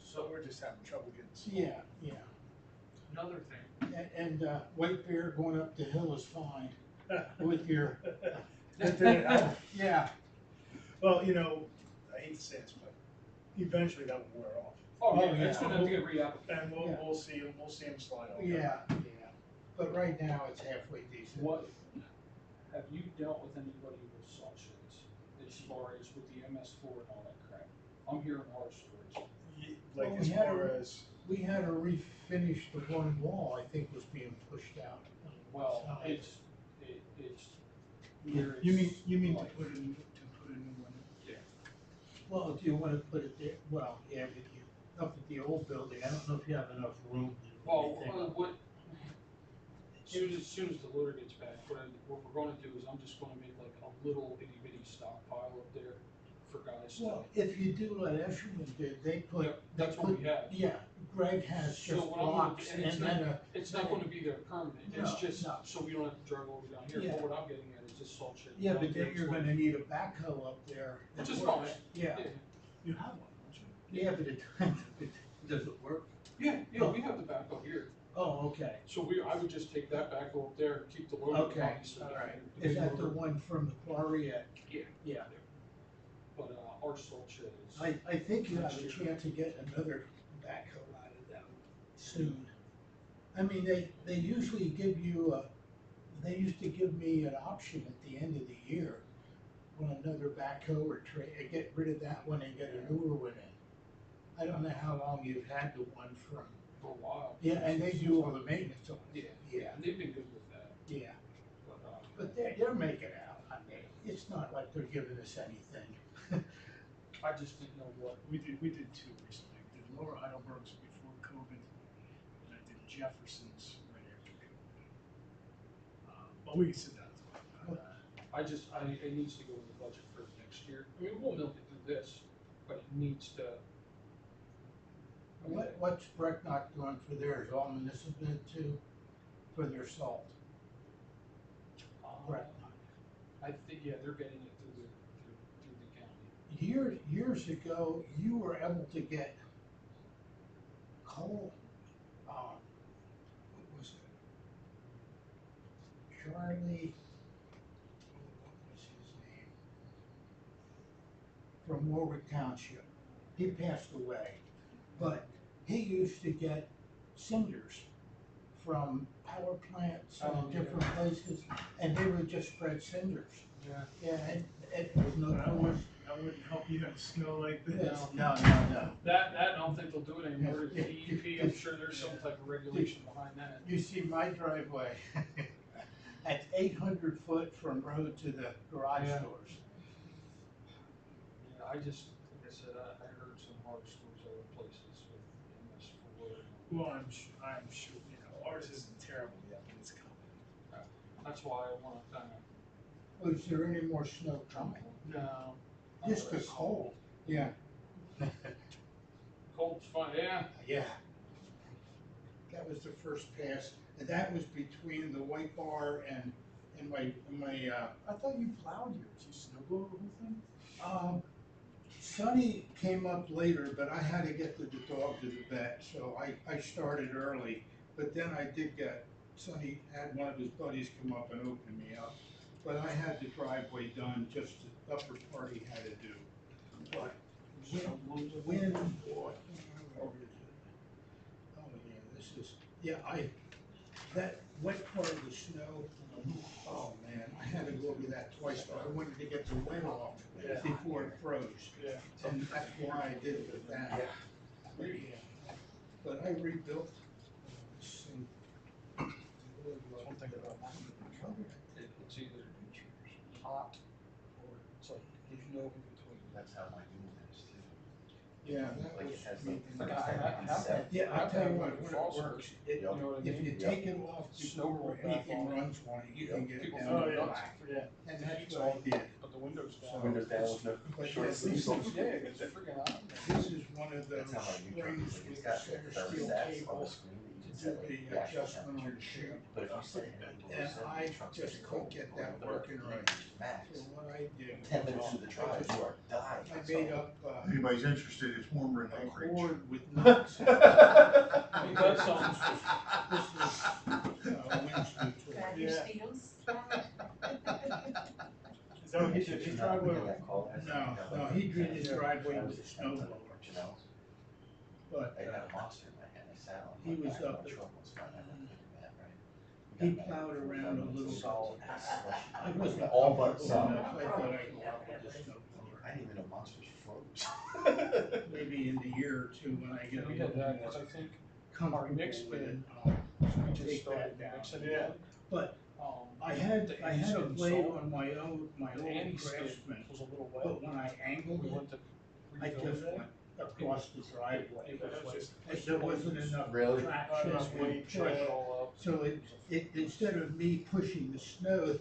So we're just having trouble getting. Yeah, yeah. Another thing. And White Bear going up the hill is fine with your, yeah. Well, you know, I hate to say this, but eventually that will wear off. Oh, yeah, Oh, it's yeah. gonna have to get re-applied. And Yeah. we'll see him slide off. Yeah, yeah. But right now it's halfway decent. What, have you dealt with anybody with salt sheds as far as with the MS4 and all that crap? I'm hearing horror stories. Like Well, as we had far a- as, We had to refinish the one wall, I think was being pushed out. Well, it's where you it's mean to like- put a new one in? Yeah. Well, do you wanna put it there, well, yeah, but you, up at the old building, I don't know if you have enough room to do Well, anything. what, soon as the loader gets back, what we're gonna do is I'm just gonna make like a little itty bitty stockpile up there for guys to. Well, if you do what Eshelman did, they put. Yeah, that's what we have. Yeah, Greg has So just what I'm gonna blocks do- and it's then not- It's not gonna be there permanent, it's No, just, no. so we don't have to drive over down here, Yeah. but what I'm getting at is just salt shed. yeah, down but there, then it's you're like- gonna need a backhoe up there. that Which is works. fine. Yeah, You have one, don't you? yeah, but it, does it work? Yeah, we have the backhoe here, Oh, okay, so I would just take that backhoe up there and keep the loader okay, behind, so. alright. the Is big that the loader- one from the quarry at? Yeah. Yeah. But, our salt shed is. I think you have a Next year. chance to get another backhoe out of them soon. I mean, they usually give you they used to give me an option at the end of the year on another backhoe or get rid of that one and get a newer one in. I don't know how long you've had the one from. For a while. Yeah, and they do all the maintenance on it. Yeah, and they've been good with that, Yeah, but, but they're making out. I mean, it's not like they're giving us anything. I just didn't know what. We did two recently. We did Lower Heidelberg's before COVID, and I did Jefferson's right after COVID. But we can sit down and talk about that. It needs to go in the budget for next year. I mean, we'll milk it through this, but it needs to. What's Brecknock doing for theirs? All municipal too, for their salt? Brecknock. I think, yeah, they're getting it through the county. Years ago, you were able to get coal, what was it? Charlie, what was his name? From Warwick Township. He passed away, but he used to get cinders from power plants Oh, and yeah. different places, and they would just spread cinders. Yeah. Yeah, and it was no, That wouldn't help you in a snow like this. No. That, I don't think they'll do it anymore. Yeah. DEP, I'm sure there's some type of regulation behind that. You see my driveway, at 800 foot from road to the garage Yeah. doors. Yeah, like I said, I heard some horror stories other places with MS4. Well, I'm sure, you know, ours isn't terrible yet, but it's coming. That's why I wanna kinda. Oh, is there any more snow coming? No. Just the cold. Yeah. Cold's fine, yeah. Yeah. That was the first pass, and that was between the White Bar and my, I thought you plowed yours. You snowblowed the whole thing? Sonny came up later, but I had to get the dog to the vet, so I started early. But then I did Sonny had one of his buddies come up and open me up. But I had the driveway done, just the upper part he had to do. But wind, boy, Yeah, that wet part of the snow, oh man, I had to go over that twice, but I wanted to get the wet off before it froze. Yeah. And that's why I did it with that. But yeah, but I rebuilt this thing. One thing about mine, it's either hot or it's like, there's no in between. That's how my new one is too. Yeah, that Like was. it has me. like it's like Yeah, I'll tell you what, Have when frost it works, You know what I mean? if you take it off Snow before roll back anything on. runs on it, you can get it People down go to nuts. black. Yeah. And that's what I did. But the window's down. Windows down with no But short yes, sleeves on. Yeah, it's freaking hot. This is one of those That's how my new truck springs is, like, with it's the got center like steel thermostats on cable the screen that you to can do set like the the actual adjustment on the temperature. chute. But if you set it at below And 70, I the truck's just gonna couldn't go get below that 30, working right. which is max. So what I did. 10 minutes through the drive, you are dying. I made up, Anybody's interested, it's warmer in a Anchorage. cord with nuts. Ain't that something? This is, Wednesday. Grab your steels. Is that what he did, his driveway? No, he did his driveway with a snow blower. But, I had a monster in my hand, I sat on he my was back of up my at- truck was fine, I didn't think of that, right? he plowed around a little. Solid as slush. I wasn't All but comfortable some. enough. I thought I'd go out with the snow blower. I didn't even know monsters froze. Maybe in a year or two when I get a We little had that, more cause I think comfortable mix with it, bin, I'll we just take started that down. mixing Yeah. it. But Um, I had the a Asian blade salt, on my old the anti skid Craftsman, was a little wet. but when I angled We it, went to I refill just it. went across the driveway. It was just. And there wasn't enough Really? traction Just and weight, push. try it all up. So it, instead of me pushing the snow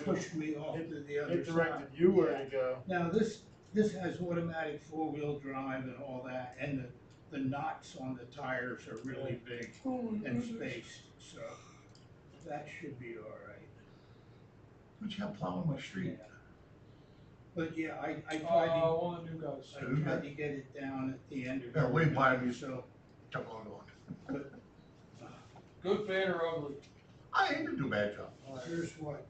pushed me off to the other It side. directed you where to go. Now, this has automatic four-wheel drive and all that, and the knots on the tires are really big and spaced, so that should be all right. Who'd you have plowing my street? But yeah, I tried One of the new guys. to get it down at the end of Yeah, way by me, so, kept on going. but Good, bad, or ugly? I didn't do a bad job. here's what,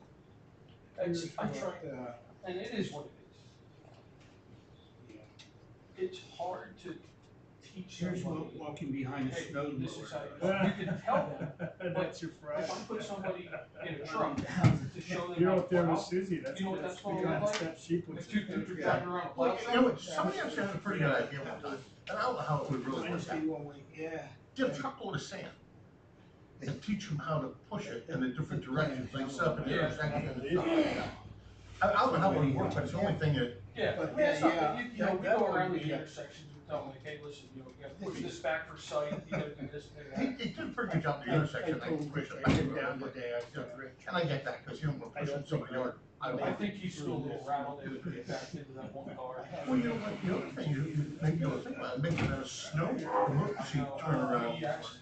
It's, here's I what, try, and it is what it is. It's hard to teach here's somebody. what walking behind a Hey, snow this is how blower. you can tell them. That's your If Friday. I put somebody in a truck to show them You're how up to there with plow, Susie, that's, You know what that's that's the gonna kind of look like? stuff she puts if two in. dudes are driving around a Well, plow you know, truck. somebody else had a pretty good idea one time, and I don't know how it would really work Wednesday out. one week, yeah. Get a truckload of sand and teach them how to push it in the different directions, like set up an Yeah. intersection and stuff like that. I don't know how it would work, but it's the only thing that, Yeah, But I mean, it's not, yeah, you know, we that go would around be the a- intersections, we tell them like, hey, listen, you know, you gotta push this back for sight, you gotta do this, do he, that. he did a pretty good job at the I intersection, I told push Rich, it I back. came down today, I said, Rich. And I get that, cause you don't wanna push it in somebody's yard. I don't I like it. think he's still a little rattled, they would get back into that one car. Well, you know what, the other thing is, maybe you don't think about it, maybe a snow emergency turnaround. He actually,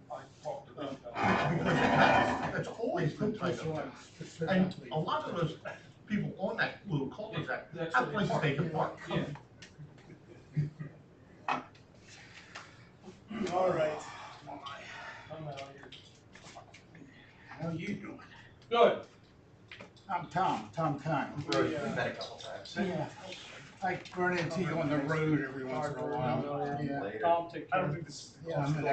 I talked to him about Because it's always been tight This up one there. And specifically. a lot of those people on that little cul-de-sac That's have where they places they can park. park. Yeah. All right, I'm out here. how you doing? Good. I'm Tom Kine. We've met a couple times. Yeah, I run into you on the road every once in a while. Yeah. Later. Tom, take I care. don't think this is. Yeah, I'm an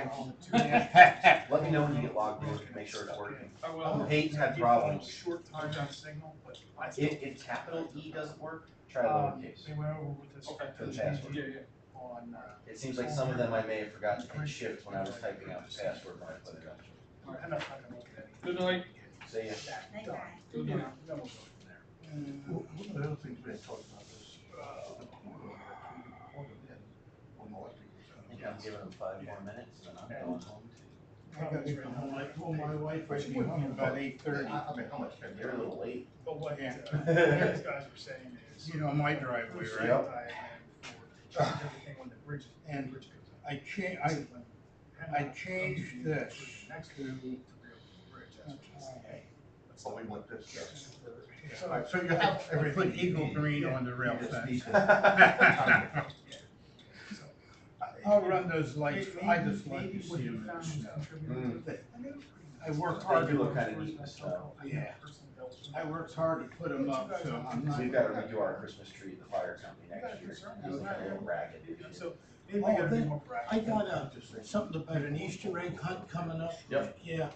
Let me know when you get logged in, make sure it's working. I will. Peyton had problems. Short time on signal, but I If capital E doesn't work, try lowercase. They went over with this. Okay. For the password. Yeah, yeah. On, It seems like some of them I may have forgot to hit shift when I was typing out the password when I put it in. I'm not talking about that. Good night. See ya. They Done. got Good night. Then we'll go from there. Well, one of the other things we had talked about is, the corridor that we plugged in on the electric. I think I'm giving them 5 more minutes and then I'm going home too. I gotta get home. I told my wife I'd be home about 8:30. I mean, how much can You're a little late. But what, Yeah. these guys were saying is. You know my driveway, right? Yep. Everything on the bridge. And bridge goes up. I changed this Next to, to the bridge. So we went this, yes. So- All right, so you have I everything. put Eagle Green on the rail You just fence. need to- I'll run those lights, I just like to see them in the snow. I worked hard They do to, look kind of neat in the snow. Yeah. I worked hard to put them up, so I'm not. We've got to redo our Christmas tree at the fire company next year. It's a little ragged. So Maybe we Oh, gotta be then, more I practical. got something about an Easter egg hunt coming up. Yep. Yeah,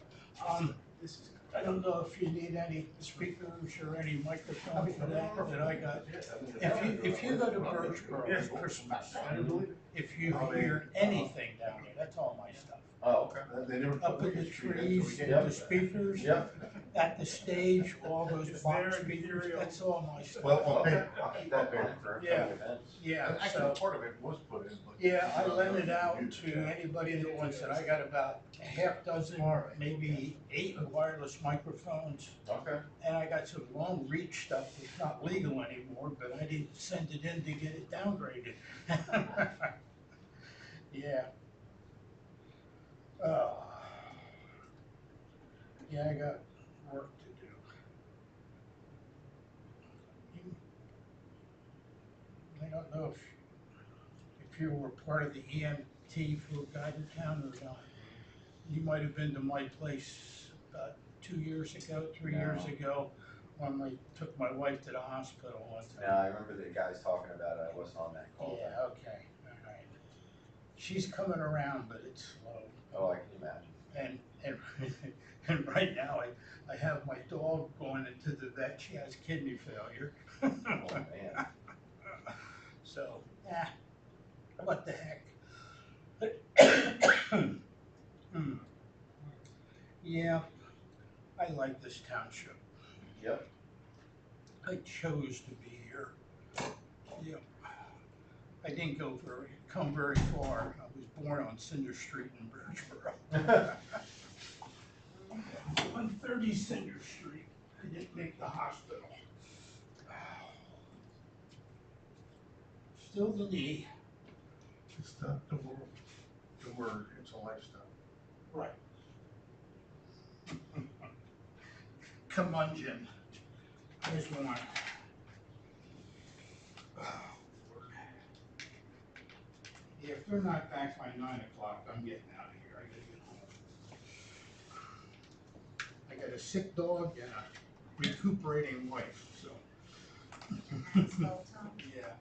This is. I don't know if you need any speakers or any microphones for that I got. If you go to Birchboro Yes, for Christmas, I don't believe it. if you hear anything down there, that's all my stuff. Oh, okay. They never put Up in the Wicked Street in, so trees, we can't Yep. the use that. speakers, Yep. at the stage, all those It's box very speakers, ethereal. that's all my stuff. Well, Okay, I'll keep that buried for Yeah. upcoming events. Yeah, Actually, so, part of it was put in, but. yeah, I lend it out to anybody that wants it. I got about a half dozen, maybe 8 wireless microphones. Okay. And I got some long reach stuff that's not legal anymore, but I didn't send it in to get it downgraded. Yeah. Yeah, I got work to do. I don't know if you were part of the EMT for Guided Town or not. You might have been to my place 2 years ago, 3 years No. ago, when I took my wife to the hospital one time. Yeah, I remember the guys talking about it. I wasn't on that call. Yeah, okay, all right. She's coming around, but it's slow. Oh, I can imagine. And and right now, I have my dog going into the vet. She has kidney failure. Oh, man. So, what the heck? Yeah, I like this township. Yep. I chose to be here. Yep. I didn't come very far. I was born on Cinder Street in Birchboro. On 30 Cinder Street. I didn't make the hospital. Still the knee. It's not the word, it's a lifestyle. Right. Come on, Jim. There's one. Oh, Lord. Yeah, if they're not back by 9 o'clock, I'm getting out of here. I gotta get home. I got a sick dog and a recuperating wife, so. Yeah.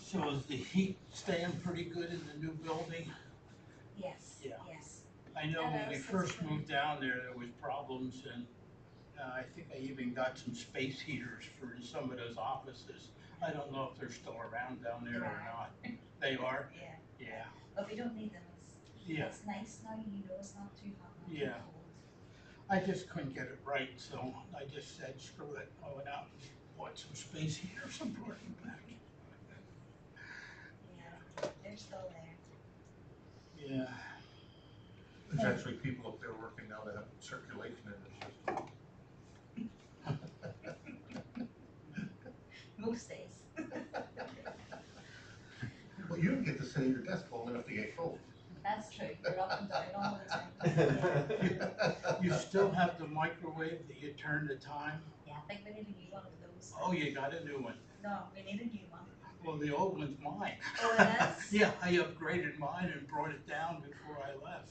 So is the heat staying pretty good in the new building? Yes, Yeah. yes. I know when we Yes, first it's good. moved down there was problems, and I think I even got some space heaters for some of those offices. I don't know if they're still around down there or not. They are? Yeah, Yeah, but we don't need them. Yeah. It's nice now, you know, it's not too hot, not too Yeah. cold. I just couldn't get it right, so I just said, screw it. I went out and bought some space heaters and brought them back. Yeah, they're still there. Yeah. There's actually people up there working now that have circulation in their system. Most days. Well, you don't get to sit at your desk long enough to get cold. That's true, you're up and down all the time. You still have the microwave that you turn the time? Yeah, I think we need a new one of those. Oh, you got a new one. No, we need a new one. Well, the old one's mine. Oh, it is? Yeah, I upgraded mine and brought it down before I left.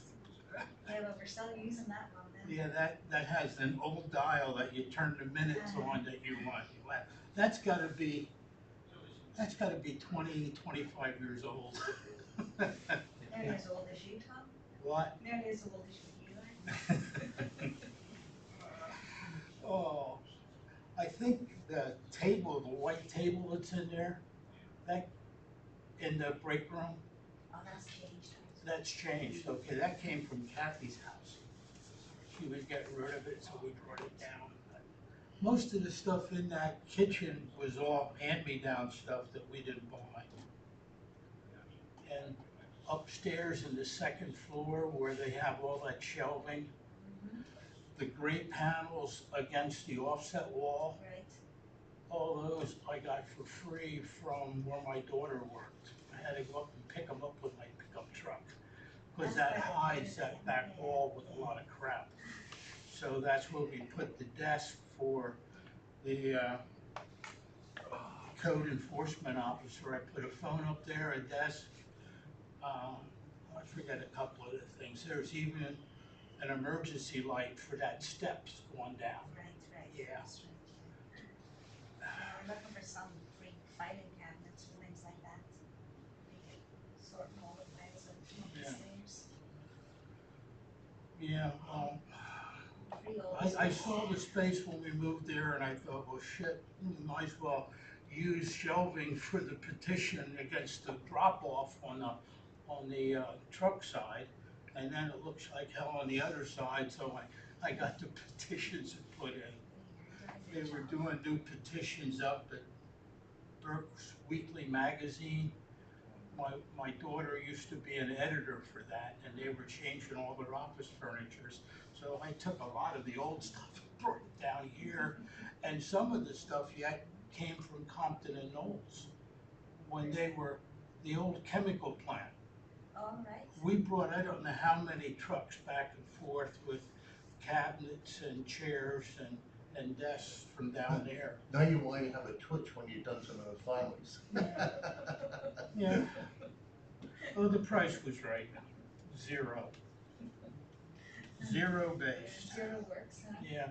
Yeah, but we're still using that one then. Yeah, that has an old dial that you turn the minutes on that you want. That's gotta be 20, 25 years old. Nearly as old as you, Tom. What? Nearly as old as you are. Oh, I think the table, the white table that's in there, that, in the break room, Oh, that's changed. that's changed. Okay, that came from Kathy's house. She was getting rid of it, so we brought it down. Most of the stuff in that kitchen was all hand-me-down stuff that we didn't buy. And upstairs in the second floor where they have all that shelving, the gray panels against the offset wall, Right. all those I got for free from where my daughter worked. I had to go up and pick them up with my pickup truck, because that hides that back wall with a lot of crap. So that's where we put the desk for the code enforcement officer. I put a phone up there, a desk. I forget a couple of the things. There's even an emergency light for that steps going down. Right, right. Yeah. That's right, yeah. Yeah, we're looking for some free filing I saw the space when we moved there and I thought, well, shit, we might as well use shelving for the petition against the drop off on the truck side. And then it looks like hell on the other side, so I got the petitions put in. They were doing new petitions up at Burke's Weekly Magazine. My daughter used to be an editor for that, and they were changing all their office furnitures. So I took a lot of the old stuff and brought it down here, and some of the stuff yet came from Compton and Knowles when they were the old chemical plant. All right. We brought, I don't know how many trucks back and forth with cabinets and chairs and desks from down there. Now you want to have a twitch when you've done some of those filings. Yeah. Well, the price was right. Zero. Zero based. Zero works, huh? Yeah.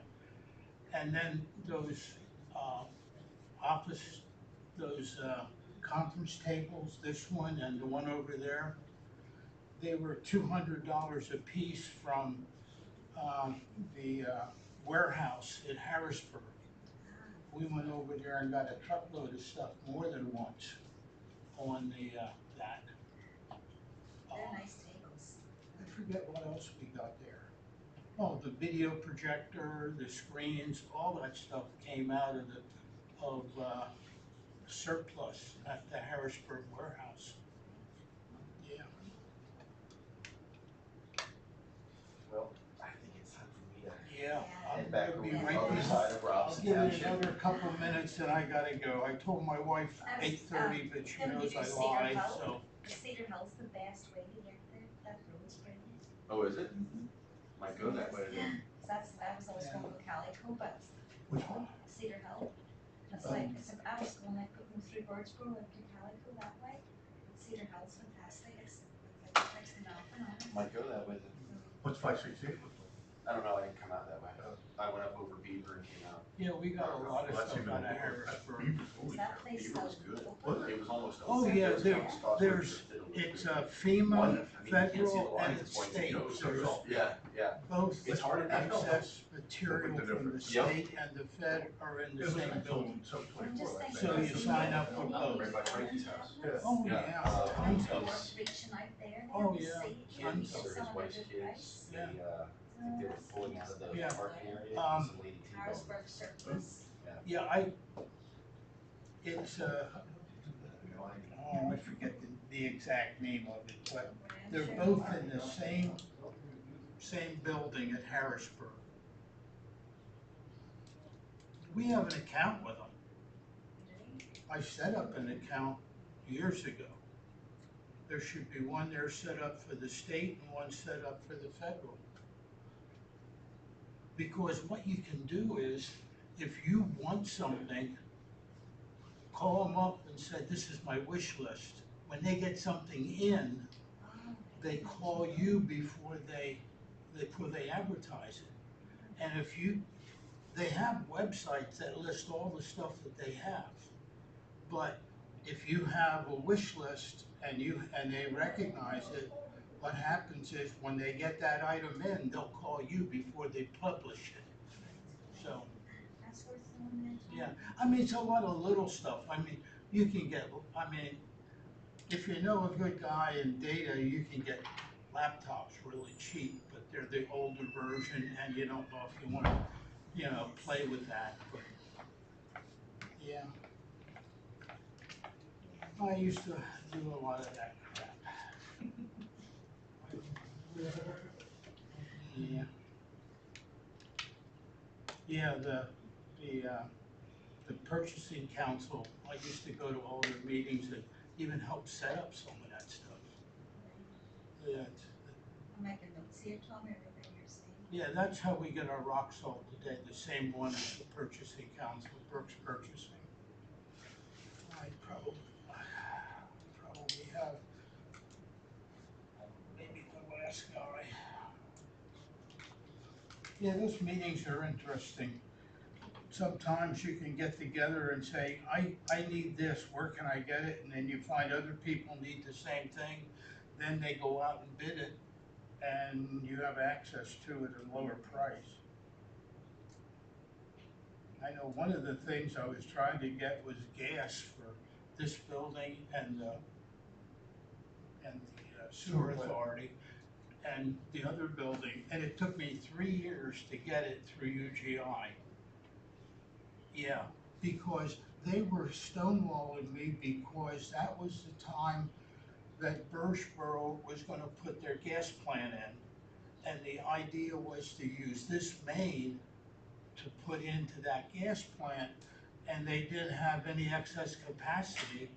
And then those conference tables, this one and the one over there, they were $200 a piece from the warehouse in Harrisburg. We went over there and got a truckload of stuff more than once on the that. They're nice tables. I forget what else we got there. Oh, the video projector, the screens, all that stuff came out of surplus at the Harrisburg warehouse. Yeah. Well, I think it's time for me to Yeah. head back I'll over be to right the other this. side of I'll Robeson give it Township. another couple minutes and I gotta go. I told my wife 8:30, but she knows I lied, so. Cedar Hill's the best way to get there. That road's brilliant. Oh, is it? Might go that way then. I was always going to Calico, but Which one? Cedar Hill. It's like, I was going like putting through Birdsboro and to Calico that way. Cedar Hill's fantastic. It's like next to nothing on it. Might go that way then. What's 568 look I don't know, I didn't come out that way. I went up over Beaver and came out. Yeah, we got a lot of Well, that's stuff even out of more. Harrisburg. Is that place Beaver still was good. open? It was almost. Oh, open. yeah, Those there- county spots there's- were just- It's One, FEMA, I mean, you can't see the federal, lines, and it's state. pointing to go, so There's yeah, yeah. both It's hard to tell. excess material from the state and the Fed are in the It was same like building. some I'm just 24, I thinking. So you those sign up for people both. Right by Frankie's house. Yeah. Oh, Yeah. yeah, tons People of are them. reaching out there. Oh, to yeah. see, Kids get or his some at a wife's good kids, price. they, I think they were pulling out of the Yeah. parking area, and Um, some lady T-boned. Harrisburg surplus. Yeah, it's, I forget the exact name of it, but they're both in the same building at Harrisburg. We have an account with them. I set up an account years ago. There should be one there set up for the state and one set up for the federal. Because what you can do is, if you want something, call them up and say, this is my wish list. When they get something in, they call you before they advertise it. And if they have websites that list all the stuff that they have. But if you have a wish list and they recognize it, what happens is when they get that item in, they'll call you before they publish it. So, That's worth knowing. yeah, I mean, it's a lot of little stuff. I mean, you can get, if you know a good guy in data, you can get laptops really cheap, but they're the older version and you don't know if you want to, play with that, but, yeah. I used to do a lot of that crap. Yeah. Yeah, the purchasing council, I used to go to all their meetings and even help set up some of that stuff. Yeah, I'm making notes here, Tommy, everything you're saying. yeah, that's how we get our rock salt today, the same one as the purchasing council, Brooks Purchasing. I probably have maybe the last guy. Yeah, those meetings are interesting. Sometimes you can get together and say, I need this, where can I get it? And then you find other people need the same thing, then they go out and bid it, and you have access to it at a lower price. I know one of the things I was trying to get was gas for this building and the sewer authority and the other building, and it took me 3 years to get it through UGI. Yeah, because they were stonewalling me because that was the time that Birchboro was gonna put their gas plant in. And the idea was to use this main to put into that gas plant, and they didn't have any excess capacity.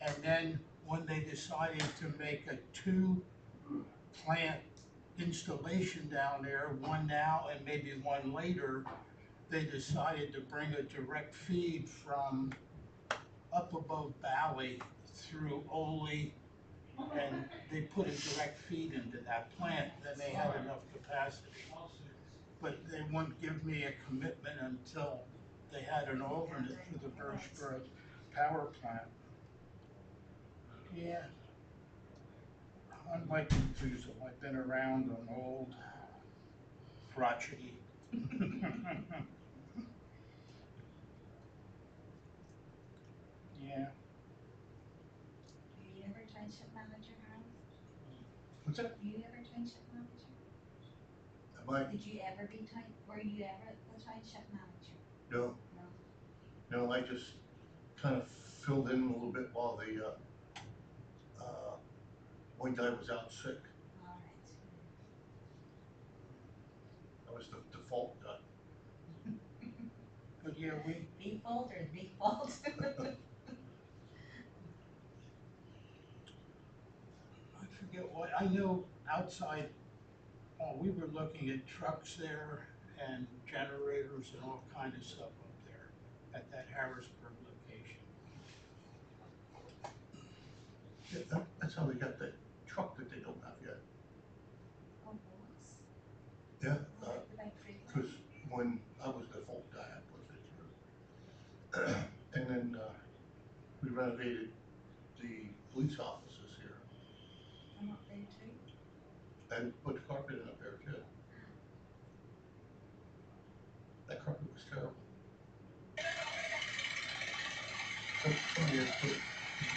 And then when they decided to make a 2-plant installation down there, one now and maybe one later, they decided to bring a direct feed from up above Valley through Ole, and they put a direct feed into that plant, then they had enough capacity. But they wouldn't give me a commitment until they had an alternate for the Birchboro power plant. Yeah. Unlike Tuesday, I've been around an old crotchety. Yeah. Were you ever township manager, Harold? What's that? Were you ever township manager? Am I? Did you ever were you ever the township manager? No. No. No, I just kind of filled in a little bit while the, one guy was out sick. All right. I was the default guy. But yeah, we. Default or default? I forget what, I know outside, we were looking at trucks there and generators and all kind of stuff up there at that Harrisburg location. Yeah, that's how they got that truck that they don't have yet. Oh, boys. Yeah, The big freeway. because when I was the default guy, I pushed it through. And then, we renovated the police offices here I'm up there too. and put the carpet in up there too. That carpet was terrible. Somebody had put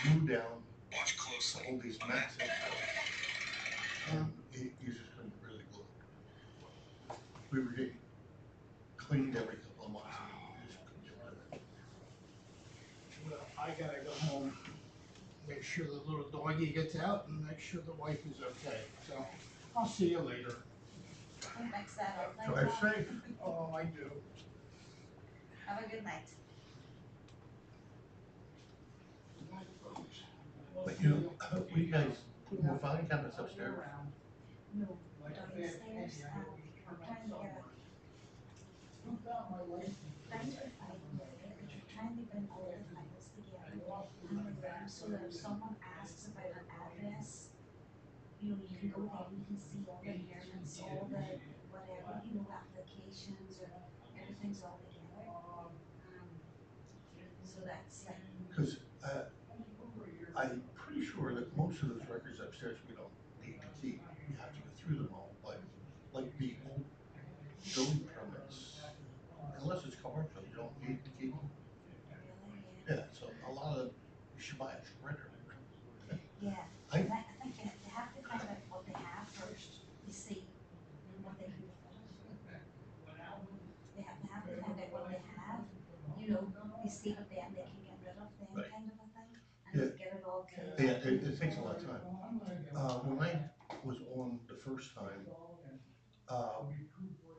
glue down. Watch closely. All these mats and stuff. And you just couldn't really glue it. We were getting cleaned every couple of months and we just couldn't get rid of it. Well, I gotta go home, make sure the little doggy gets out and make sure the wife is okay. So I'll see you later. Who makes that up? Drive safe. Oh, I do. Have a good night. But you know, we guys put more filing cabinets upstairs. No, downstairs, we're trying to get a, things are fighting with it, but you're trying to bring all the files together in the room so that if someone asks about an address, you know, you can go there, you can see all the payments, all the whatever, you know, applications or everything's all together. So that's like. Because I'm pretty sure that most of those records upstairs we don't need to keep. We have to go through them all, but like the old building permits, unless it's commercial, you don't need to keep them. Yeah, so a lot of them, you should buy a shredder. Yeah, I think you have to find out what they have first to see what they can afford. They have to find out what they have, you know, they see what then they can get rid of them Right. kind of a thing, and Yeah. get it all clear. Yeah, it takes a lot of time. When I was on the first time,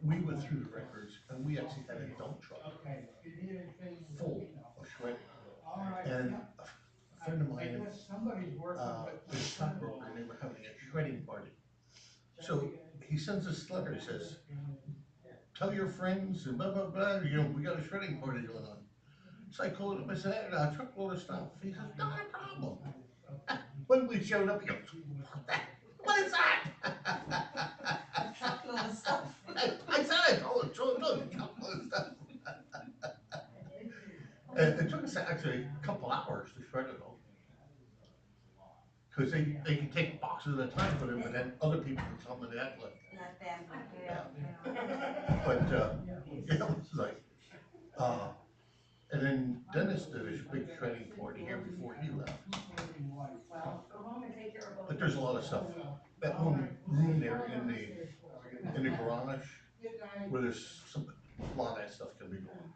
we went through the records and we actually had a dump truck full of shredding. And a friend of mine, was a stockbroker, and they were having a shredding party. So he sends us a letter, he says, tell your friends and blah, blah, blah, you know, we got a shredding party going on. So I called him, I said, I got a truckload of stuff. He says, not a problem. When we showed up, he goes, what is that? A truckload of stuff. I said I told him, a truckload of stuff. And it took us actually a couple hours to shred it all. Because they can take boxes at a time for them, and then other people can come and add like. Not bad, Yeah. But, yeah, it was like, And then Dennis did a big training for it here before he left. But there's a lot of stuff. That one room there in the garage, where there's a lot of that stuff can be gone.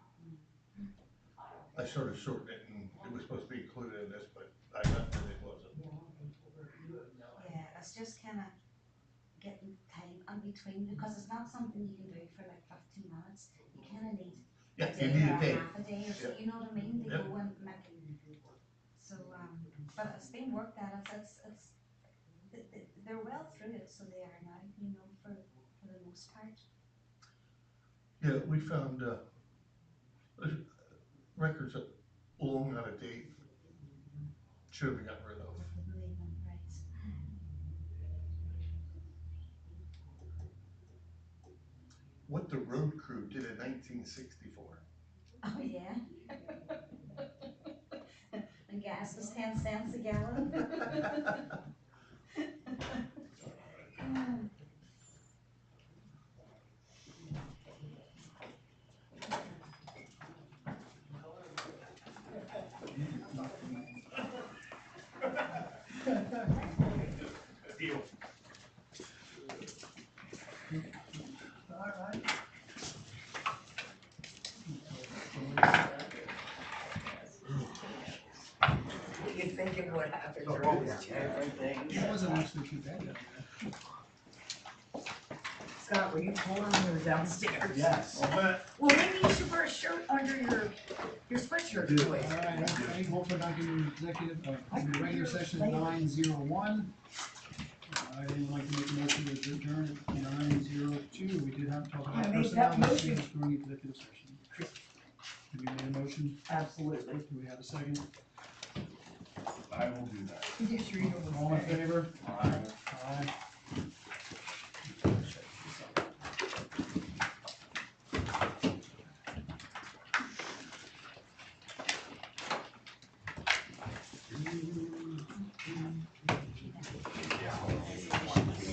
I started sorting it and it was supposed to be included in this, but I left it, it wasn't. Yeah, it's just kinda getting time in between, because it's not something you can do for like 15 minutes. You kinda need Yeah, a day you need or a day. half a day or so, Yep. you know what I mean? To Yep. go and make it. So, but it's been worked at, they're well through it, so they are now, you know, for the most part. Yeah, we found, records that long out of date, should have been gotten rid of. Right. What the road crew did in 1964. Oh, yeah. And gas was 10 cents a gallon. Deal. All right. You think it would happen, everything. It wasn't actually too bad down there. Scott, were you told when we were downstairs? Yes. Well, maybe you should wear a shirt under your sweatshirt choice. All right, okay, hopefully not getting an executive, the regular session at 9:01. Anyone like to make a motion to adjourn at 9:02? We did have to talk I about make that personnel motion. issues during executive session. Have you made a motion? Absolutely. Do we have a second? I will do that. You sure you don't All in want to stay? favor? Aye. Aye.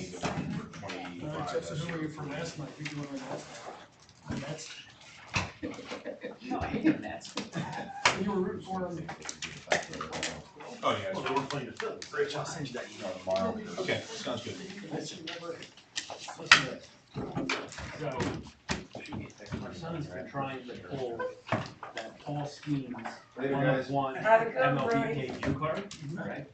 All right, Jeff, so who were you from last night? Who do you want to last night? The Mets? No, I hate the Mets. You were rooting for them. Oh, yeah, Well, they weren't playing the Phillies. Great. I'll send you that email tomorrow. Okay, sounds good. So, my son's been trying to pull that Paul Skeens Later, one guys. of one How'd it go, MLB Brody? debut card, right?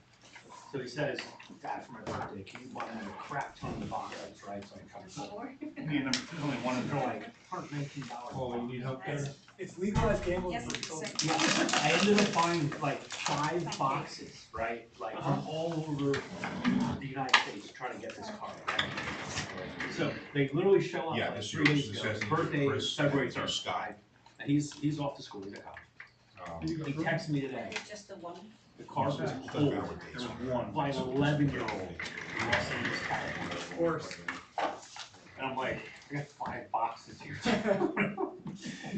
So he says, Dad, for my birthday, can you buy me a crap ton of boxes, right? So I come home. There's only one of They're them. like $119. Oh, you need help there? It's legalized gambling Yes, for it's adults. Yeah, I ended up buying like 5 boxes, right? Like from all over the United States trying to get this card. Right? So they literally show up Yeah, like this 3 yours. days This ago. has His to do with birthday Chris is February and 3rd. Scott. And he's off to school, he's at college. He texted me today. Just the one. The card was pulled. There was one by an 11-year-old in Los Angeles, California. Of course. And I'm like, I got 5 boxes here.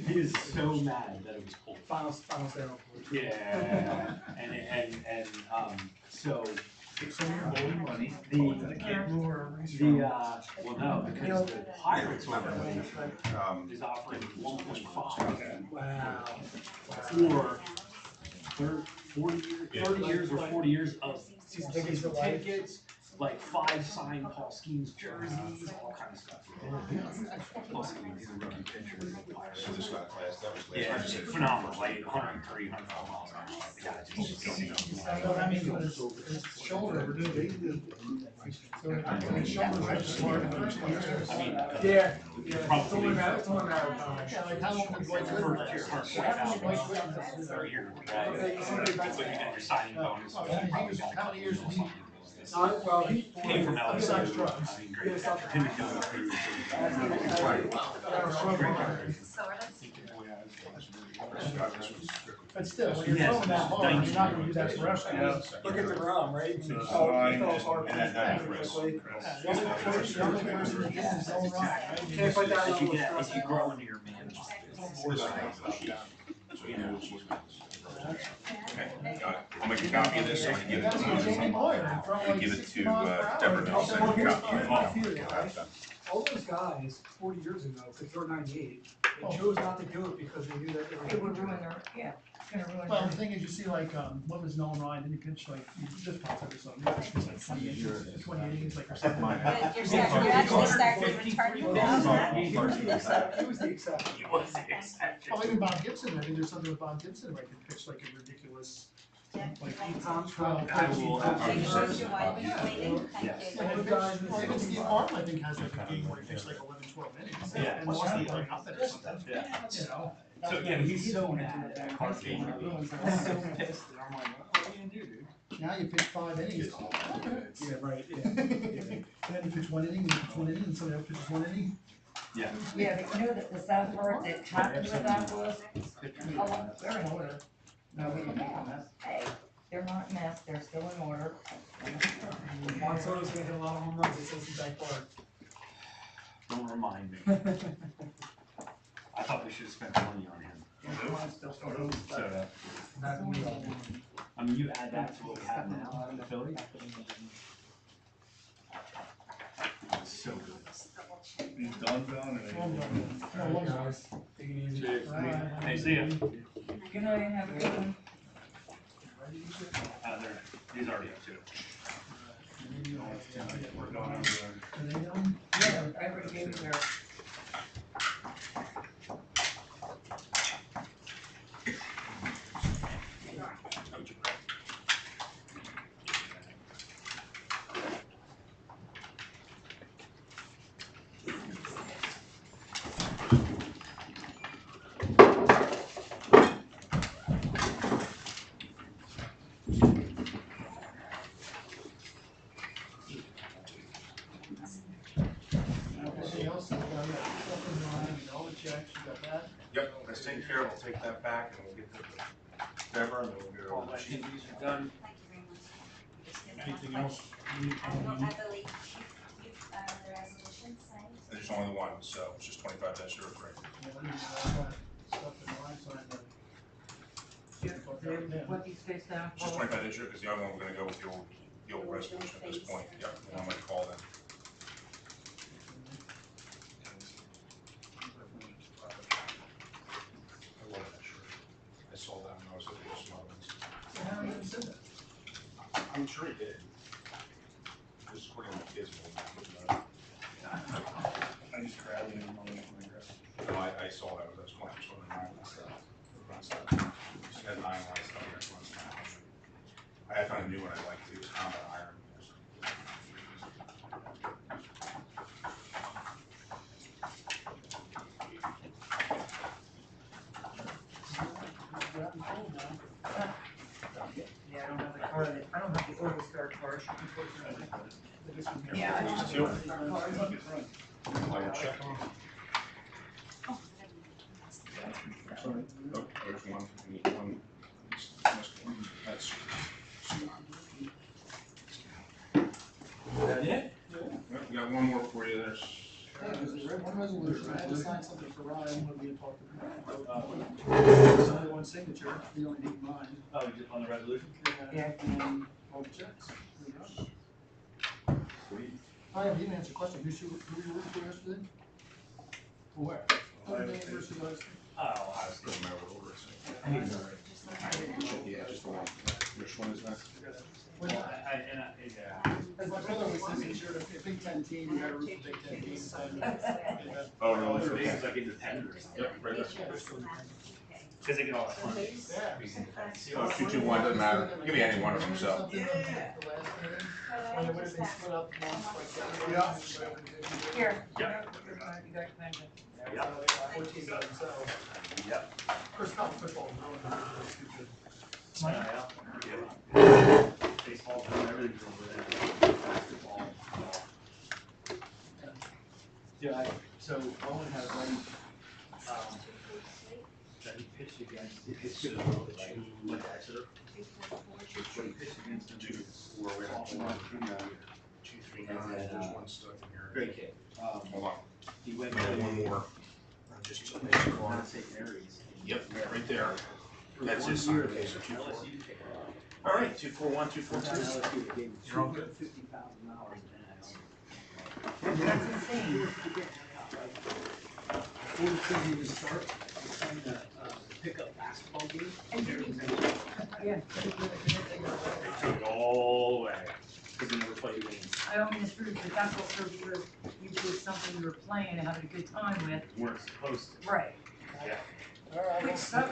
He is so mad that it was pulled. Final sale. Yeah, and so Money. well no, because the Pirates organization is offering 1.5 Wow. for 30 years or 40 years of Season tickets for life. tickets, like 5 signed Paul Skeens jerseys, all kind of stuff. Plus, I mean, he's a rookie pitcher. of the Pirates. So this got class, that was last. Yeah, I it's just said- phenomenal, like 103, 104 miles an hour. The guy just Well, that means when his shoulder, we're doing. So his shoulder's right smart. I mean, Yeah, it's only probably a matter of time. Yeah, like how long would you like to for work? your first year, right? But you got your signing bonus. Oh, which you probably got how many years did he? Well, he Came from LSU. Besides drugs. I mean, great catcher. Him and Dylan Cruz. But still, when you're Yes, throwing that hard, you're not gonna do that that's forever. Yeah, look at the ground, right? So Oh, I- he throws hard and that- pretty Chris. quickly. The only person that gets his own run, right? You Can't put that As on you with get, stress. as you grow into your management. This is so you know she's with us. Okay, got it. I'll make a copy of this, so I can give it to Jamie Boyer, and throw like give it 60 to miles per hour. Deborah, and I'll send her a copy. All those guys 40 years ago could throw 98. They chose not to do it because they knew that they were. It would ruin their, yeah, it's gonna ruin Well, their. the thing is, you see like, what was Nolan Ryan, didn't he pitch like, just pops every something, he pitched like 20 innings, 20 innings, like or something like that. You're actually starting retirement now. He was the exception. He was the exception. He was the exception. Oh, even Bob Gibson, I think there's something with Bob Gibson, where he could pitch like a ridiculous, like 8 times 12. I will- Thank you so much while you're waiting, thank Yes. you. And then guys, even Steve Arm, I think, has like a game where he pitched like 11, 12 innings. Yeah. And lost like 9-0 or something. Yeah. You know? So, yeah, he's so mad at Carter Beach. He's so pissed, and I'm like, what are you gonna do, dude? Now you pitch 5 innings. Yeah, right, yeah. And then you pitch 1 inning, you pitch 1 inning, and somebody else pitches 1 inning. Yeah. Yeah, but you know that the sad part that happened with that was, oh, they're in order. No, we didn't make a mess. Hey, they're not a mess, they're still in order. Juan Soto's gonna hit a lot of home runs, it says in back park. Don't remind me. I thought we should have spent money on him. So, I mean, you add that to what we have now in the Philly. It's so good. He's done, Don, No, guys. Take it easy. Cheers. Bye. Hey, see ya. Good night and have a good one. He's already up too. We're going over there. Are they done? Yeah, I already gave you their. Anything else? All the checks, you got that? Yep, that's taken care of, I'll take that back and we'll get to Deborah and then we'll get it All over my to Chief. interviews are done. Thank you very much. Anything else? I believe the resolution signed. There's only one, so it's just 25-03. Yeah, I need stuff in line, sign the. What these face down It's just for? 25 because the other one, we're gonna go with the old resolution at this point. Yep, and I'm gonna call them. I love that shirt. I saw that when I was looking at some other ones. I haven't even said that. I'm sure he did. Just according to the kids. I just grabbed it and I'm gonna grab it. No, I saw that, that's one, just one of the nylon stuff. Just had nylon stuff there, so it's kind of. I found a new one I like too, it's combat iron. Yeah, I don't have the card, I don't have the Orville Star card, unfortunately. Yeah, I don't have the Two. Orville Star card. I will check them. Oh, there's one, one. That's. Is that it? Yep, we got one more for you, there's. Yeah, because the one resolution, I had to sign something for Ryan when we had talked about. There's only one signature, we only need mine. Oh, just on the resolution? Yeah. And all the checks. There you go. Sweet. I have even answered a question, who you working for yesterday? For where? Notre Dame versus Ohio State. Oh, I was Doesn't matter what order it's I need to. in. Yeah, just the one. Which one is that? Well, Yeah. as my brother always says, if you're a Big Ten team, you gotta root for Big Ten teams. Oh, no, It's it's okay. like independent or something. Yep, right there. Because they get all that money. Yeah. Oh, 2-2-1, doesn't matter, give me any one of them, so. Yeah. When it would have been split up once like that. Yeah. Here. Yeah. You got your pension. Yeah. 14 by themselves. Yep. Of course, college football is really stupid. Yeah. Baseball, everything's over there. Basketball. Yeah, so Owen had a buddy, that he pitched against, it's good, like Exeter. But he pitched against them. 2-4, we have one. 2-3-9, there's one stuck in here. Great kid. Hold on, He went we to. got one more. Just to make Michigan sure. State Aries. Yep, right there. For That's 1 his year, sign, okay, so 2-4. LSU kicked it off. All right, 2-4-1, One 2-4-2. time LSU, they gave him You're all good. $250,000 in NIL. That's insane. before the season even starts, I'm trying to pick up basketball games. Yeah. They took it all away, because they never played games. I don't mean it's rude, but that's also because usually it's something you were playing and having a good time with. Weren't supposed to. Right. Yeah. Which sucks.